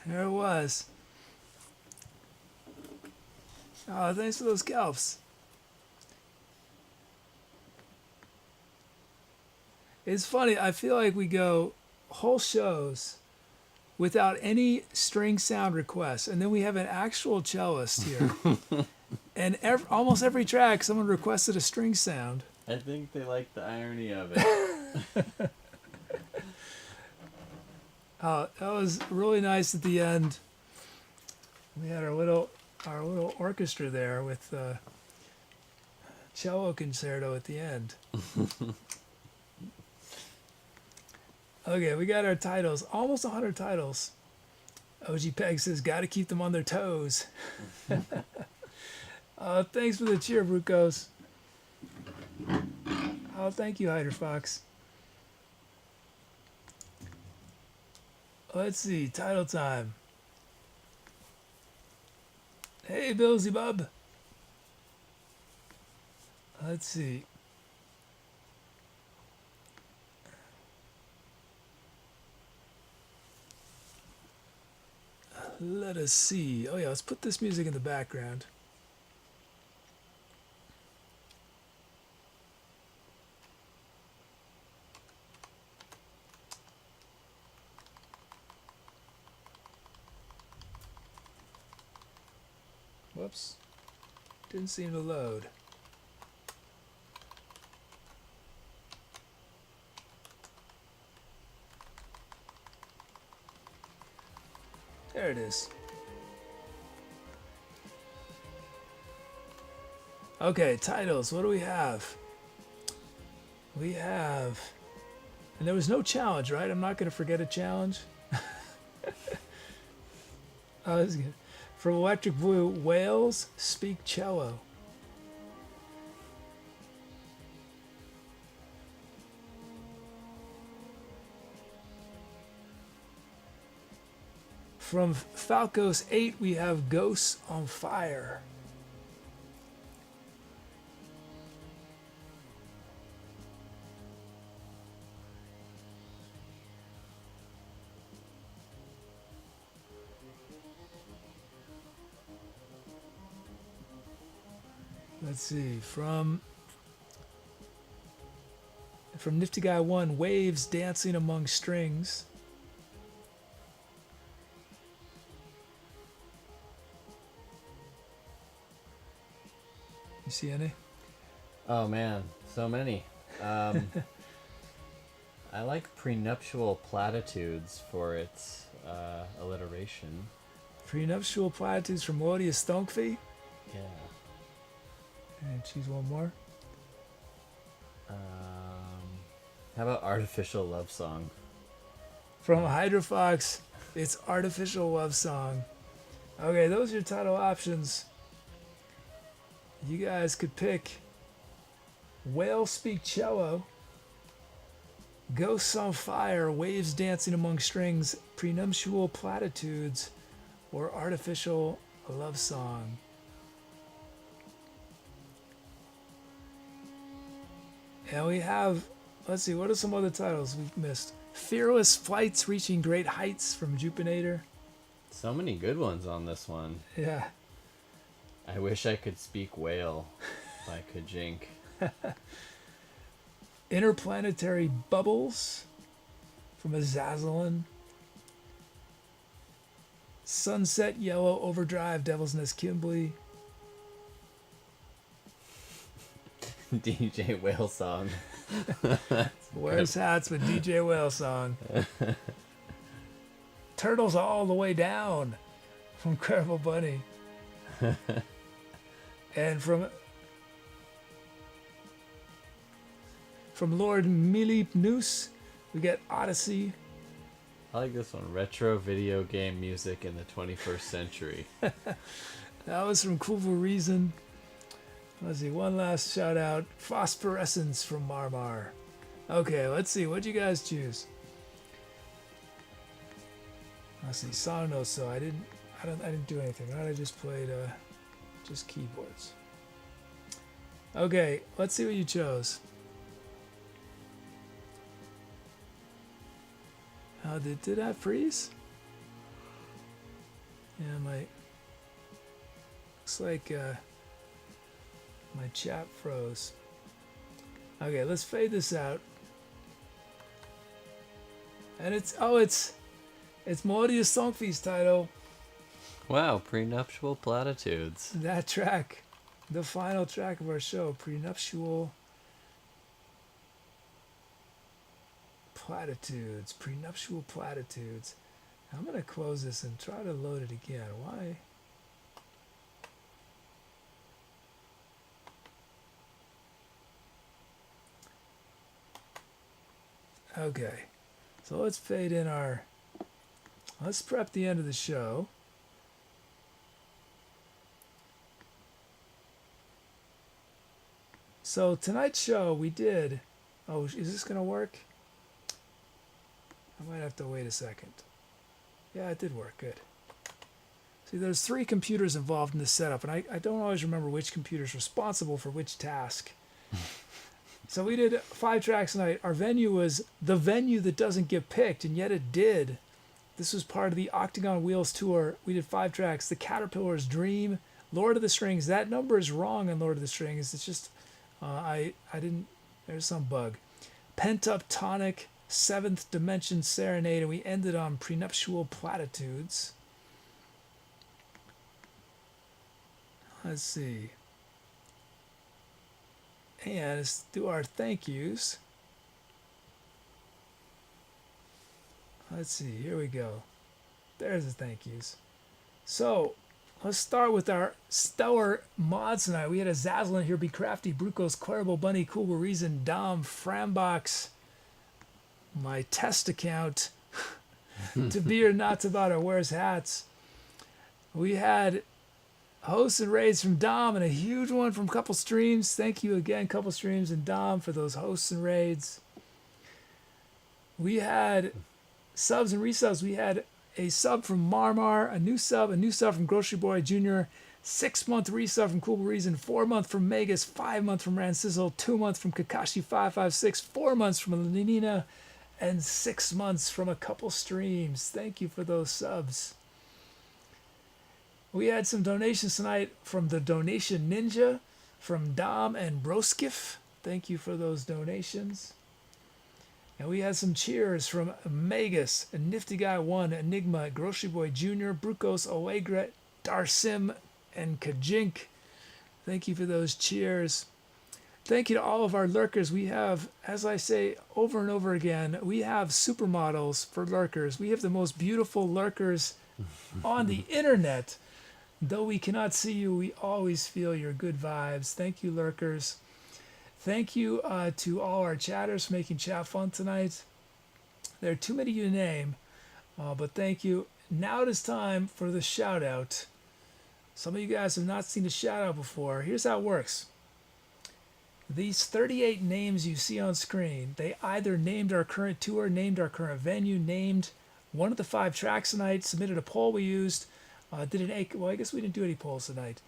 There it was. Oh, thanks for those scalps. It's funny. I feel like we go whole shows without any string sound requests, and then we have an actual cellist here. And almost every track, someone requested a string sound. I think they like the irony of it. That was really nice at the end. We had our little orchestra there with cello concerto at the end. Okay, we got our titles. Almost 100 titles. OG Peg says, got to keep them on their toes. Thanks for the cheer, Brucos. Oh, thank you, Hyder Fox. Let's see, title time. Hey, Billsy Bub. Let's see. Let us see. Oh yeah, let's put this music in the background. Whoops. Didn't seem to load. There it is. Okay, titles. What do we have? We have... And there was no challenge, right? I'm not going to forget a challenge. Oh, this is good. From Electric Blue, Whales Speak Cello. From Falcos 8, we have Ghosts on Fire. Let's see, from Nifty Guy 1, Waves Dancing Among Strings. You see any? Oh man, so many. I like Prenuptial Platitudes for its alliteration. Prenuptial Platitudes from melodiousthonkvi. Yeah. And choose one more. How about Artificial Love Song? From Hydrofox, it's Artificial Love Song. Okay, those are your title options. You guys could pick Whale Speak Cello, Ghosts on Fire, Waves Dancing Among Strings, Prenuptial Platitudes, or Artificial Love Song. And we have, let's see, what are some other titles we've missed? Fearless Flights Reaching Great Heights from Jupinator. So many good ones on this one. Yeah. I wish I could speak whale by Kajink. Interplanetary Bubbles from Azazalin. Sunset Yellow Overdrive, Devil's Nest Kimbley. DJ Whale Song. WearsHats with DJ Whale Song. Turtles All the Way Down from Incredible Bunny. And from Lord Milip Noose, we get Odyssey. I like this one. Retro video game music in the 21st century. That was from Cool for Reason. Let's see, one last shout out. Phosphorescence from Marmar. Okay, let's see, what'd you guys choose? Let's see, song notes, so I didn't do anything, right? I just played just keyboards. Okay, let's see what you chose. Did I freeze? Yeah, looks like my chat froze. Okay, let's fade this out. And it's melodiousthonkvi's title. Wow, Prenuptial Platitudes. That track, the final track of our show, Prenuptial Platitudes. Prenuptial Platitudes. I'm gonna close this and try to load it again. Why? Okay, so let's fade in let's prep the end of the show. So tonight's show we did, is this gonna work? I might have to wait a second. Yeah, it did work, good. See, there's 3 computers involved in this setup, and I don't always remember which computer's responsible for which task. So we did 5 tracks tonight. Our venue was the venue that doesn't get picked, and yet it did. This was part of the Octagon Wheels tour. We did 5 tracks. The Caterpillar's Dream, Lord of the Strings. That number is wrong on Lord of the Strings. It's just, I didn't, there's some bug. Pent Up Tonic, 7th Dimension Serenade, and we ended on Prenuptial Platitudes. Let's see. And let's do our thank yous. Let's see, here we go. There's the thank yous. So, let's start with our stellar mods tonight. We had a Zazzlin here, Be Crafty, Brucos, Querbo, Bunny, Cool Reason, Dom, Frambox, my test account, To Be or Not to About our WearsHats. We had hosts and raids from Dom and a huge one from Couple Streams. Thank you again, Couple Streams and Dom, for those hosts and raids. We had subs and resubs. We had a sub from Marmar, a new sub from Grocery Boy Jr., 6-month resub from Cool Reason, 4-month from Megas, 5-month from Rancizzle, 2-month from Kakashi556, 4 months from Lenina, and 6 months from a Couple Streams. Thank you for those subs. We had some donations tonight from the Donation Ninja, from Dom and Broskiff. Thank you for those donations. And we had some cheers from Megas, Nifty Guy 1, Enigma, Grocery Boy Jr., Brucos, Oegret, Darsim, and Kajink. Thank you for those cheers. Thank you to all of our lurkers. We have, as I say over and over again, we have supermodels for lurkers. We have the most beautiful lurkers on the internet. Though we cannot see you, we always feel your good vibes. Thank you, lurkers. Thank you to all our chatters for making chat fun tonight. There are too many to name, but thank you. Now it is time for the shout out. Some of you guys have not seen a shout out before. Here's how it works. These 38 names you see on screen, they either named our current tour, named our current venue, named one of the 5 tracks tonight, submitted a poll we used, I guess we didn't do any polls tonight,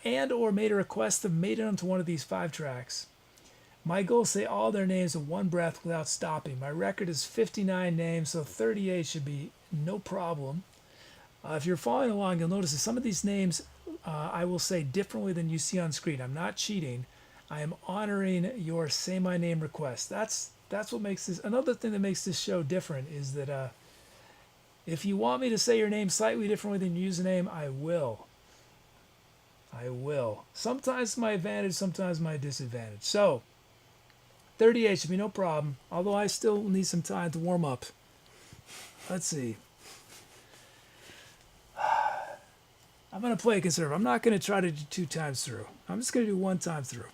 and or made a request and made it onto one of these 5 tracks. My goal is to say all their names in one breath without stopping. My record is 59 names, so 38 should be no problem. If you're following along, you'll notice that some of these names I will say differently than you see on screen. I'm not cheating. I am honoring your Say My Name request. That's what makes this. Another thing that makes this show different is that if you want me to say your name slightly differently than your username, I will. Sometimes my advantage, sometimes my disadvantage. So, 38 should be no problem, although I still need some time to warm up. Let's see. I'm going to play conservative. I'm not going to try to do 2 times through. I'm just going to do 1 time through.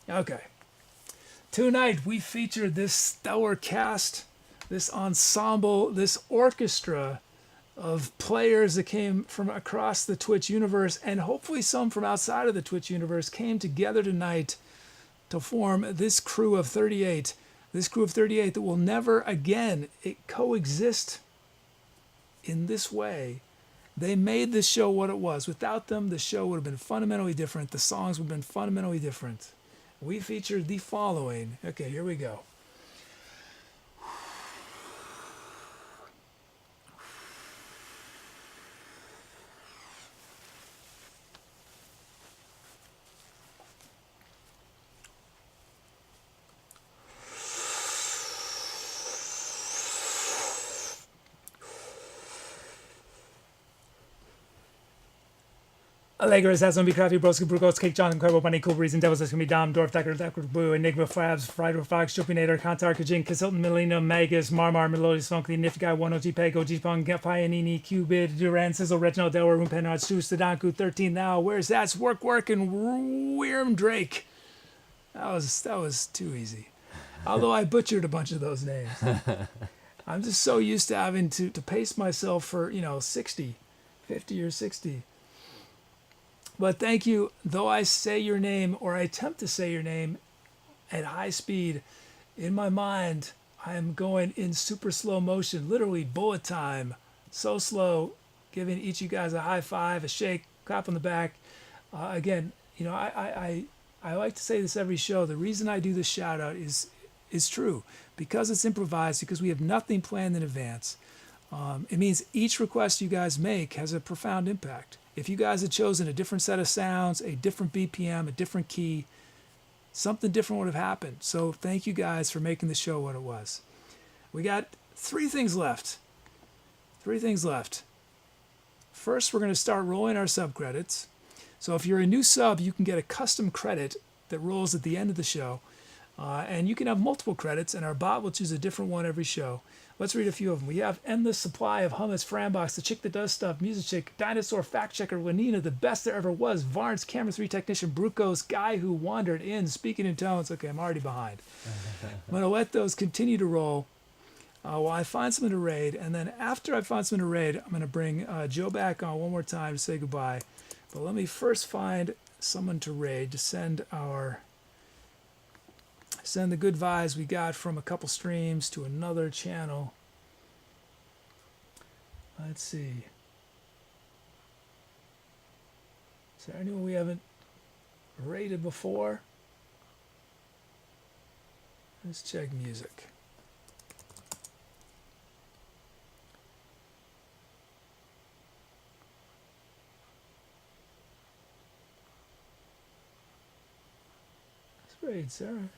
Okay. Tonight we feature this stellar cast, this ensemble, this orchestra of players that came from across the Twitch universe, and hopefully some from outside of the Twitch universe, came together tonight to form this crew of 38. This crew of 38 that will never again coexist in this way. They made this show what it was. Without them, the show would have been fundamentally different. The songs would have been fundamentally different. We featured the following. Okay, here we go. Allegro has some be crafty, broski, brugos, cake, John, Incredible Bunny, Cool Breeze, and Devils that's gonna be Dom, Dwarf, Decker, Blue, Enigma, Fabs, Friday, Fox, Chopinator, Kantar, Kajin, Kasilton, Melina, Magus, Marmar, Melodiousthonkvi, Nifty Guy, 1OG, Peg, OG Pong, Pianini, Cubid, Duran, Sizzle, Reginald, Delaware, Rumpenard, Stu, Stadanku, 13 now, Where's That's Work, and Worm Drake. That was too easy. Although I butchered a bunch of those names. I'm just so used to having to pace myself for, 50 or 60. But thank you. Though I say your name, or I attempt to say your name at high speed, in my mind, I am going in super slow motion, literally bullet time, so slow, giving each of you guys a high five, a shake, clap on the back. Again, I like to say this every show. The reason I do this shout out is true, because it's improvised, because we have nothing planned in advance. It means each request you guys make has a profound impact. If you guys had chosen a different set of sounds, a different BPM, a different key, something different would have happened. So thank you guys for making the show what it was. We got three things left. First, we're going to start rolling our sub credits. So if you're a new sub, you can get a custom credit that rolls at the end of the show. And you can have multiple credits, and our bot will choose a different one every show. Let's read a few of them. We have Endless Supply of Hummus, Frambox, The Chick That Does Stuff, Music Chick, Dinosaur Fact Checker, Lenina, The Best There Ever Was, Varnes, Camera 3 Technician, Brucos, Guy Who Wandered In, Speaking in Tones. Okay, I'm already behind. I'm going to let those continue to roll while I find someone to raid. And then after I find someone to raid, I'm going to bring Joe back on one more time to say goodbye. But let me first find someone to raid to send the good vibes we got from a couple streams to another channel. Let's see. Is there anyone we haven't rated before? Let's check music. Let's raid Sarah.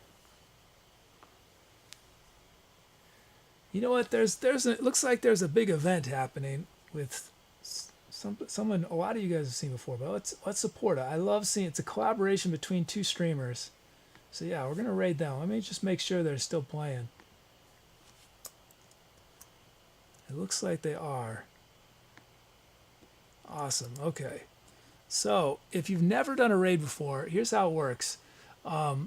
You know what? It looks like there's a big event happening with someone a lot of you guys have seen before, but let's support it. I love seeing it's a collaboration between two streamers. So yeah, we're gonna raid them. Let me just make sure they're still playing. It looks like they are. Awesome. Okay. So if you've never done a raid before, here's how it works. After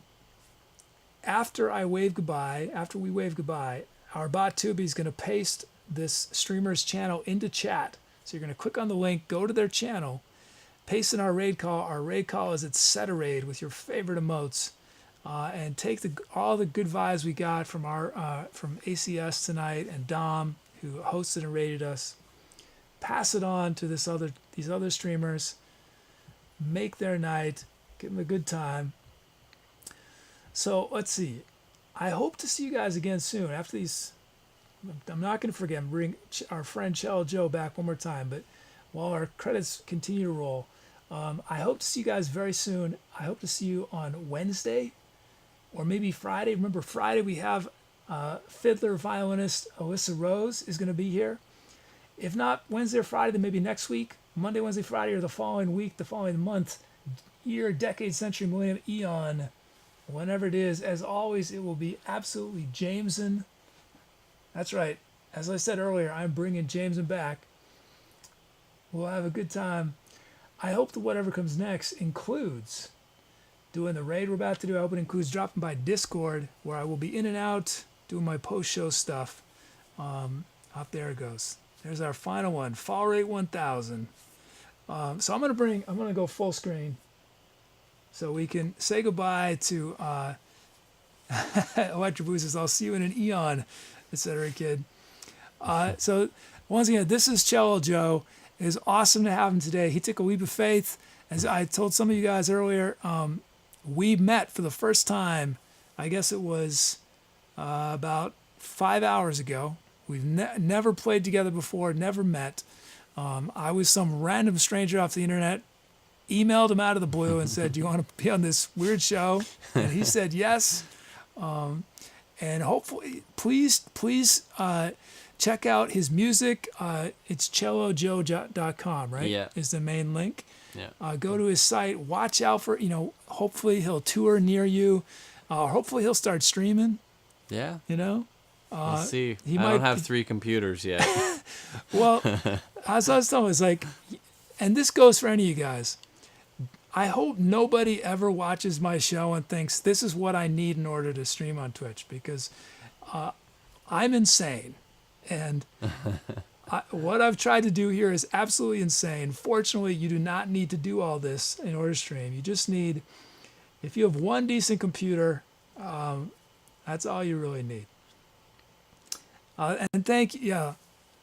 we wave goodbye, our bot Tubi is going to paste this streamer's channel into chat. So you're going to click on the link, go to their channel, paste in our raid call. Our raid call is Etcetera with your favorite emotes, and take all the good vibes we got from from ACS tonight and Dom, who hosted and rated us. Pass it on to these other streamers. Make their night. Give them a good time. So let's see. I hope to see you guys again soon. After these, I'm not going to forget. Bring our friend Cello Joe back one more time. But while our credits continue to roll, I hope to see you guys very soon. I hope to see you on Wednesday or maybe Friday. Remember, Friday we have fiddler violinist Alyssa Rose is going to be here. If not Wednesday or Friday, then maybe next week, Monday, Wednesday, Friday, or the following week, the following month, year, decade, century, millennium, eon. Whenever it is, as always, it will be absolutely Jameson. That's right. As I said earlier, I'm bringing Jameson back. We'll have a good time. I hope that whatever comes next includes doing the raid we're about to do. I hope it includes dropping by Discord, where I will be in and out doing my post-show stuff. Out there it goes. There's our final one, Fall Rate 1000. So I'm gonna go full screen, so we can say goodbye to Electric Boosters. I'll see you in an eon, Etcetera Kid. So once again, this is Cello Joe. It is awesome to have him today. He took a leap of faith. As I told some of you guys earlier, we met for the first time, I guess it was about 5 hours ago. We've never played together before, never met. I was some random stranger off the internet, emailed him out of the blue and said, do you want to be on this weird show? And he said yes. And hopefully, please check out his music. It's cellojoe.com, right? Yeah. Is the main link. Yeah. Go to his site. Watch out for, hopefully he'll tour near you. Hopefully he'll start streaming, Yeah. We'll see. he I might don't have be- 3 computers yet. Well, as I was telling, it's like, and this goes for any of you guys. I hope nobody ever watches my show and thinks this is what I need in order to stream on Twitch, because I'm insane. And what I've tried to do here is absolutely insane. Fortunately, you do not need to do all this in order to stream. You just need, if you have one decent computer, that's all you really need. And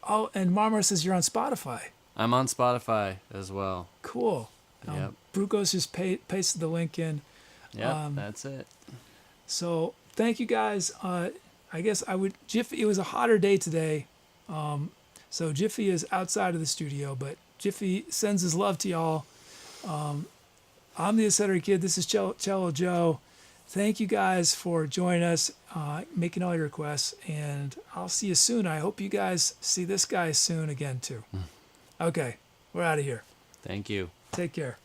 Oh, and Marmar says you're on Spotify. I'm on Spotify as well. Cool. Yep. Brukos just pasted the link in. Yep, that's it. So thank you guys. I guess Jiffy, it was a hotter day today. So Jiffy is outside of the studio, but Jiffy sends his love to y'all. I'm the Etcetera Kid. This is Cello Joe. Thank you guys for joining us, making all your requests, and I'll see you soon. I hope you guys see this guy soon again, too. Okay, we're out of here. Thank you. Take care.